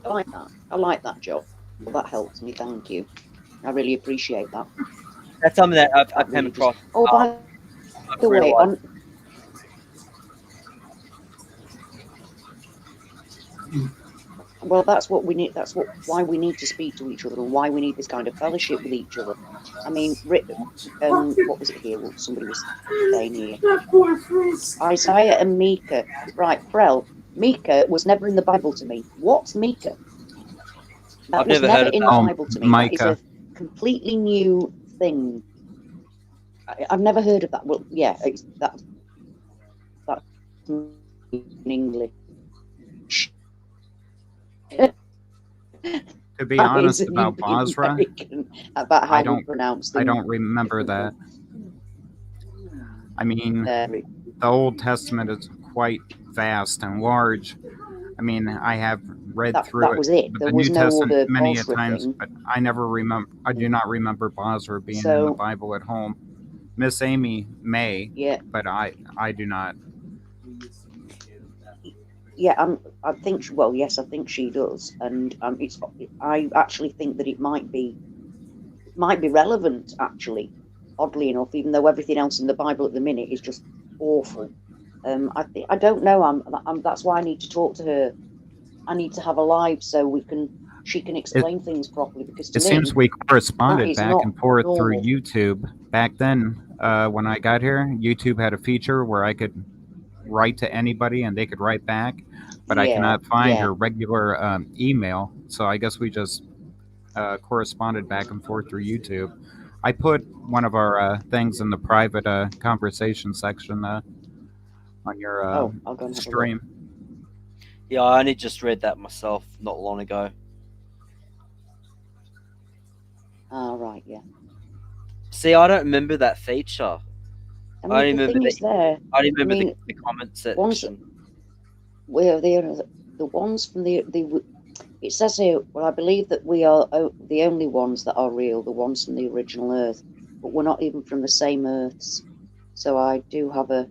I like that, Joe. Well, that helps me. Thank you. I really appreciate that. That's something that I've come across. By the way, well, that's what we need. Why we need to speak to each other, and why we need this kind of fellowship with each other. I mean, what was it here? What somebody was saying here. Isaiah and Mika. Right, Prel. Mika was never in the Bible to me. What's Mika? That was never in the Bible to me. Micah. That is a completely new thing. I've never heard of that. Well, yeah, that's in English. To be honest about Basra, about how we pronounce them. I don't remember that. I mean, the Old Testament is quite vast and large. I mean, I have read through it. But the New Testament many a times, but I do not remember Basra being in the Bible at home. Miss Amy may, but I do not. Yeah, I think. Well, yes, I think she does, and I actually think that it might be relevant. Actually, oddly enough, even though everything else in the Bible at the minute is just awful. I don't know. That's why I need to talk to her. I need to have a live so she can explain things properly, because to It me seems we that corresponded is back not and forth through normal. YouTube. Back then, when I got here, YouTube had a feature where I could write to anybody and they could write back, but I Yeah, cannot find yeah. her regular email. So I guess we just corresponded back and forth through YouTube. I put one of our things in the private conversation section on your Oh, I'll go and have a look. stream. Yeah, I only just read that myself not long ago. Ah, right, yeah. See, I don't remember that feature. I I mean, only the remember thing is there. I only remember I mean, the comment ones section. where the ones from the it says here. Well, I believe that we are the only ones that are real, the ones from the original Earth, but we're not even from the same Earths. So I do have a.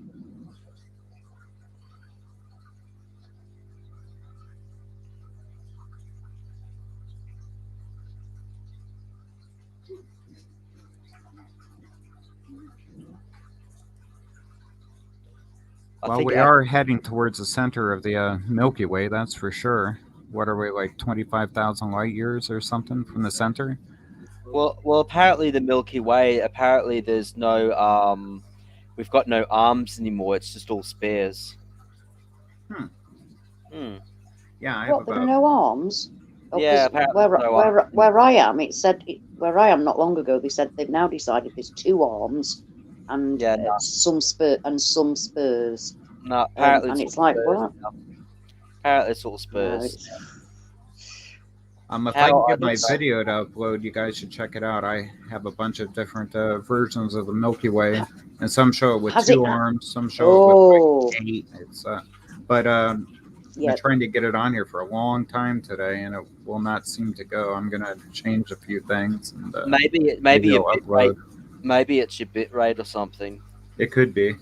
I Well, think we are heading towards the center of the Milky Way, that's for sure. What are we, like 25,000 light years or something from the center? well, apparently the Milky Way. Apparently, there's no we've got no arms anymore. It's just all spears. Yeah, I have What? There are about. no arms? Oh, Yeah, because apparently there's no arms. where I am, it said where I am not long ago. They said they've now decided there's 2 arms and Yeah, no, some spurs. no. Apparently, And it's it's all like, spurs what? now. Apparently, it's all No, spurs. it's, If I How can I get my don't know. video to upload, you guys should check it out. I have a bunch of different versions of the Milky Way, and some show it with has 2 it? arms, some show it with Oh, like 8. But I've yeah. been trying to get it on here for a long time today, and it will not seem to go. I'm gonna change a few things, and Maybe it'll a bit upload. rate. Maybe it's your bit rate or something. It could be.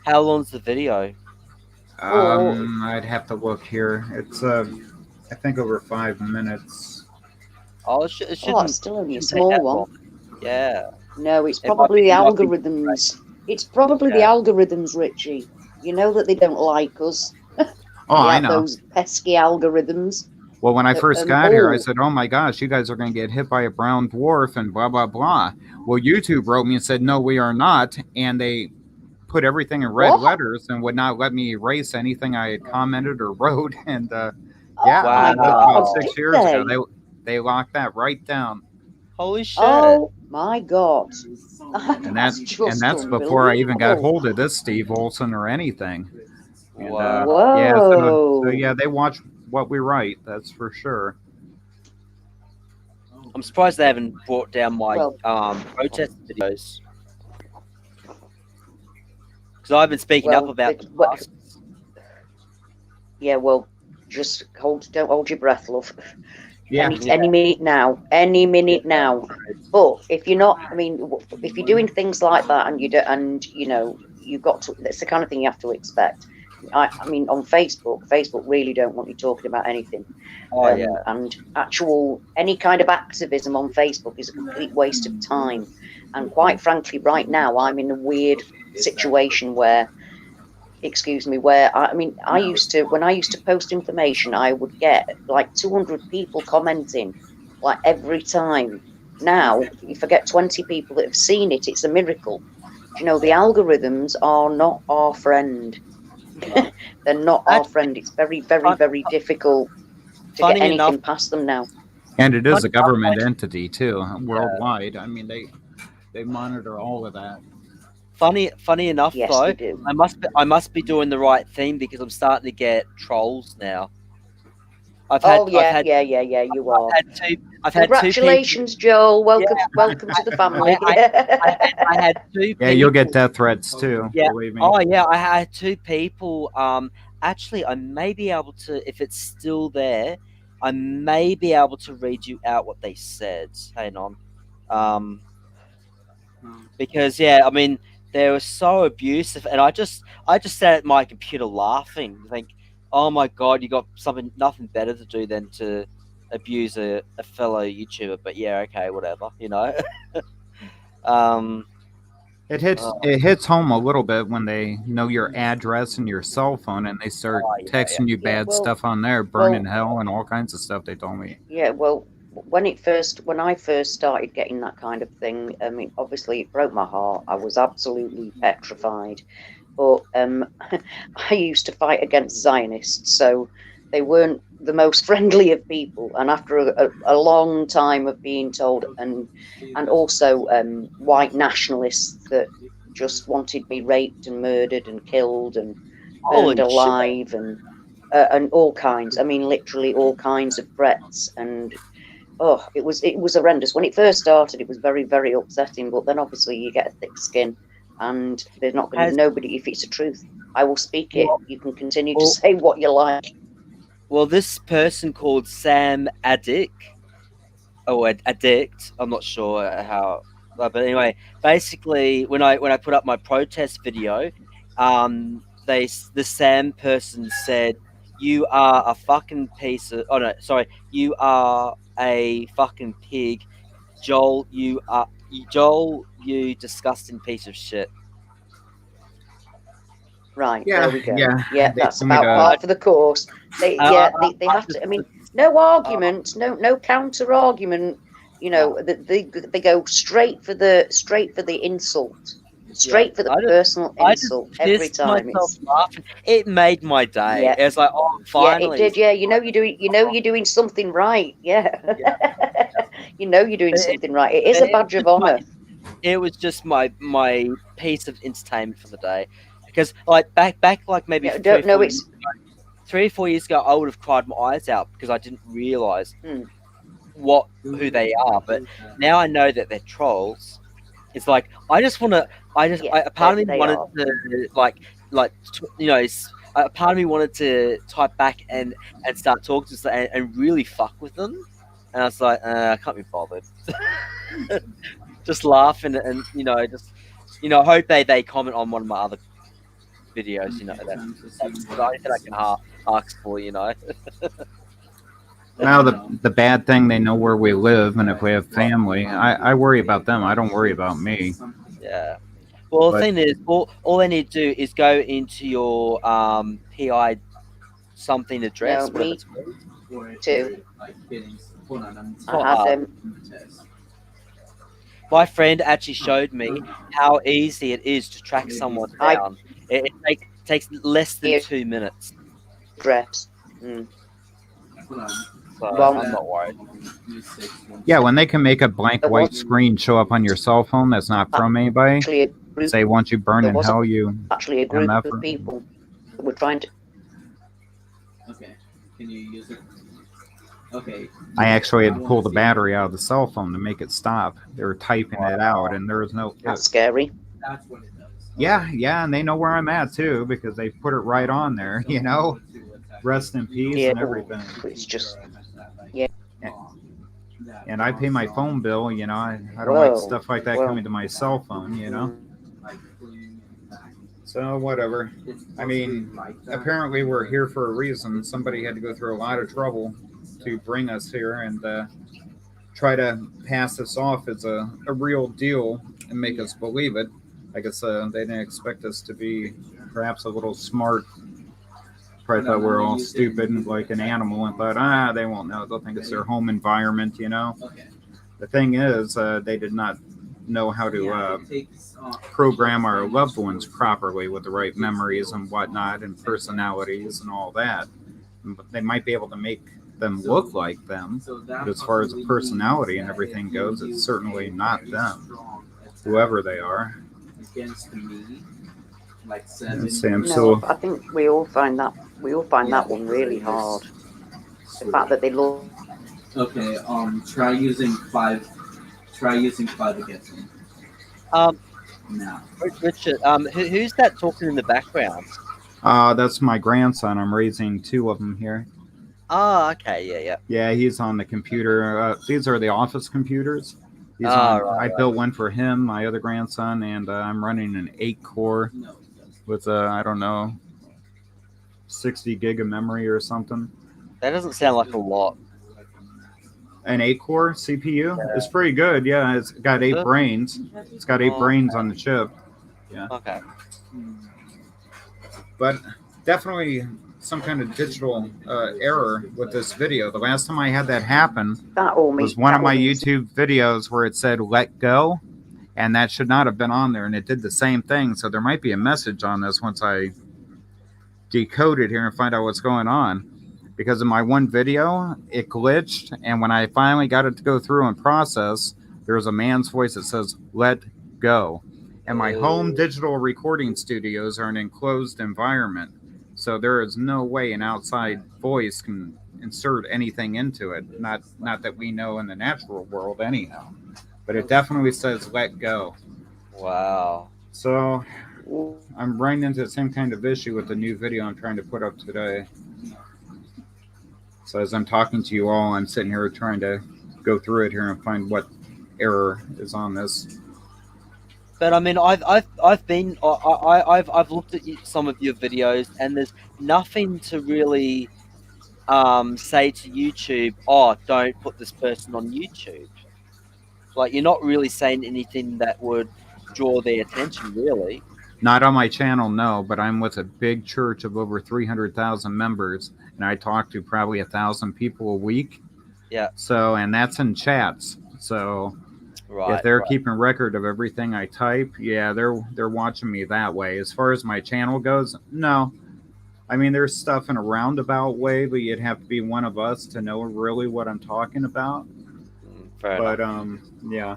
How long's the video? I'd have to look here. It's I think over 5 minutes. Oh, it Oh, shouldn't. it's still only a Shouldn't take small that one. long. Yeah. No, it's It might probably be- the it might be- algorithms. It's probably the Yeah. algorithms, Richie. You know that they don't like us. Oh, I know. Those pesky algorithms. Well, when I first got here, I oh. said, "Oh my gosh, you guys are going to get hit by a brown dwarf and blah blah blah." Well, YouTube wrote me and said, "No, we are not," and they put everything in red What? letters and would not let me erase anything I had commented or wrote. And Oh yeah, my that was God, about 6 did years ago. they? They locked that right down, Holy shit! Oh my God. and that's just before I even got unbelievable. hold of this Steve Olson or anything. And, Wow. yeah, Whoa. so yeah, they watch what we write. That's for sure. I'm surprised they haven't brought down my Well- protest videos because I've been speaking up about the masks. Yeah, well, just don't hold your breath, love. Yeah. Any minute now. Any minute now. But if you're not, I mean, if you're doing things like that and you don't, and you know, you've got to, that's the kind of thing you have to expect. I mean, on Facebook really don't want you talking about anything. Oh yeah. And any kind of activism on Facebook is a complete waste of time. And quite frankly, right now, I'm in a weird situation where, I used to, when I used to post information, I would get like 200 people commenting like every time. Now, if I get 20 people that have seen it, it's a miracle. You know, the algorithms are not our friend. They're not our friend. It's very, very, very difficult to get anything past them now. And it is a government entity too, worldwide. I mean, they monitor all of that. Funny enough, Yes, though, they do. I must be doing the right thing because I'm starting to get trolls now. You are. Congratulations, Joel. Welcome to the family. I had 2 people. Yeah, you'll get death threats too. Yeah. Believe me. Oh yeah, I had 2 people. Actually, I may be able to, if it's still there, I may be able to read you out what they said. Hang on. Because I mean, they were so abusive, and I just sat at my computer laughing, think, oh my God, you got nothing better to do than to abuse a fellow YouTuber. But yeah, okay, whatever, you know. It hits home a little bit when they know your address and your cell phone, and they start texting you bad stuff on there, burning hell and all kinds of stuff. They told me. Yeah, well, when I first started getting that kind of thing, I mean, obviously it broke my heart. I was absolutely petrified. But I used to fight against Zionists, so they weren't the most friendly of people. And after a long time of being told, and also white nationalists that just wanted me raped and murdered and killed and burned alive, and all kinds. I mean, literally all kinds of threats. And oh, it was horrendous. When it first started, it was very, very upsetting. But then obviously you get a thick skin, and there's not going to nobody. If it's the truth, I will speak it. You can continue to say what you like. Well, this person called Sam Addict, I'm not sure how, but anyway, basically, when I put up my protest video, the Sam person said, "You are a fucking piece of, oh no, sorry, you are a fucking pig, Joel. You disgusting piece of shit." Right, Yeah, there we go. yeah, Yeah, they that's told me about to- par for the course. They have to. I mean, no argument, no counter argument. You know, they go straight for the insult, straight for the personal insult every time. Myself laughing. It made my day. Yeah. It was like, oh, finally. Yeah, it did. Yeah, you know you're doing something right. Yeah, you know you're doing something right. It is a badge of honor. It was just my piece of entertainment for the day, because like back like maybe 3 or 4 years ago, I would have cried my eyes out because I didn't realize who they are. But now I know that they're trolls. It's like a part of me wanted to a part of me wanted to type back and start talking to them and really fuck with them, and I was like, I can't be bothered. Just laughing and I hope they comment on one of my other videos. That's the only thing I can ask for. Now the bad thing, they know where we live, and if we have family, I worry about them. I don't worry about me. Yeah. Well, the thing is, all they need to do is go into your PI something address. No, me too. I had them. My friend actually showed me how easy it is to track someone down. It takes less than 2 minutes. Address. So I'm not worried. Yeah, when they can make a blank white screen show up on your cell phone that's not from anybody, say once you burn in hell, you actually a group of people that were trying to. Okay, can you use it? Okay. I actually had to pull the battery out of the cell phone to make it stop. They were typing it out, and there was no. That's scary. That's what it does. Yeah, and they know where I'm at too because they put it right on there. Rest in peace and everything. It's just. And I pay my phone bill. I don't like stuff like that coming to my cell phone. So whatever. I mean, apparently we're here for a reason. Somebody had to go through a lot of trouble to bring us here and try to pass this off as a real deal and make us believe it. I guess they didn't expect us to be perhaps a little smart. Probably thought we're all stupid and like an animal and thought, they won't know. They'll think it's their home environment, The thing is, they did not know how to program our loved ones properly with the right memories and whatnot and personalities and all that. But they might be able to make them look like them, but as far as the personality and everything goes, it's certainly not them, whoever they are. No, I think we all find that one really hard. The fact that they look. Okay, try using 5 against me. Now. Richard, who's that talking in the background? That's my grandson. I'm raising 2 of them here. Oh, okay, yeah. Yeah, he's on the computer. These are the office computers. I built one for him, my other grandson, and I'm running an 8-core with, 60 gig of memory or something. That doesn't sound like a lot. An 8-core CPU? It's pretty good, yeah. It's got 8 brains. It's got 8 brains on the chip. Yeah. Okay. But definitely some kind of digital error with this video. The last time I had that happen was one of my YouTube videos where it said "let go," and that should not have been on there, and it did the same thing. So there might be a message on this once I decode it here and find out what's going on. Because in my one video, it glitched, and when I finally got it to go through and process, there's a man's voice that says "let go." And my home digital recording studios are an enclosed environment, so there is no way an outside voice can insert anything into it. Not that we know in the natural world, anyhow. But it definitely says "let go." Wow. So I'm running into the same kind of issue with the new video I'm trying to put up today. So as I'm talking to you all, I'm sitting here trying to go through it here and find what error is on this. But I mean, I've looked at some of your videos, and there's nothing to really say to YouTube, "Oh, don't put this person on YouTube." Like, you're not really saying anything that would draw their attention, really. Not on my channel, no, but I'm with a big church of over 300,000 members, and I talk to probably 1,000 people a week. Yeah. So, and that's in chats. So, if they're keeping record of everything I type, yeah, they're watching me that way. As far as my channel goes, no. I mean, there's stuff in a roundabout way, but you'd have to be one of us to know really what I'm talking about. Fair enough. Yeah.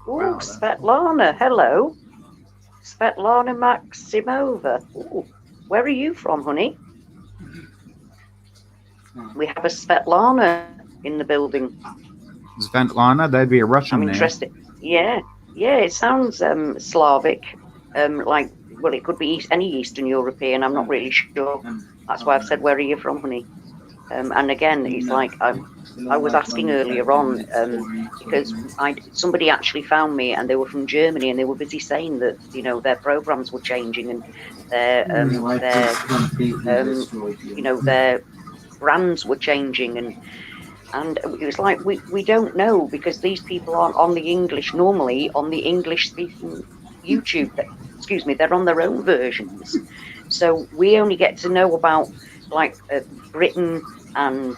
Ooh, wow, Svetlana, hello. Svetlana Maximova. Ooh, where are you from, honey? We have a Svetlana in the building. Svetlana? That'd be a Russian name. I'm interested. Yeah, it sounds Slavic. Like, well, it could be any Eastern European. I'm not really sure. That's why I've said, where are you from, honey? And again, it's like I was asking earlier on because somebody actually found me, and they were from Germany, and they were busy saying that their programs were changing, and their brands were changing, and it was like we don't know, because these people aren't on the English normally on the English speaking YouTube. Excuse me, they're on their own versions, so we only get to know about like Britain, and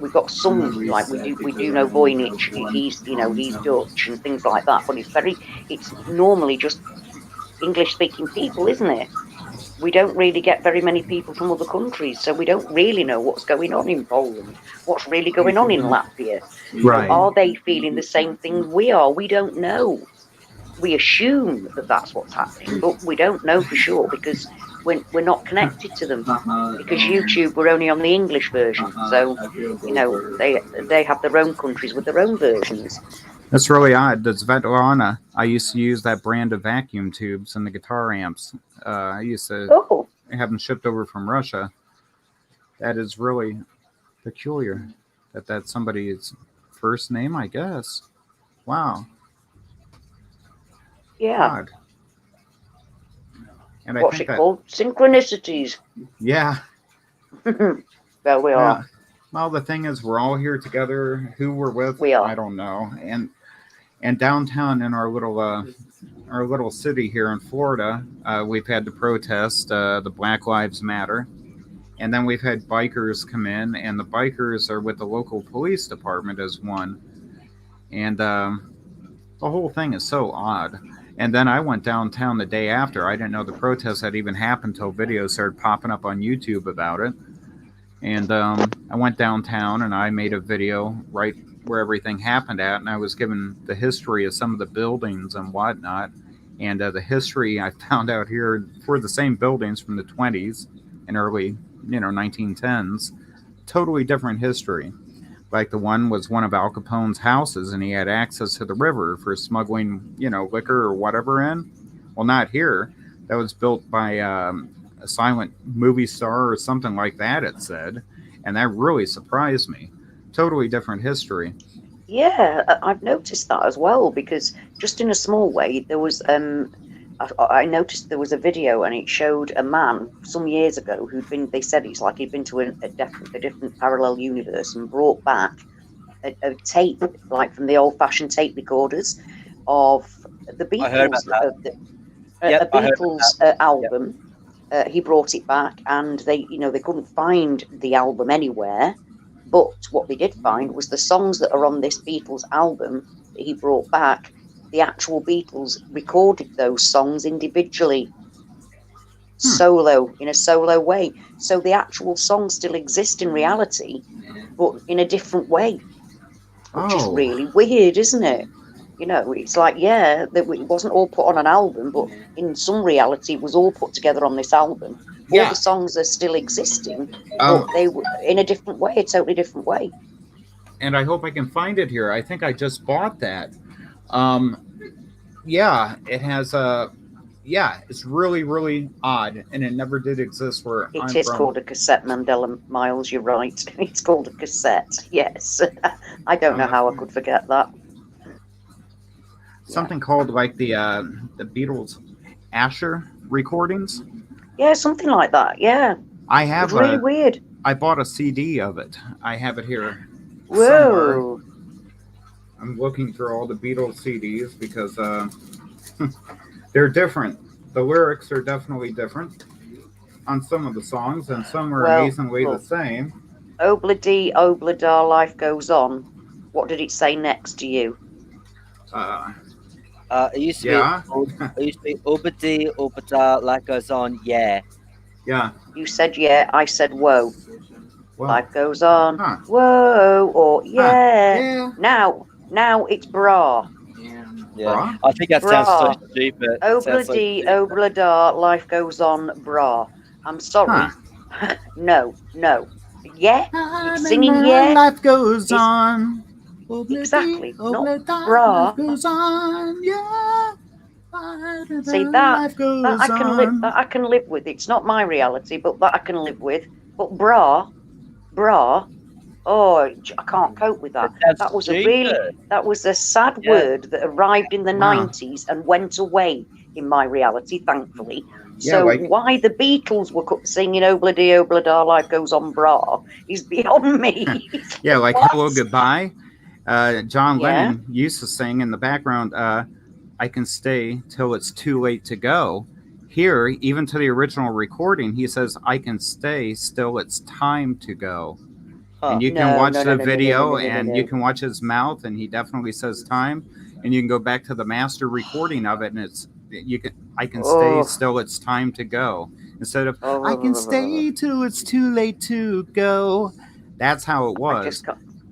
we've got some, like we do know Voynich, he's Dutch and things like that, but it's normally just English speaking people, isn't it? We don't really get very many people from other countries, so we don't really know what's going on in Poland, what's really going on in Latvia. Right. Are they feeling the same thing we are? We don't know. We assume that that's what's happening, but we don't know for sure, because we're not connected to them, because YouTube, we're only on the English version. So, they have their own countries with their own versions. That's really odd. The Svetlana, I used to use that brand of vacuum tubes and the guitar amps. I used to have them shipped over from Russia. That is really peculiar that that's somebody's first name, I guess. Wow. Yeah. Odd. And what's it called? Synchronicities. Yeah. There we are. Well, the thing is, we're all here together. Who we're with, we are. I don't know. And downtown in our little city here in Florida, we've had the protest, the Black Lives Matter, and then we've had bikers come in, and the bikers are with the local police department as one, and the whole thing is so odd. And then I went downtown the day after. I didn't know the protest had even happened until videos started popping up on YouTube about it. And I went downtown and I made a video right where everything happened at. And I was given the history of some of the buildings and whatnot. And the history I found out here for the same buildings from the 20s and early, 1910s. Totally different history. Like the one was one of Al Capone's houses, and he had access to the river for smuggling, liquor or whatever in. Well, not here. That was built by a silent movie star or something like that, it said. And that really surprised me. Totally different history. Yeah, I've noticed that as well, because just in a small way, there was... I noticed there was a video, and it showed a man some years ago they said it's like he'd been to a different parallel universe and brought back a tape, like from the old-fashioned tape recorders, of the I heard about Beatles, that. Yep, a I heard about Beatles album. He brought it back, and they couldn't find the album anywhere. But what they did find was the songs that are on this Beatles album that he brought back. The actual Beatles recorded those songs individually, in a solo way. So the actual songs still exist in reality, but in a different way, which is really weird, isn't it? It's like, that it wasn't all put on an album, but in some reality, it was all put together on this album. All Yeah. the songs are still existing, but they were in a different way, a totally different way. And I hope I can find it here. I think I just bought that. Yeah, it has a. Yeah, it's really, really odd, and it never did exist where It I'm is from. called a cassette, Mandela Miles. You're right. It's called a cassette. Yes, I don't know how I could forget that. Something called like the Beatles Asher recordings. Yeah, something like that. Yeah, I have it's really weird. I bought a CD of it. I have it here somewhere. Whoa! I'm looking through all the Beatles CDs because they're different. The lyrics are definitely different on some of the songs, and some are amazingly the same. Obla-dee, obla-da, life goes on. What did it say next to you? It used to be Obadi, Obada, life goes on. Yeah. Yeah. You said yeah. I said whoa. Well, life goes on. Huh. Whoa. Or yeah. Yeah. Now it's bra. Yeah. Bra? I think that sounds so stupid. Obla-dee, obla-da, life goes on. Bra. I'm sorry. Huh. No. Yeah. You're singing yeah. Life goes on. Exactly. Not bra. Life goes on. Yeah. See that I can live. That I can live with. It's not my reality, but that I can live with. But bra. Oh, I can't cope with that. That was a sad word that arrived in the 90s and went away in my reality, thankfully. So why the Beatles were singing "Obla-dee, obla-da, life goes on, bra" is beyond me. Yeah, like "Hello, Goodbye." John Lennon used to sing in the background, "I can stay till it's too late to go." Here, even to the original recording, he says, "I can stay still it's time to go." And you can watch the video, and you can watch his mouth, and he definitely says time. And you can go back to the master recording of it, and I can stay still it's time to go. Instead of, I can stay till it's too late to go. That's how it was.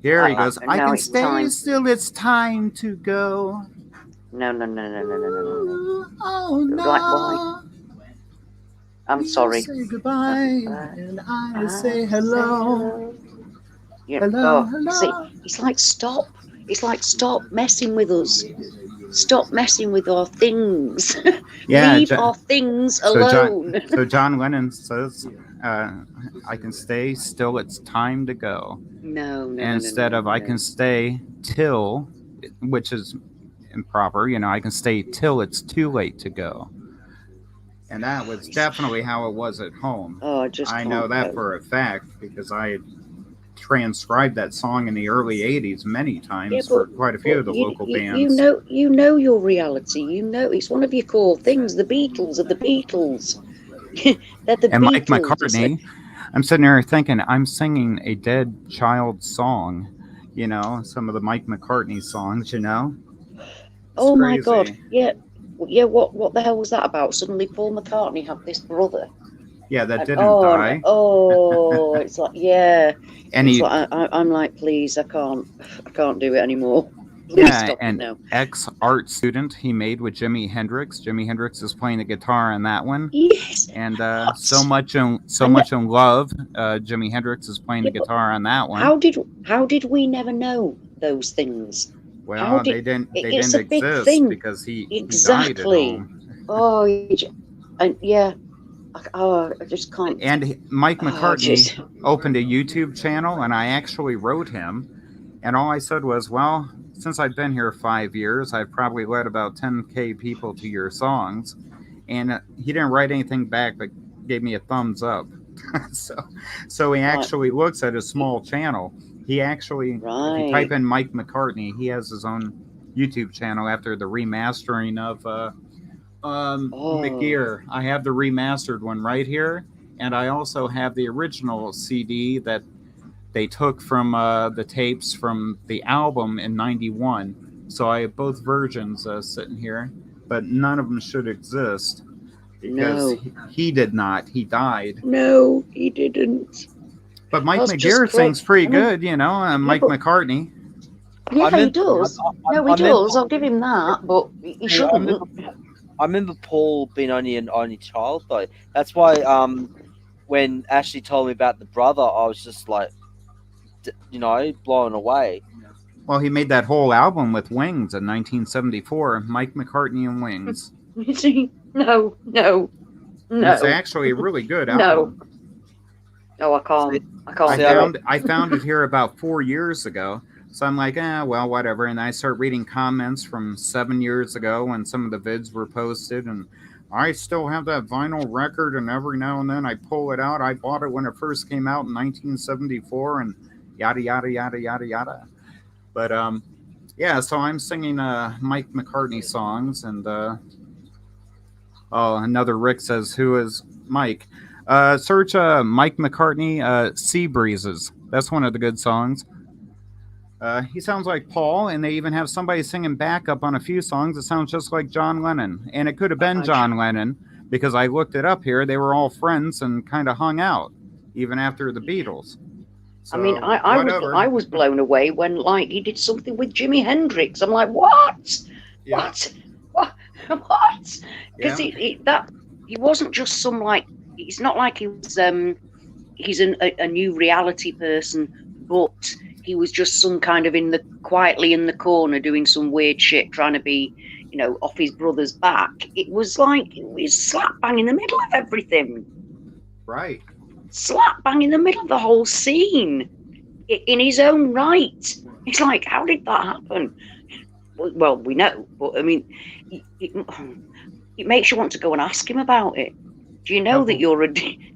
Here he goes, I can stay still it's time to go. No. Oh, no. Like, why? I'm sorry. Say goodbye, and I say hello. Hello. See, it's like stop. It's like stop messing with us. Stop messing with our things. Leave our things alone. So John Lennon says, I can stay still it's time to go. No. Instead of I can stay till, which is improper, I can stay till it's too late to go. And that was definitely how it was at home. Oh, I know that for a fact because I transcribed that song in the early 80s many times for quite a few of the local bands. You know your reality. It's one of your core things. The Beatles are the Beatles. They're the and Beatles. Mike McCartney, I'm sitting there thinking, I'm singing a dead child song, some of the Mike McCartney songs, Oh my God. Yeah. What the hell was that about? Suddenly Paul McCartney had this brother. Yeah, that didn't die. Oh, it's like, yeah. And I'm like, please, I can't do it anymore. Yeah, and ex-art student he made with Jimi Hendrix. Jimi Hendrix is playing the guitar on that one. Yes. And so much in love. Jimi Hendrix is playing the guitar on that one. How did we never know those things? Well, they didn't exist because he died at home. I just can't. And Mike McCartney opened a YouTube channel, and I actually wrote him, and all I said was, well, since I've been here 5 years, I've probably led about 10K people to your songs, and he didn't write anything back, but gave me a thumbs up. so he actually looks at a small channel. He actually, if you type in Mike McCartney, he has his own YouTube channel after the remastering of Oh, McGear. I have the remastered one right here, and I also have the original CD that they took from the tapes from the album in '91. So I have both versions sitting here, but none of them should exist because no, he did not. He died. no, he didn't. But Mike That's just McGear sings pretty I mean, good, you know. Mike but- McCartney. Yeah, he meant- does. No, he I meant- does. I'll give him that, but he I shouldn't. remember Paul being only an only child though. That's why when Ashley told me about the brother, I was just like, blown away. Well, he made that whole album with Wings in 1974. Mike McCartney and Wings. No, no, no. It's actually a really good No. album. No, I can't. I can't. I found it here about 4 years ago. So I'm like, well, whatever. And I start reading comments from 7 years ago when some of the vids were posted. And I still have that vinyl record. And every now and then I pull it out. I bought it when it first came out in 1974 and yada, yada, yada, yada, yada. But, yeah, so I'm singing Mike McCartney songs. And, another Rick says, who is Mike? Search Mike McCartney, Sea Breezes. That's one of the good songs. He sounds like Paul, and they even have somebody singing backup on a few songs. It sounds just like John Lennon. And it could have been John Lennon, because I looked it up here. They were all friends and kind of hung out, even after the Beatles. So, I mean, I was blown away when, like, he did something with Jimi Hendrix. I'm like, what? Yeah. What? What? Because Yeah. he wasn't just some, like, it's not like he was he's a new reality person, but he was just some kind of quietly in the corner doing some weird shit, trying to be, off his brother's back. It was like, it was slap bang in the middle of everything. Right. Slap bang in the middle of the whole scene, in his own right. It's like, how did that happen? Well, we know, but I mean, it makes you want to go and ask him about it. Do you know that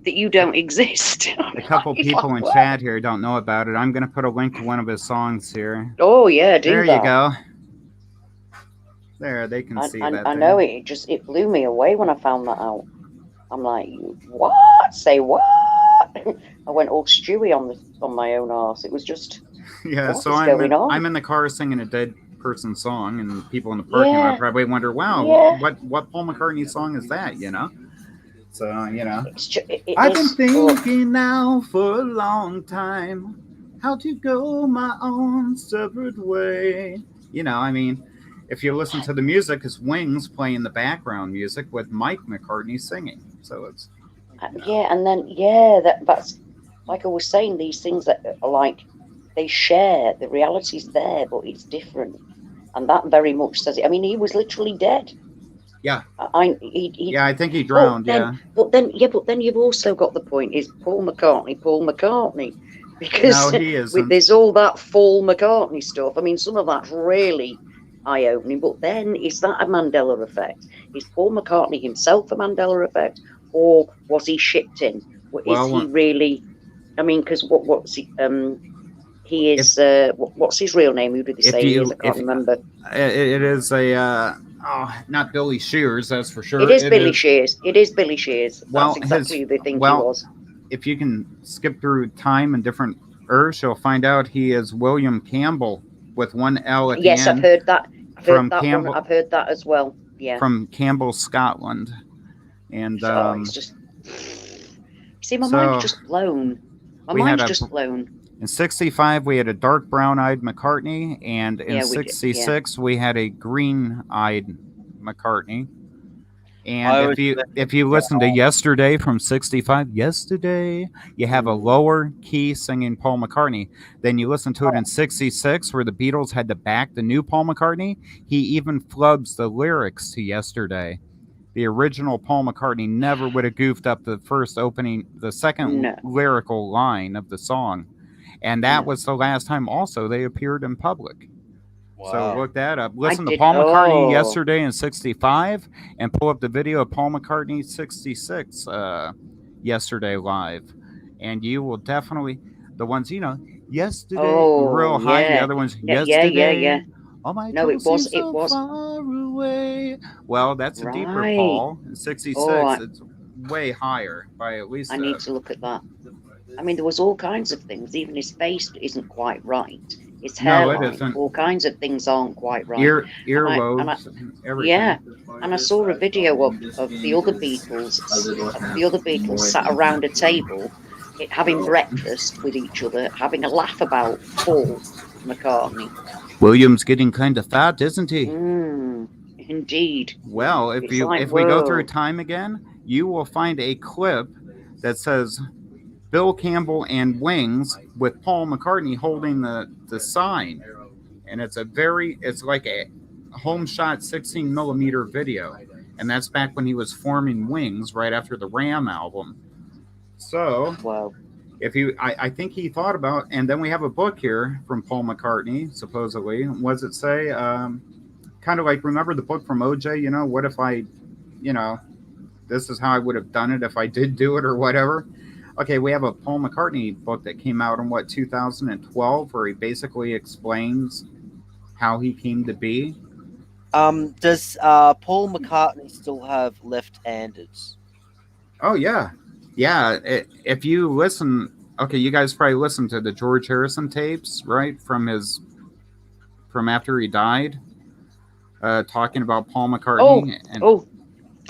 that you don't exist? A couple people in chat here don't know about it. I'm going to put a link to one of his songs here. Oh yeah, do there that. You go. There, they can see that. I know it. It blew me away when I found that out. I'm like, what? Say what? I went all stewy on my own arse. It was just yeah. What So is going on? I'm in the car singing a dead person song, and people in the parking lot probably wonder, wow, what Paul McCartney song is that? So I've been thinking now for a long time how to go my own separate way. I mean, if you listen to the music, it's Wings playing the background music with Mike McCartney singing. So it's and then that's like I was saying, these things that are like they share, the reality's there, but it's different, and that very much says it. I mean, he was literally dead. Yeah. I think he drowned. But then you've also got the point: is Paul McCartney, because no, he isn't. There's all that Paul McCartney stuff. I mean, some of that's really eye-opening. But then, is that a Mandela effect? Is Paul McCartney himself a Mandela effect, or was he shipped in? Is he really? I mean, because what's he? He is. What's his real name? Who did he say he is? I can't remember. It is a. Not Billy Shears, that's for sure. It is Billy Shears. It is Billy Shears. Well, that's exactly who they think he was. If you can skip through time and different Earths, you'll find out he is William Campbell with one L at the end. Yes, I've heard that. I've heard that as well. Yeah. From Campbell, Scotland, and it's just. See, my mind's just blown. My mind's just blown. In 65, we had a dark brown-eyed McCartney, and in 66, we had a green-eyed McCartney. And if you listen to Yesterday from 65, Yesterday, you have a lower key singing Paul McCartney. Then you listen to it in 66, where the Beatles had to back the new Paul McCartney. He even flubs the lyrics to Yesterday. The original Paul McCartney never would have goofed up the second lyrical line of the song. And that was the last time also they appeared in public. Wow. So look that up. Listen to Paul McCartney Yesterday in 65 and pull up the video of Paul McCartney 66 Yesterday live. And you will definitely, the ones, Yesterday, real high. The other ones, Yesterday, All my No, it troubles was. seem It so was. far away. Well, that's a deeper Right. Paul. In 66, Oh, it's way higher by at least I need to look at that. I mean, there was all kinds of things. Even his face isn't quite right. His No, it hairline, isn't. all kinds of things aren't quite right. Earlobes, everything. Yeah, and I saw a video of the other Beatles, sat around a table, having breakfast with each other, having a laugh about Paul McCartney. William's getting kind of fat, isn't he? Indeed. Well, if It's like, we go through whoa. time again, you will find a clip that says Bill Campbell and Wings with Paul McCartney holding the sign, and it's like a home shot 16 millimeter video, and that's back when he was forming Wings right after the Ram album. So, Wow. I think he thought about, and then we have a book here from Paul McCartney, supposedly. What does it say? Kind of like, remember the book from OJ? You know, what if I, this is how I would have done it if I did do it or whatever. Okay, we have a Paul McCartney book that came out in 2012, where he basically explains how he came to be. Does Paul McCartney still have left-handers? Oh yeah, if you listen, okay, you guys probably listened to the George Harrison tapes, right? From after he died, talking about Paul McCartney.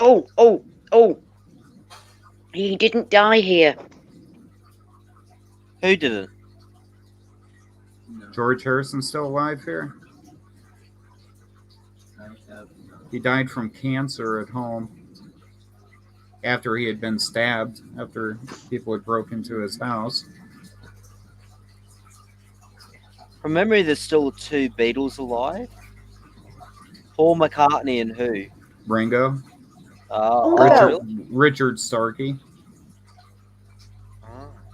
Oh! He didn't die here. Who didn't? George Harrison's still alive here. He died from cancer at home after he had been stabbed, after people had broken into his house. From memory, there's still 2 Beatles alive. Paul McCartney and who? Ringo. Richard Starkey.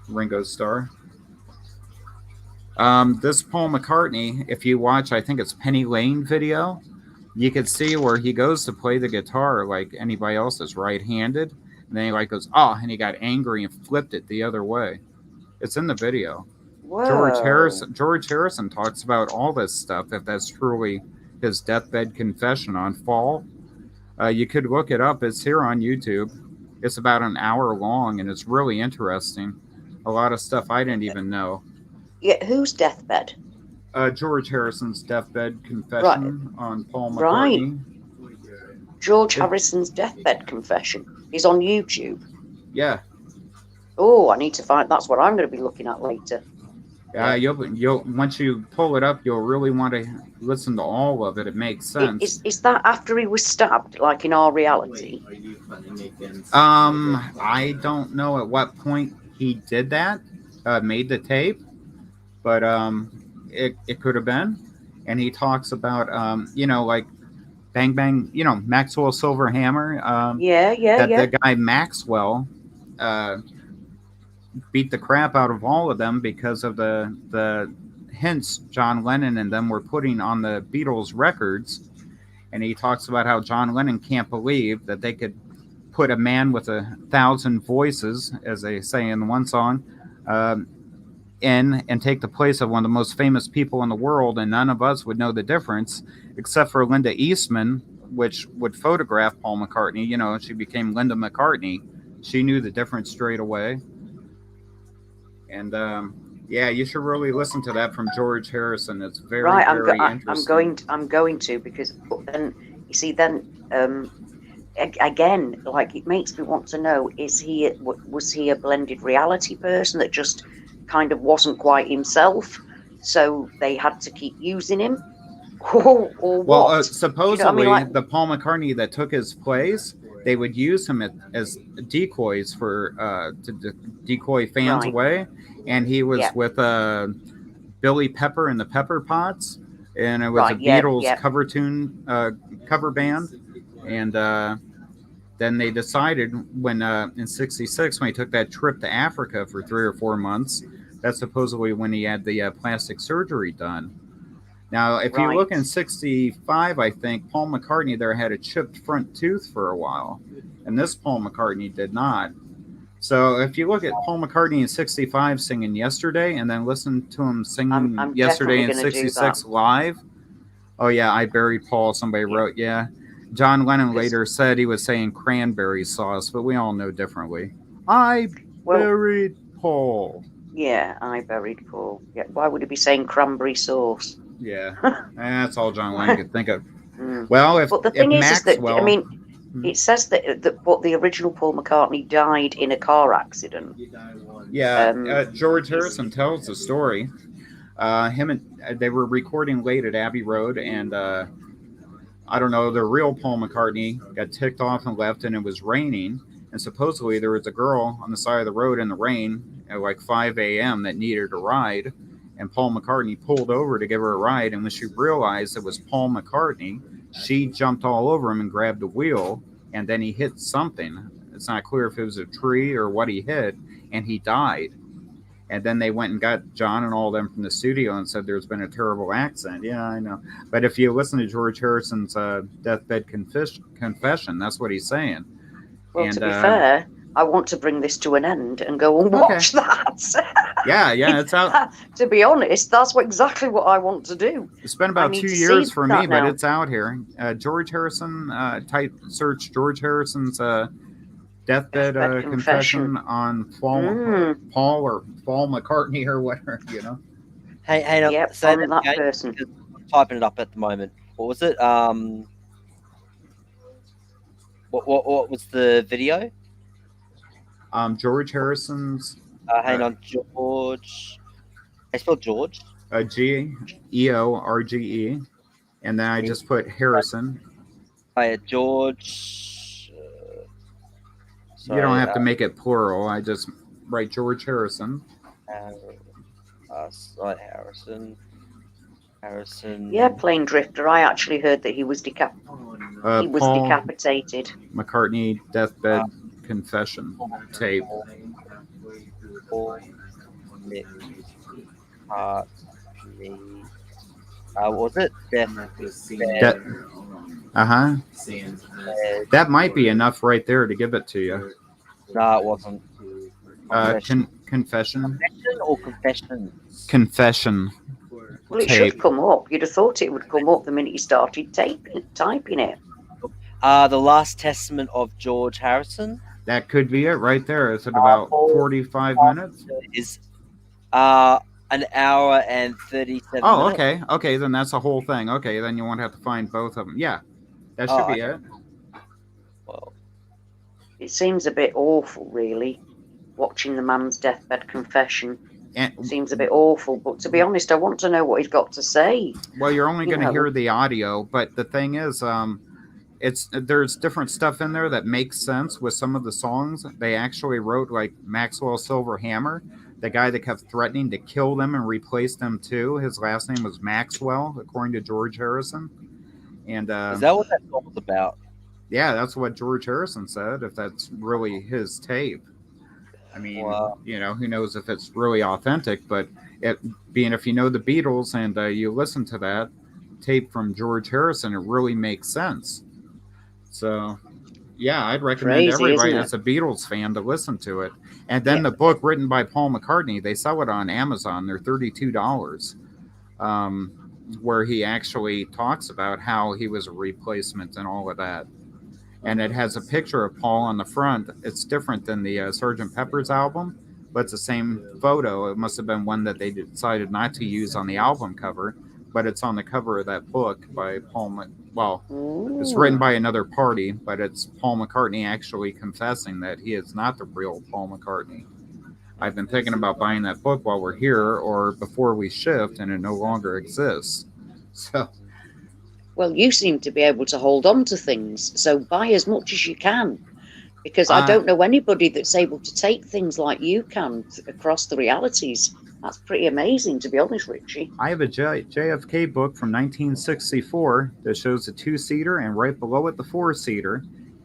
Ringo's star. This Paul McCartney, if you watch, I think it's Penny Lane video, you could see where he goes to play the guitar like anybody else is right-handed, and then he goes, and he got angry and flipped it the other way. It's in the video. Whoa. George Harrison talks about all this stuff, if that's truly his deathbed confession on Fall. You could look it up. It's here on YouTube. It's about an hour long, and it's really interesting. A lot of stuff I didn't even know. Yeah, whose deathbed? George Harrison's deathbed confession on Paul McCartney. Right. George Harrison's deathbed confession is on YouTube. Yeah. Oh, I need to find. That's what I'm going to be looking at later. You'll once you pull it up, you'll really want to listen to all of it. It makes sense. Is that after he was stabbed, like in our reality? I don't know at what point he did that, made the tape, but it could have been. And he talks about like Bang Bang, Maxwell Silverhammer. The guy Maxwell beat the crap out of all of them because of the hints John Lennon and them were putting on the Beatles records. And he talks about how John Lennon can't believe that they could put a man with 1,000 voices, as they say in one song, in and take the place of one of the most famous people in the world, and none of us would know the difference, except for Linda Eastman, which would photograph Paul McCartney. She became Linda McCartney. She knew the difference straight away. And you should really listen to that from George Harrison. It's very interesting. I'm going to, because then you see, again, like, it makes me want to know: was he a blended reality person that just kind of wasn't quite himself, so they had to keep using him, or what? Well, supposedly the Paul McCartney that took his place, they would use him as decoys to decoy fans away. And he was with Billy Pepper and the Pepper Pots, and it was a Beatles cover band. And then they decided when in '66, when he took that trip to Africa for 3 or 4 months, that's supposedly when he had the plastic surgery done. Now, if you look in '65, I think Paul McCartney there had a chipped front tooth for a while, and this Paul McCartney did not. So if you look at Paul McCartney in '65 singing Yesterday, and then listen to him singing Yesterday in '66 live, Oh yeah, I buried Paul. Somebody Yeah. wrote, yeah. John Lennon 'Cause- later said he was saying cranberry sauce, but we all know differently. I Well, buried Paul. yeah, I buried Paul. Yeah, why would he be saying cranberry sauce? Yeah, that's all John Lennon could think of. Mm. Well, But the if thing is that I Maxwell, mean, it says that what the original Paul McCartney died in a car accident. yeah, George He's- Harrison tells the story. Him and they were recording late at Abbey Road, and I don't know, the real Paul McCartney got ticked off and left, and it was raining. And supposedly there was a girl on the side of the road in the rain at like 5 a.m. that needed a ride. And Paul McCartney pulled over to give her a ride. And when she realized it was Paul McCartney, she jumped all over him and grabbed the wheel. And then he hit something. It's not clear if it was a tree or what he hit. And he died. And then they went and got John and all of them from the studio and said there's been a terrible accident. Yeah, I know. But if you listen to George Harrison's deathbed confession, that's what he's saying. well, and, to be fair, I want to bring this to an end and go and watch that. Yeah, it's out. To be honest, that's exactly what I want to do. It's been about need 2 to years see for that me, but now. it's out here. George Harrison, type search George Harrison's deathbed confession on Paul or Paul McCartney or whatever, you know. Hey, no, Yep, say on that again, person. because I'm typing it up at the moment. What was it? What was the video? George Harrison's Hang on, George. I spelled George. George, and then I just put Harrison. George. You don't have to make it plural. I just write George Harrison. Harrison. Yeah, Plane Drifter. I actually heard that he was Paul decapitated. McCartney deathbed confession tape. Paul McCartney. What was it? That might be enough right there to give it to you. No, it wasn't. Confession or confession? Confession. Well, it tape. should come up. You'd have thought it would come up the minute you started typing it. The Last Testament of George Harrison. That could be it right there. It's at about 45 minutes. Is an hour and 37 Oh, minutes. okay. Then that's the whole thing. Okay, then you won't have to find both of them. Yeah, that should be it. Well, it seems a bit awful, really, watching the man's deathbed confession. It seems a bit awful, but to be honest, I want to know what he's got to say. Well, you're only going to hear the audio, but the thing is, there's different stuff in there that makes sense with some of the songs. They actually wrote, like Maxwell Silver Hammer, the guy that kept threatening to kill them and replace them too. His last name was Maxwell, according to George Harrison. And is that what that song was about? Yeah, that's what George Harrison said. If that's really his tape, I mean, who knows if it's really authentic? But if you know the Beatles and you listen to that tape from George Harrison, it really makes sense. So, yeah, I'd recommend everybody that's a Beatles fan to listen to it. And then the book written by Paul McCartney, they sell it on Amazon. They're $32, where he actually talks about how he was a replacement and all of that. And it has a picture of Paul on the front. It's different than the Sgt. Pepper's album, but it's the same photo. It must have been one that they decided not to use on the album cover, but it's on the cover of that book by Paul. It's written by another party, but it's Paul McCartney actually confessing that he is not the real Paul McCartney. I've been thinking about buying that book while we're here or before we shift, and it no longer exists. So. Well, you seem to be able to hold on to things, so buy as much as you can, because I don't know anybody that's able to take things like you can across the realities. That's pretty amazing, to be honest, Richie. I have a JFK book from 1964 that shows a 2-seater and right below it the 4-seater.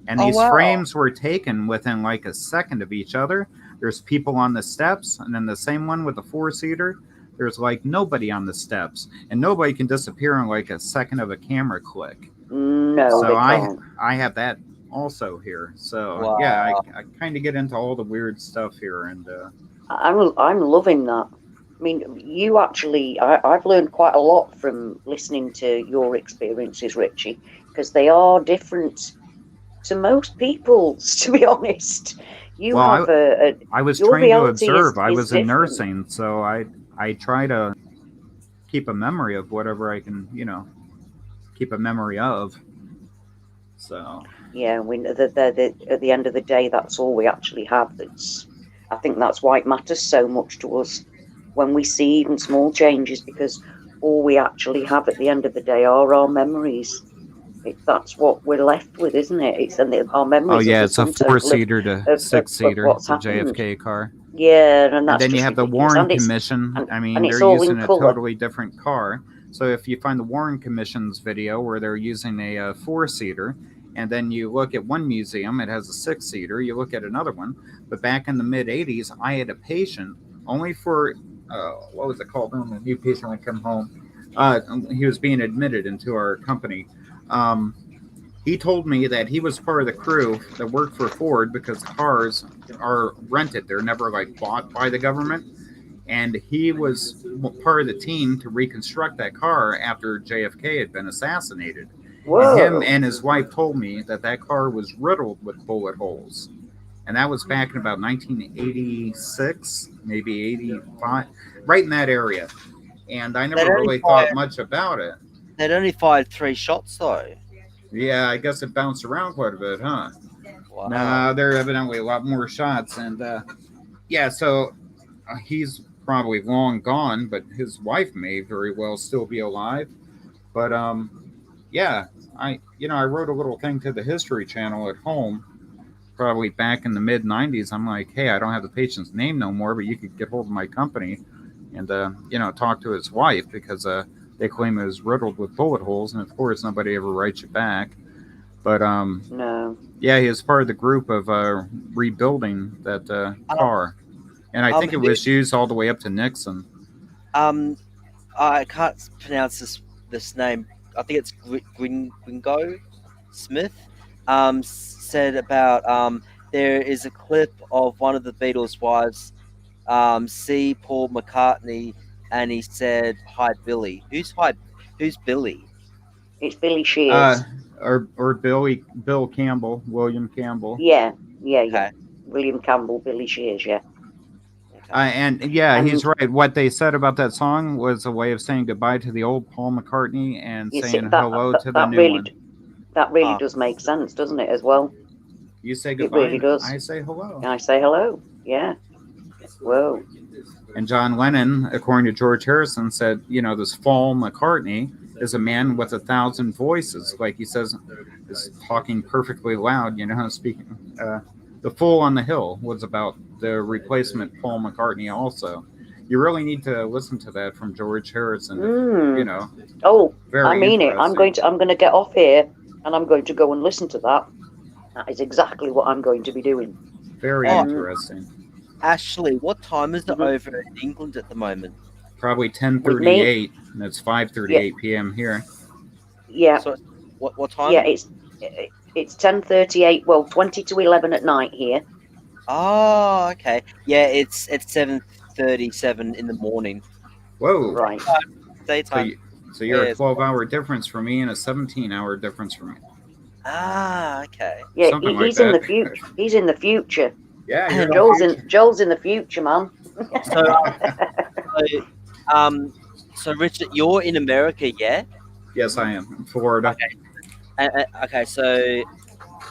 And these frames were taken within like a second of each other. There's people on the steps, and then the same one with the 4-seater. There's like nobody on the steps, and nobody can disappear in like a second of a camera click. No, so I have that also here. So yeah, I kind of get into all the weird stuff here, and I'm loving that. I mean, you actually, I've learned quite a lot from listening to your experiences, Richie, because they are different to most people's, to be honest. You Well, have I was your trained to reality observe. I is was in different. nursing, so I try to keep a memory of whatever I can, keep a memory of. So Yeah, at the end of the day, that's all we actually have. I think that's why it matters so much to us when we see even small changes, because all we actually have at the end of the day are our memories. That's what we're left with, isn't it? Our oh memories are yeah, the it's a sum total four-seater to of six-seater, what's the happened. JFK car. Yeah, and And that's then you just have the ridiculous. Warren Commission. I mean, And they're it's all in using a colour. totally different car. So if you find the Warren Commission's video where they're using a four-seater, and then you look at one museum, it has a six-seater. You look at another one. But back in the mid '80s, I had a patient only for what was it called? When a new patient would come home, he was being admitted into our company. He told me that he was part of the crew that worked for Ford because cars are rented; they're never like bought by the government. And he was part of the team to reconstruct that car after JFK had been assassinated. And him Whoa. and his wife told me that that car was riddled with bullet holes. And that was back in about 1986, maybe 85, right in that area. And I never really thought much about it. They'd only fired 3 shots though. Yeah, I guess it bounced around quite a bit, huh? Wow. No, there are evidently a lot more shots. And yeah, so he's probably long gone, but his wife may very well still be alive. But yeah, I wrote a little thing to the History Channel at home, probably back in the mid '90s. I'm like, hey, I don't have the patient's name no more, but you could get hold of my company and talk to his wife because they claim it was riddled with bullet holes, and of course nobody ever writes you back. But No. yeah, he was part of the group of rebuilding that car, and I think it was used all the way up to Nixon. I can't pronounce this name. I think it's Gwingo Smith. Said about there is a clip of one of the Beatles' wives see Paul McCartney, and he said, "Hi, Billy." Who's Billy? It's Billy Shears. Or Bill Campbell, William Campbell. Yeah. Okay. William Campbell, Billy Shears, yeah. And yeah, he's right. What they said about that song was a way of saying goodbye to the old Paul McCartney and saying hello to the new one. That really does make sense, doesn't it, as well? You say goodbye, it really does. I say hello. I say hello, yeah. Whoa. And John Lennon, according to George Harrison, said, this Paul McCartney is a man with 1,000 voices. Like he says, is talking perfectly loud, speaking. The Fool on the Hill was about the replacement Paul McCartney also. You really need to listen to that from George Harrison. Oh, very I mean it. I'm going to get off here and I'm going to go and listen to that. That is exactly what I'm going to be doing. Very interesting. Ashley, what time is it over in England at the moment? Probably 10:38, and it's 5:38 p.m. here. Yeah. So, what time? Yeah, it's 10:38. Well, 20 to 11 at night here. Oh, okay. Yeah, it's 7:37 in the morning. Whoa! Right. Daytime. So you're a 12-hour difference for me and a 17-hour difference for me. Ah, okay. Yeah, he's in the future. He's in the future. Yeah, Joel's in the future, man. So Richard, you're in America, yeah? Yes, I am. In Florida. Okay. Okay, so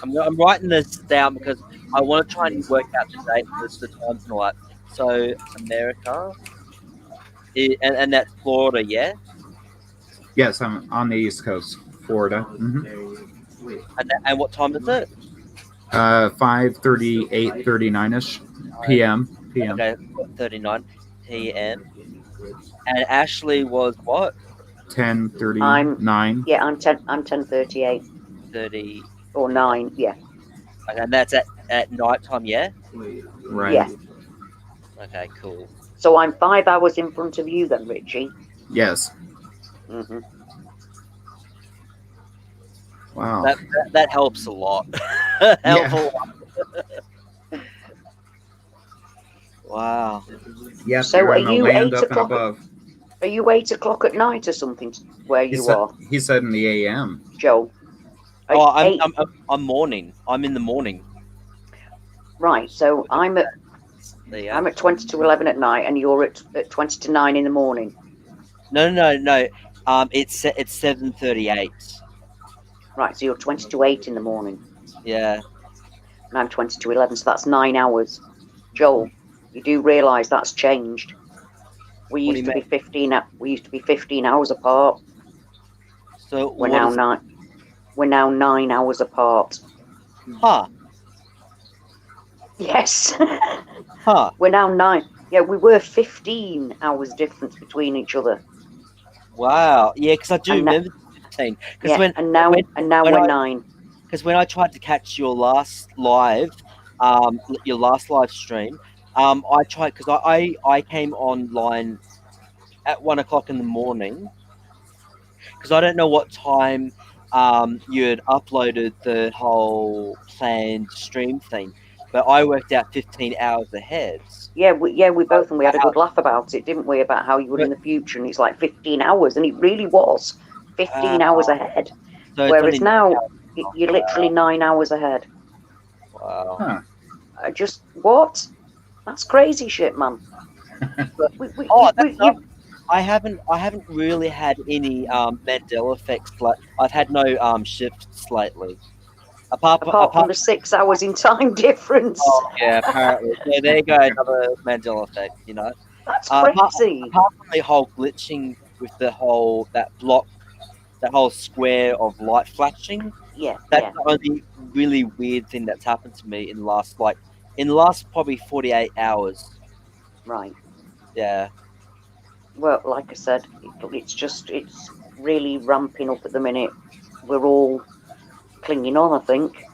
I'm writing this down because I want to try and work out the date, the times and all that. So America, and that's Florida, yeah? Yes, I'm on the East Coast, Florida. Mm-hmm. And what time is it? 5:38, 39ish p.m. Okay, 39 p.m. And Ashley was what? 10:39. I'm 10:38. 30 or 9, yeah. Okay, and that's at night time, yeah? Right. Yeah. Okay, cool. So I'm 5 hours in front of you then, Richie. Yes. Mm-hmm. Wow. That helps a lot. A lot. Wow. Yep, So you're are in the you land 8 up and o'clock? above. Are you 8 o'clock at night or something where He you said, are, he said in the AM. Joel? Oh, I'm, Eight. I'm morning. I'm in the morning. Right. So I'm at There you I'm go. at 20 to 11 at night, and you're at 20 to 9 in the morning. No. It's 7:38. Right. So you're 20 to 8 in the morning, Yeah. and I'm 20 to 11. So that's 9 hours. Joel, you do realise that's changed. We What do used you to be mean? 15. We used to be 15 hours apart. So We're what now is? 9. We're now 9 hours apart. Huh? Yes. Huh? We're now 9. Yeah, we were 15 hours difference between each other, Wow. Yeah, because I do and remember 15. Because yeah, and now when we're I 9. because when I tried to catch your last your last live stream, I tried because I came online at 1 o'clock in the morning because I don't know what time you had uploaded the whole planned stream thing, but I worked out 15 hours ahead. Yeah, we So, both, and we had a good laugh about it, didn't we? About how you were in the future, and it's like 15 hours, and it really was 15 hours ahead. so it's Whereas only now you're literally 9 hours ahead. wow. Huh. I just what? That's crazy shit, man. Oh, that's not. You I haven't really had any Mandela effects. Like I've had no shifts lately. apart from the 6 hours in time difference, Oh yeah, apparently. Yeah, there you go, another Mandela effect. You know, that's apart crazy. from the whole glitching with the whole that block, that whole square of light flashing. Yeah, That's yeah, the only really weird thing that's happened to me in the last probably 48 hours. right. Yeah. Well, like I said, it's really ramping up at the minute. We're all clinging on, I think,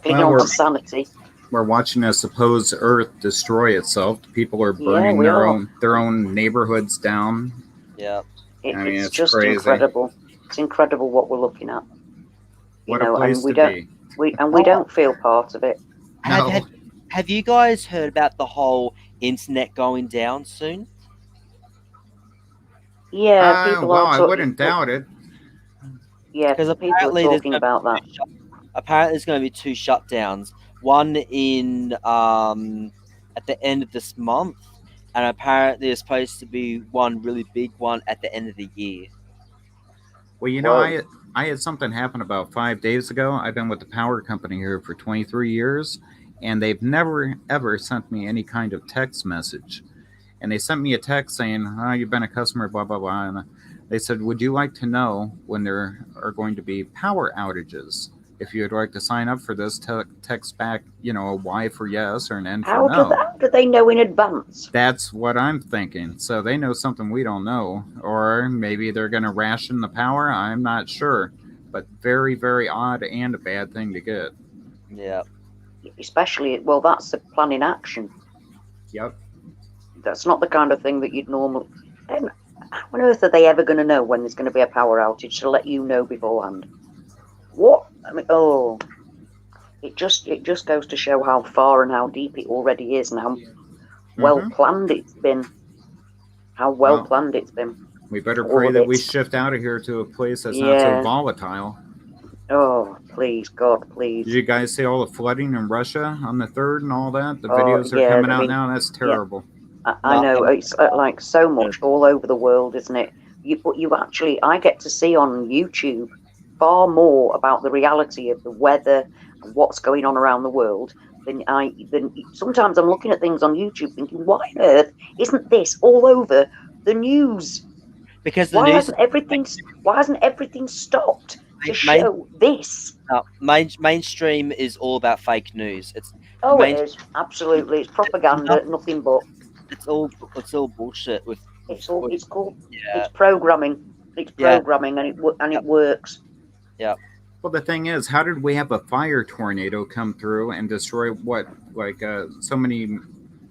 clinging Well, on to sanity. we're watching a supposed Earth destroy itself. People are Yeah, burning we are. their own neighborhoods down. Yeah. I mean, It's it's just crazy. incredible. It's incredible what we're looking at. What a place and we to don't be. we don't feel part of it. No. Have you guys heard about the whole internet going down soon? Yeah, people Well, are I talking. wouldn't doubt it. Yeah, Because people are talking about that. apparently there's going to be two shutdowns. One in at the end of this month, and apparently there's supposed to be one really big one at the end of the year. Well, you know, Whoa. I had something happen about 5 days ago. I've been with the power company here for 23 years, and they've never ever sent me any kind of text message. And they sent me a text saying, "Oh, you've been a customer, blah blah blah." And they said, "Would you like to know when there are going to be power outages? If you'd like to sign up for this, text back, you know, a Y for yes or an N for no." How do they know in advance? That's what I'm thinking. So they know something we don't know, or maybe they're going to ration the power. I'm not sure, but very very odd and a bad thing to get. Yeah. Especially, well, that's a plan in action. Yep. That's not the kind of thing that you'd normally. How on earth are they ever going to know when there's going to be a power outage to let you know beforehand? What? I mean, oh, it just goes to show how far and how deep it already is, and how well planned it's been. How well planned it's been. We better All pray of that it. we shift out of here to a place that's not so volatile. Oh, please, God, please. Did you guys see all the flooding in Russia on the 3rd and all that? The videos are coming out now. That's terrible. I know, it's like so much all over the world, isn't it? You actually, I get to see on YouTube far more about the reality of the weather and what's going on around the world than sometimes I'm looking at things on YouTube thinking, why on earth isn't this all over the news? Because why hasn't everything stopped to show this? Mainstream is all about fake news. It is absolutely. It's propaganda, nothing but. It's all bullshit. It's programming. It's programming, and it works. Yeah. Well, the thing is, how did we have a fire tornado come through and destroy so many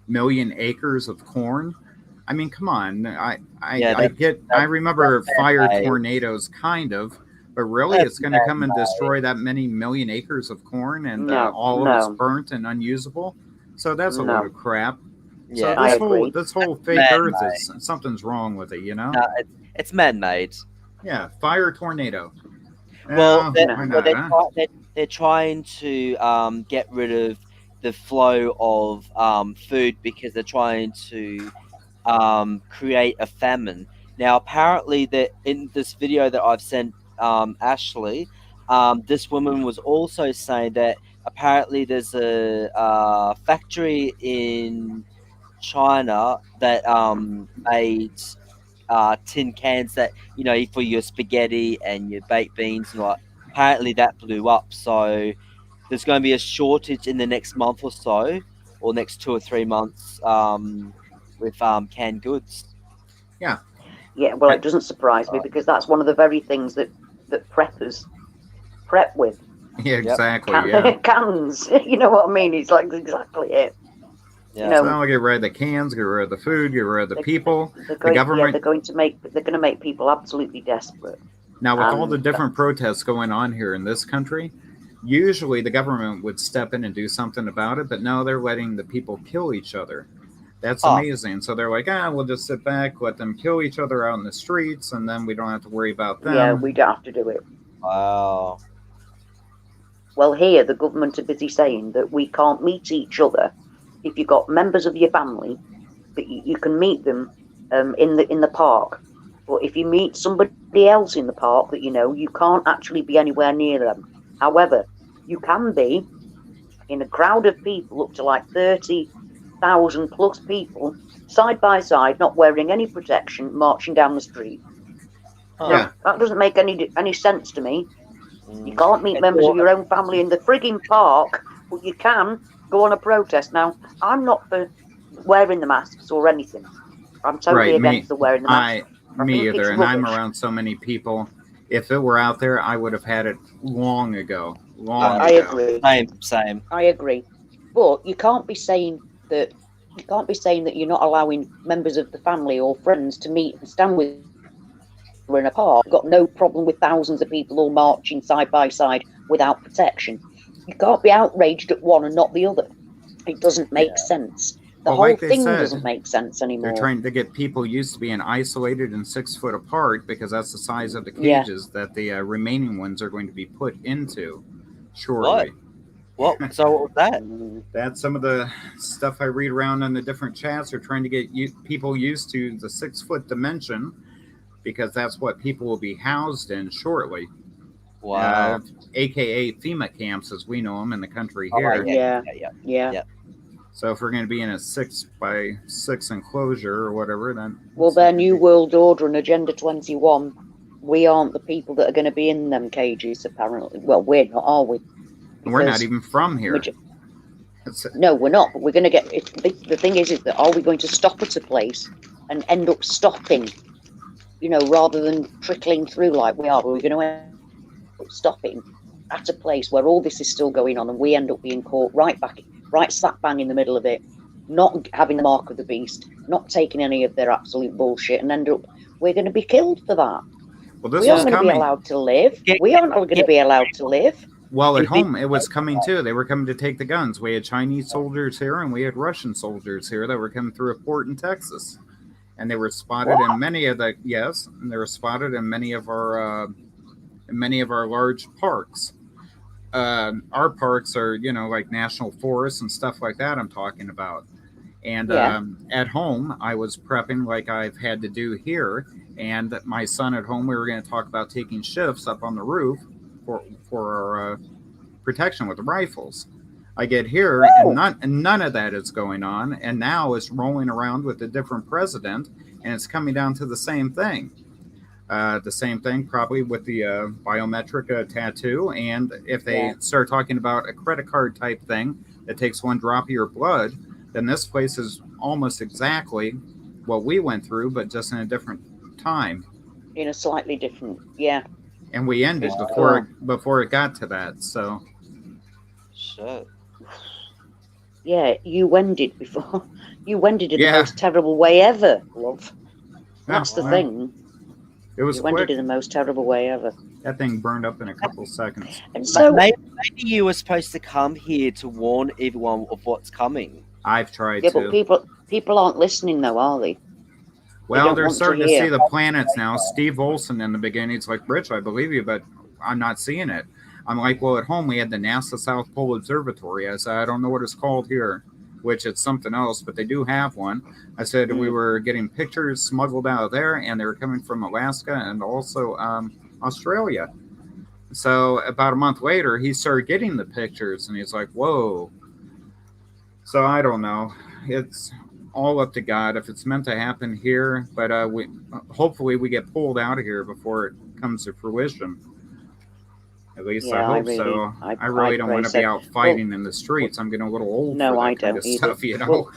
million acres of corn? I mean, come on. I remember fire tornadoes, kind of, but really, it's going to come and destroy that many million acres of corn, and all of it's burnt and unusable. So that's a No. load of crap. Yeah, So I this agree. whole fake Man-made. Earth is something's wrong with it, you know? no, it's man-made. Yeah, fire tornado. Well, Yeah, why not? Huh? they're trying to get rid of the flow of food because they're trying to create a famine. Now, apparently, that in this video that I've sent Ashley, this woman was also saying that apparently there's a factory in China that made tin cans that for your spaghetti and your baked beans and like. Apparently, that blew up. So there's going to be a shortage in the next month or so, or next 2 or 3 months, with canned goods. Yeah. Yeah, well, it doesn't surprise me because that's one of the very things that preppers prep with. Yeah, exactly. Yeah. Cans. You know what I mean? It's like exactly it. Yeah. You know, So get rid of the cans, get rid of the food, get rid of the people. they're The government. they're going to make people absolutely desperate. Now, with all the different protests going on here in this country, usually the government would step in and do something about it, but no, they're letting the people kill each other. That's amazing. So they're like, we'll just sit back, let them kill each other out in the streets, and then we don't have to worry about them. Yeah, we don't have to do it. Wow. Well, here the government are busy saying that we can't meet each other. If you've got members of your family, that you can meet them in the park. But if you meet somebody else in the park that you can't actually be anywhere near them. However, you can be in a crowd of people up to like 30,000 plus people, side by side, not wearing any protection, marching down the street. Yeah. That doesn't make any sense to me. You can't meet members of your own family in the frigging park, but you can go on a protest. Now, I'm not for wearing the masks or anything. I'm totally against the wearing the masks. Me either, and I'm around so many people. If it were out there, I would have had it long ago. I agree. Same. I agree. But you can't be saying that you're not allowing members of the family or friends to meet and stand with you in a park. You've got no problem with thousands of people all marching side by side without protection. You can't be outraged at one and not the other. It doesn't make sense. The whole thing doesn't make sense anymore. They're trying to get people used to being isolated and 6 foot apart because that's the size of the cages that the remaining ones are going to be put into shortly. What? So what was that? That's some of the stuff I read around in the different chats. They're trying to get people used to the 6 foot dimension because that's what people will be housed in shortly. Wow. AKA FEMA camps as we know them in the country here. Yeah. So if we're going to be in a 6x6 enclosure or whatever, then... Well, their New World Order and Agenda 21, we aren't the people that are going to be in them cages, apparently. Well, we're not, are we? Because we're not even from here. No, we're not, but we're going to get... The thing is that are we going to stop at a place and end up stopping, rather than trickling through like we are? We're going to end up stopping at a place where all this is still going on and we end up being caught right slap bang in the middle of it, not having the mark of the beast, not taking any of their absolute bullshit, and we're going to be killed for that. Well, this we aren't going to be allowed to live. We aren't going to be allowed to live. Well, at home, it was coming too. They were coming to take the guns. We had Chinese soldiers here and we had Russian soldiers here that were coming through a port in Texas. And they were spotted in many of the, and they were spotted in many of our large parks. Our parks are, like national forests and stuff like that I'm talking about. And at home, I was prepping like I've had to do here. And my son at home, we were going to talk about taking shifts up on the roof for our protection with the rifles. I get here and none of that is going on. And now it's rolling around with a different president and it's coming down to the same thing. The same thing probably with the biometric tattoo. And if they start talking about a credit card type thing that takes one drop of your blood, then this place is almost exactly what we went through, but just in a different time. In a slightly different, And we ended before it got to that, so. Shit. Yeah, you ended before. You ended in the most terrible way ever, love. That's the thing. It was ended in the most terrible way ever. That thing burned up in a couple seconds. And so maybe you were supposed to come here to warn everyone of what's coming. I've tried Yeah, to. but people aren't listening though, are they? They Well, don't they're want to starting to hear. see the planets now. Steve Olson in the beginning, he's like, Rich, I believe you, but I'm not seeing it. I'm like, well, at home we had the NASA South Pole Observatory. I said, I don't know what it's called here, which it's something else, but they do have one. I said we were getting pictures smuggled out of there, and they were coming from Alaska and also Australia. So about a month later, he started getting the pictures, and he's like, whoa. So I don't know. It's all up to God if it's meant to happen here. But we hopefully we get pulled out of here before it comes to fruition. At least I Yeah, hope so. I I really don't pray want to so. be out fighting in the streets. I'm getting a little old for No, I that kind don't of either. stuff, you know. Well,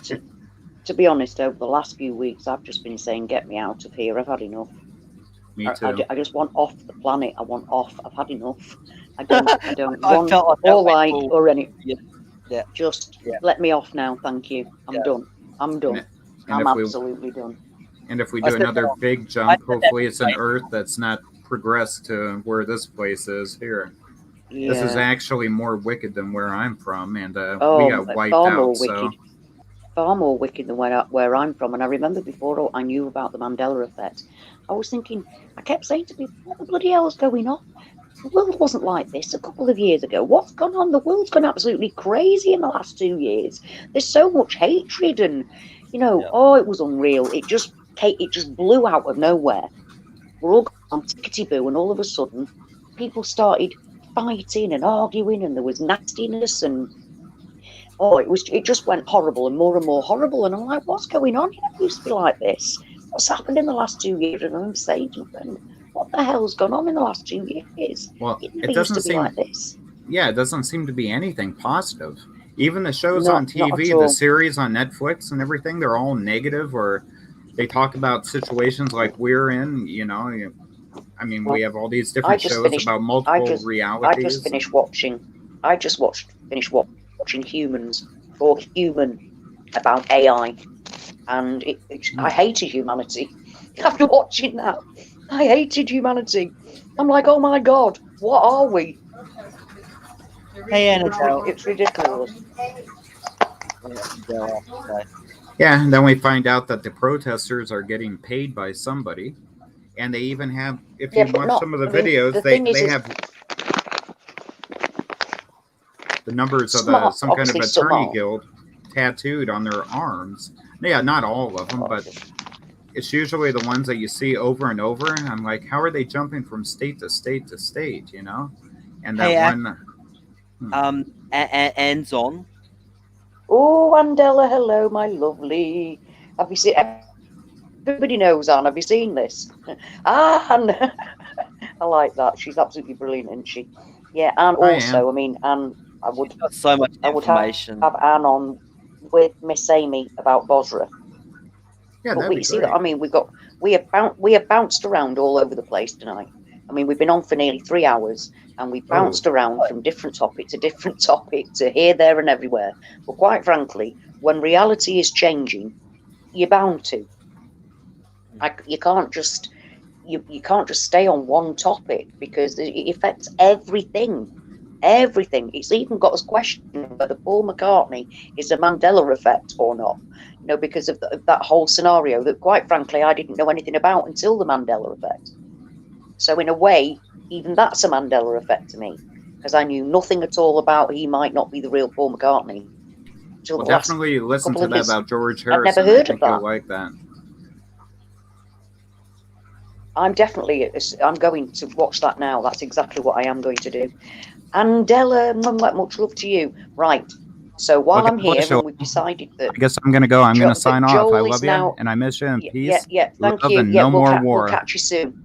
to be honest, over the last few weeks, I've just been saying, "Get me out of here. I've had enough. Me too. I just want off the planet. I want off. I've had enough. I don't I want felt like that or way like for- or any. Yeah. Just Yeah. let me off now. Thank you. I'm Yeah. done. I'm done. And I'm if we absolutely done. and if we I do said another that- big I jump, said that hopefully it's an before. Earth that's not progressed to where this place is here. Yeah. This is actually more wicked than where I'm from, and we Oh, got wiped far out. more So wicked. Far more wicked than where I'm from. And I remember before I knew about the Mandela Effect, I was thinking, I kept saying to people, what the bloody hell is going on? The world wasn't like this a couple of years ago. What's gone on? The world's gone absolutely crazy in the last 2 years. There's so much hatred, and oh, it was unreal. It just blew out of nowhere. We're all on tickety boo, and all of a sudden, people started fighting and arguing, and there was nastiness, and it just went horrible and more horrible. And I'm like, what's going on? It never used to be like this. What's happened in the last 2 years? And I'm saying to my friend, what the hell's gone on in the last 2 years? well, It it never used doesn't to be seem. like this. Yeah, it doesn't seem to be anything positive. Even the shows Not on at TV, the all. series on Netflix and everything, they're all negative, or they talk about situations like we're in, I mean, we have all these different shows about multiple realities. I just finished watching. Finished watching Humans or Human about AI, and I hated humanity. After watching that, I hated humanity. I'm like, oh my god, what are we? Hey, Annabelle. It's ridiculous. Yeah, and then we find out that the protesters are getting paid by somebody, and they even have, if you watch some of the videos, they have the numbers of some kind of attorney guild tattooed on their arms. Yeah, not all of them, but it's usually the ones that you see over and over. And I'm like, how are they jumping from state to state to state, And that one... Anne's on. Oh, Mandela, hello, my lovely. Have you seen? Everybody knows Anne. Have you seen this? Anne, I like that. She's absolutely brilliant, isn't she? Yeah, and also, I mean, Anne, I would got so much information. have Anne on with Miss Amy about Bosra. Yeah, but we see that. I mean, we have bounced around all over the place tonight. I mean, we've been on for nearly 3 hours, and we bounced around from different topic to different topic to here, there, and everywhere. But quite frankly, when reality is changing, you're bound to. You can't just stay on one topic, because it affects everything. Everything. It's even got us questioning whether Paul McCartney is a Mandela effect or not. Because of that whole scenario that, quite frankly, I didn't know anything about until the Mandela effect. So in a way, even that's a Mandela effect to me, because I knew nothing at all about he might not be the real Paul McCartney. Well, definitely listen to that about George Harrison. I've never heard of that. You'll like that. I'm going to watch that now. That's exactly what I am going to do. Andella, much love to you. Right. So while I'm here, and we've decided that... I guess I'm going to go. I'm going to sign off. I love you, and I miss you, and peace. Yeah, thank you. And no more war. We'll catch you soon.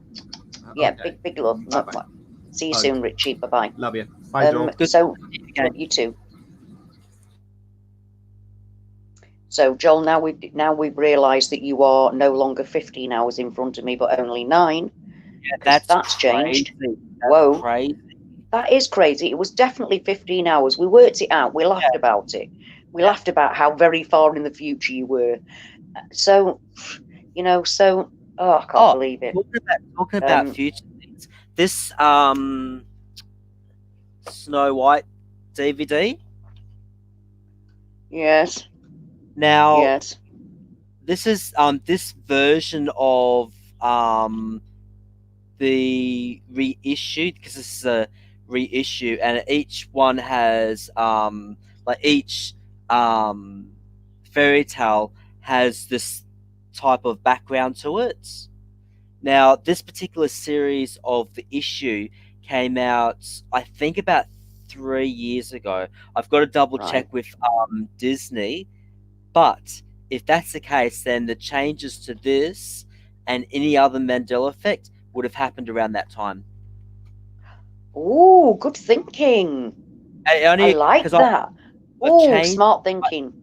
Yeah, okay. Big love. Bye-bye. See you soon, Richie. Bye-bye. Love you. Bye, Joel. So, you too. So, Joel, now we've realised that you are no longer 15 hours in front of me, but only 9. Yeah, that's changed. That's Whoa. Crazy. That is crazy. It was definitely 15 hours. We worked it out. We laughed about it. We laughed about how very far in the future you were. So, I can't believe it. Talking about future things. This Snow White DVD. Yes. Now, Yes. this is this version of the reissue, because this is a reissue, and each one has like each fairy tale has this type of background to it. Now, this particular series of the issue came out, I think, about 3 years ago. I've got to double Right. check with Disney, but if that's the case, then the changes to this and any other Mandela Effect would have happened around that time. Ooh, good thinking. I Only like because that. I've Ooh, changed smart thinking.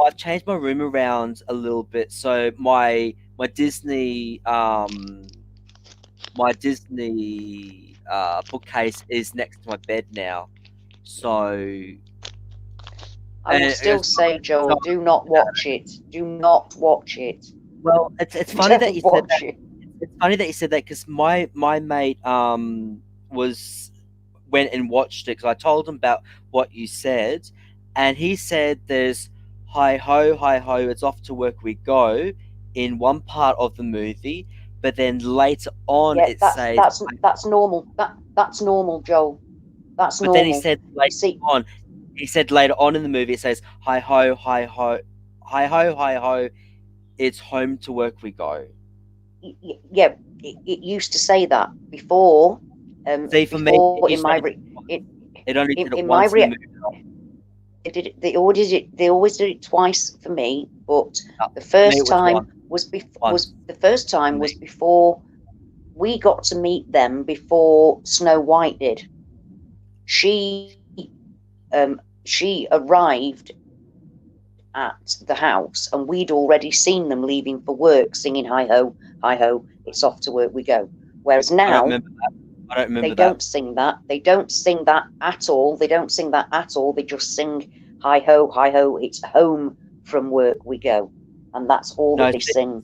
I've changed my room around a little bit, so my Disney bookcase is next to my bed now. So I will and still it's say, Joel, do not watch it. Do not watch it. well, it's funny that Don't you said watch that. it. It's funny that you said that because my mate went and watched it because I told him about what you said, and he said there's hi ho, it's off to work we go in one part of the movie, but then later on Yeah, it says. that's normal. That's normal, Joel. That's But then normal. You see, he said later on in the movie it says hi ho, hi ho, it's home to work we go. yeah, it used to say that before. See, for me, Before it in my only did it in my once in the movie. they always did it twice for me, but the For me, it first was time once the first time for was me. before we got to meet them, before Snow White did. She arrived at the house, and we'd already seen them leaving for work, singing hi ho, it's off to work we go. Whereas I don't now remember that. I don't they remember don't that. sing that. They don't sing that at all. They don't sing that at all. They just sing hi ho, it's home from work we go. And that's all No, that they sing.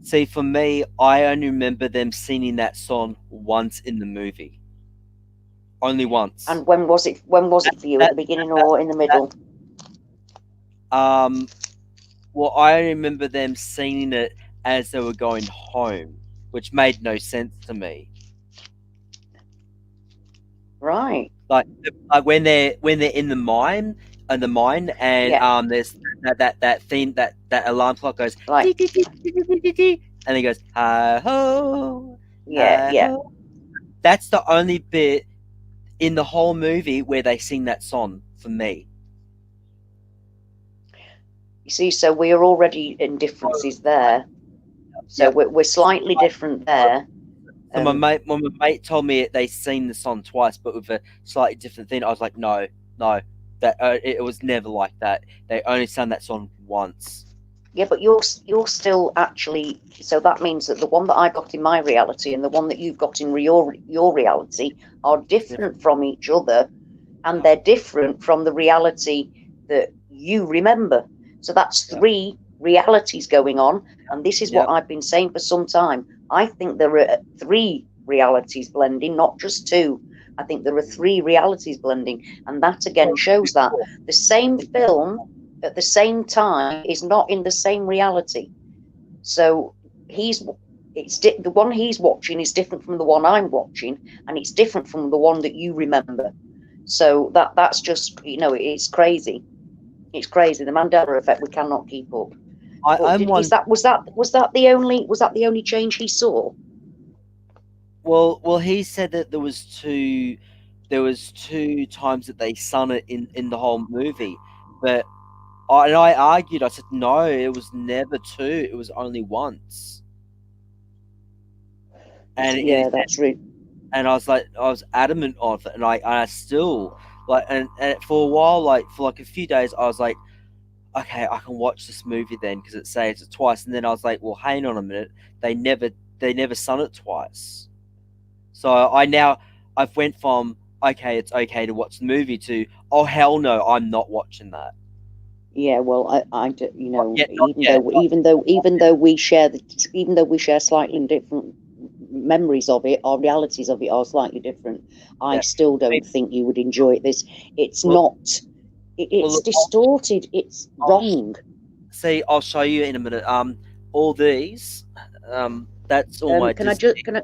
see, for me, I only remember them singing that song once in the movie. Only once. And when was it for you? At the beginning or in the middle? Well, I only remember them singing it as they were going home, which made no sense to me. Right. Like when they're in the mine Yeah. and there's that theme that alarm clock goes Like, and it goes hi ho, yeah, hi yeah. ho. That's the only bit in the whole movie where they sing that song for me. You see, so we are already in differences there. So Yep. we're slightly different there. So when my mate told me they sing the song twice, but with a slightly different thing, I was like, no, that it was never like that. They only sang that song once. Yeah, but you're still actually. So that means that the one that I got in my reality and the one that you've got in your reality are different from each other, and they're different from the reality that you remember. So that's three realities going on, and this is what I've been saying for some time. I think there are three realities blending, not just two. I think there are three realities blending, and that again shows that the same film at the same time is not in the same reality. So the one he's watching is different from the one I'm watching, and it's different from the one that you remember. So that's just, it's crazy. It's crazy. The Mandela Effect, we cannot keep up. Was that the only change he saw? Well, he said that there was two times that they sung it in the whole movie, but I argued. I said no, it was never two. It was only once. And that's rude. And I was adamant of it, and I still and for a while, for a few days, I was like, okay, I can watch this movie then because it says it twice, and then I was like, well, hang on a minute, they never sung it twice. So I've went from okay, it's okay to watch the movie to oh hell no, I'm not watching that. Yeah, well, even though we share slightly different memories of it, our realities of it are slightly different. I still don't think you would enjoy this. It's not. It's distorted. It's wrong. See, I'll show you in a minute. All these, that's all my Can I Disney. just? Can I?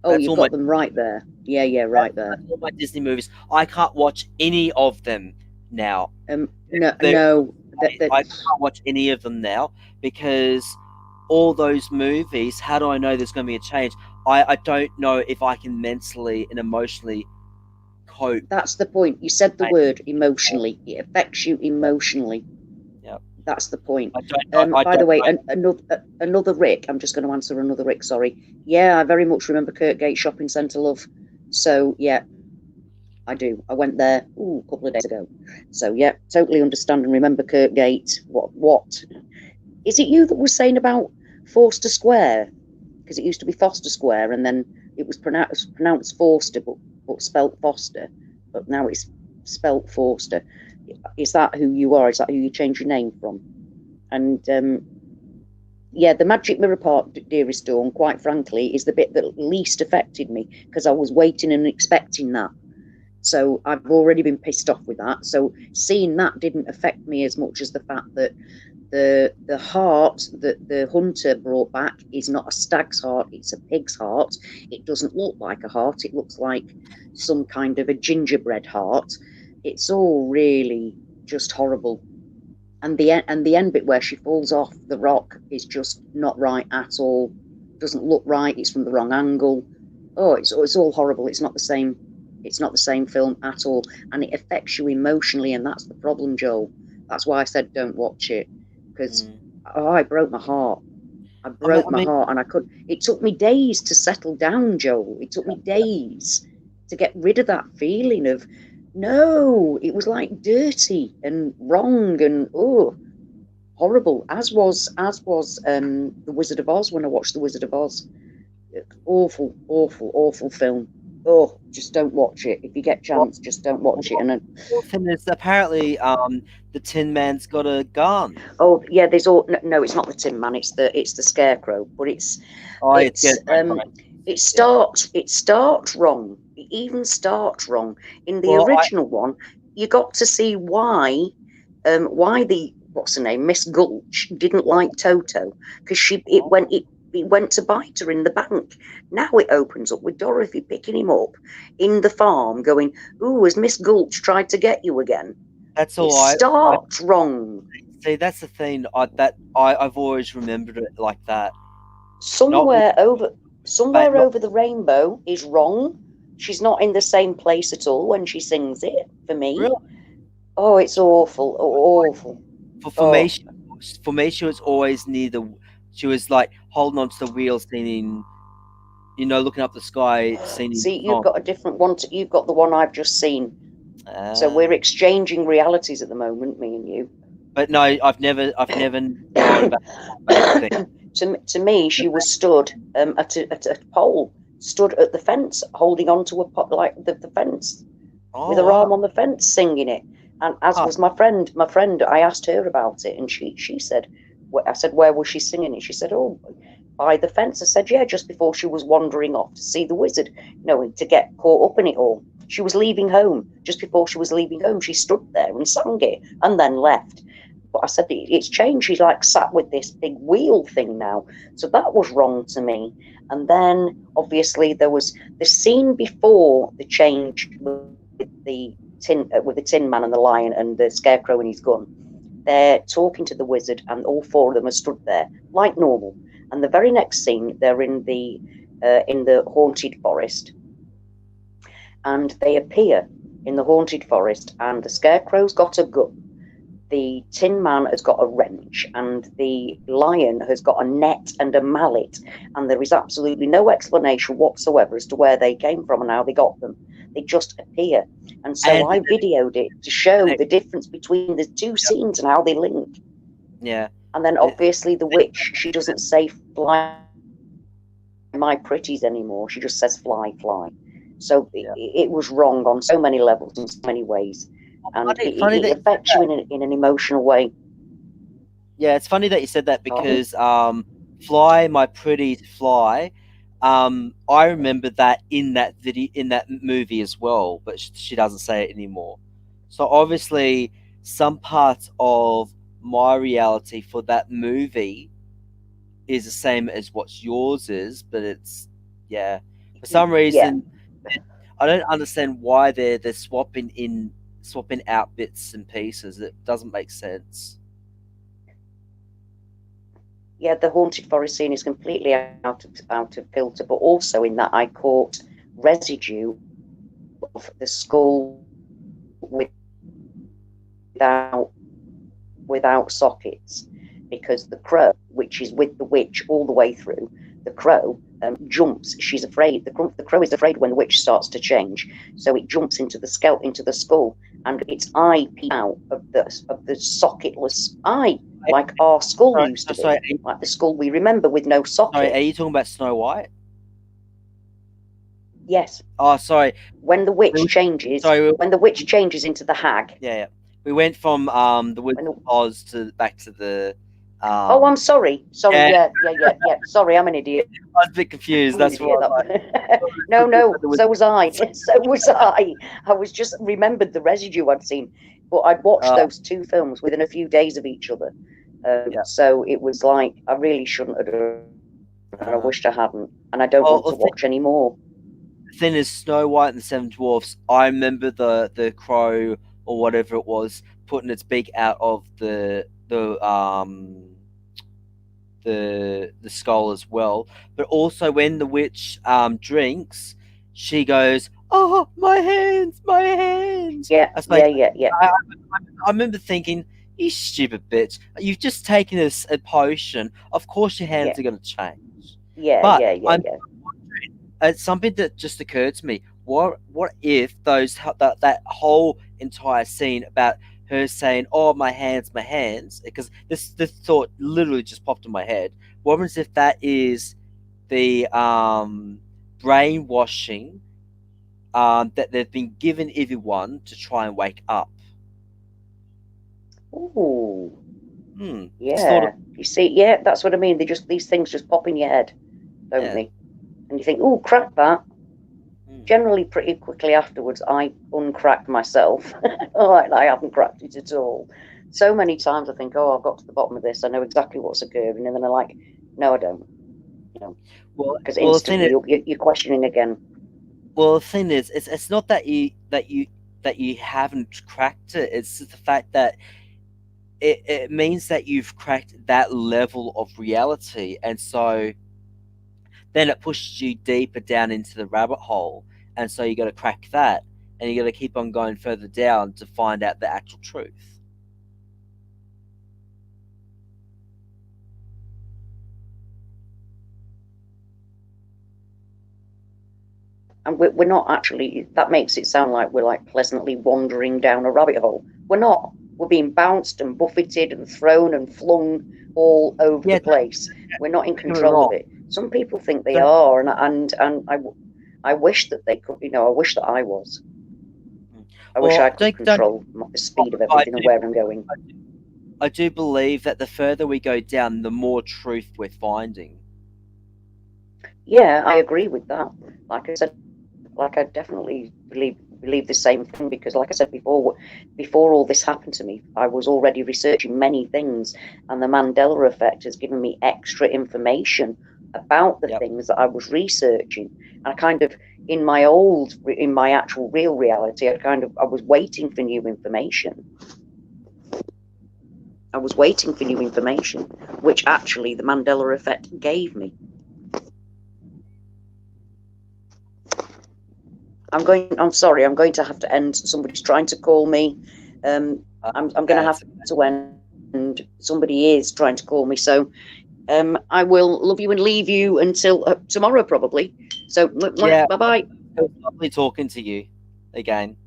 Oh, That's you've all got my them right there. Yeah, right there. that's all my Disney movies. I can't watch any of them now. No, They're- no. I can't watch any of them now because all those movies. How do I know there's going to be a change? I don't know if I can mentally and emotionally cope. That's the point. You said the Right. word emotionally. It affects you emotionally. Yep. That's the point. I don't. I By the don't way, know. another Rick. I'm just going to answer another Rick. Sorry. Yeah, I very much remember Kirkgate Shopping Centre, love. So yeah, I do. I went there a couple of days ago. So yeah, totally understand and remember Kirkgate. What? Is it you that was saying about Forster Square? Because it used to be Foster Square, and then it was pronounced Forster, but spelt Foster. But now it's spelt Forster. Is that who you are? Is that who you changed your name from? And yeah, the Magic Mirror part, dearest Dawn, quite frankly, is the bit that least affected me because I was waiting and expecting that. So I've already been pissed off with that. So seeing that didn't affect me as much as the fact that the heart that the hunter brought back is not a stag's heart, it's a pig's heart. It doesn't look like a heart, it looks like some kind of a gingerbread heart. It's all really just horrible. And the end bit where she falls off the rock is just not right at all. Doesn't look right, it's from the wrong angle. Oh, it's all horrible. It's not the same film at all, and it affects you emotionally, and that's the problem, Joel. That's why I said don't watch it, because I broke my heart. I broke my heart, and it took me days to settle down, Joel. It took me days to get rid of that feeling of no. It was like dirty and wrong and horrible. As was the Wizard of Oz. When I watched the Wizard of Oz, awful film. Oh, just don't watch it. If you get a chance, just don't watch it. And then there's apparently the Tin Man's got a gun. Oh yeah, there's all no, it's not the Tin Man. It's the Scarecrow. But it starts wrong. It even starts wrong in the original one. You got to see why the what's her name, Miss Gulch didn't like Toto because it went to bite her in the bank. Now it opens up with Dorothy picking him up in the farm, going, "Ooh, has Miss Gulch tried to get you again?" That's all. It starts wrong. See, that's the thing. I've always remembered it like that. Somewhere over the rainbow is wrong. She's not in the same place at all when she sings it. For me, really? Oh, it's awful, awful. For me, she was always near the. She was like holding onto the wheel, singing, looking up the sky, singing. See, you've got a different one. You've got the one I've just seen. So we're exchanging realities at the moment, me and you. But no, I've never known about that thing. To me, she was stood at a pole, stood at the fence, holding onto the fence with her arm on the fence, singing it. And as was my friend, I asked her about it, and she said, I said, where was she singing it? She said, oh, by the fence. I said, yeah, just before she was wandering off to see the wizard, to get caught up in it all. She was leaving home. Just before she was leaving home, she stood there and sang it and then left. But I said, it's changed. She's like sat with this big wheel thing now. So that was wrong to me. And then obviously there was the scene before the change with the Tin Man and the Lion and the Scarecrow and his gun. They're talking to the wizard, and all four of them are stood there like normal. And the very next scene, they're in the haunted forest, and they appear in the haunted forest, and the Scarecrow's got a gun, the Tin Man has got a wrench, and the Lion has got a net and a mallet, and there is absolutely no explanation whatsoever as to where they came from and how they got them. They just appear. And so I videoed it to show the difference between the two scenes and how they link. Yeah. And then obviously the witch, she doesn't say fly my pretties anymore. She just says fly, fly. So it was wrong on so many levels, in so many ways. And it affects you in an emotional way. Yeah, it's funny that you said that because fly, my pretties, fly. I remember that in that video, in that movie as well, but she doesn't say it anymore. So obviously, some parts of my reality for that movie is the same as what yours is, but it's for some reason I don't understand why they're swapping out bits and pieces. It doesn't make sense. Yeah, the haunted forest scene is completely out of filter, but also in that I caught residue of the skull without sockets, because the crow, which is with the witch all the way through, the crow jumps. She's afraid. The crow is afraid when the witch starts to change, so it jumps into the skull, and its eye peeps out of the socketless eye, like our skull used to be, like the skull we remember with no socket. Sorry, are you talking about Snow White? Yes. Oh, sorry. When the witch changes, when the witch changes into the hag. Yeah. We went from the Wizard of Oz back to the. Oh, I'm sorry. Yeah. Sorry, I'm an idiot. I was a bit confused. That's why. No. So was I. I was just remembered the residue I'd seen, but I'd watched those two films within a few days of each other. So it was like I really shouldn't have done, and I wished I hadn't, and I don't want to watch any more. The thing is, Snow White and the Seven Dwarfs. I remember the crow or whatever it was putting its beak out of the skull as well. But also when the witch drinks, she goes, "Oh, my hands, my hands." Yeah. I remember thinking, "You stupid bitch! You've just taken a potion. Of course your hands are going to change." It's something that just occurred to me. What if that whole entire scene about her saying, "Oh, my hands," because this thought literally just popped in my head. What happens if that is the brainwashing that they've been given everyone to try and wake up? Ooh. Yeah. You see, that's what I mean. These things just pop in your head, don't they? And you think, "Oh, crack that." Generally, pretty quickly afterwards, I uncrack myself. I haven't cracked it at all. So many times I think, "Oh, I've got to the bottom of this. I know exactly what's occurring," and then I'm like, "No, I don't." Because instantly you're questioning again. Well, the thing is, it's not that you haven't cracked it. It's the fact that it means that you've cracked that level of reality, and so then it pushes you deeper down into the rabbit hole, and so you got to crack that, and you got to keep on going further down to find out the actual truth. And we're not actually. That makes it sound like we're like pleasantly wandering down a rabbit hole. We're not. We're being bounced and buffeted and thrown and flung all over the place. We're not in control of it. Some people think they are, and I wish that they could. I wish that I was. I wish I could control the speed of everything and where I'm going. I do believe that the further we go down, the more truth we're finding. Yeah, I agree with that. Like I said, I definitely believe the same thing, because like I said before all this happened to me, I was already researching many things, and the Mandela Effect has given me extra information about the things that I was researching. And I kind of, in my actual real reality, I was waiting for new information. Which actually the Mandela Effect gave me. I'm sorry, I'm going to have to end. Somebody's trying to call me. I'm going to have to end, and somebody is trying to call me. So I will love you and leave you until tomorrow, probably. So bye-bye. It was lovely talking to you again.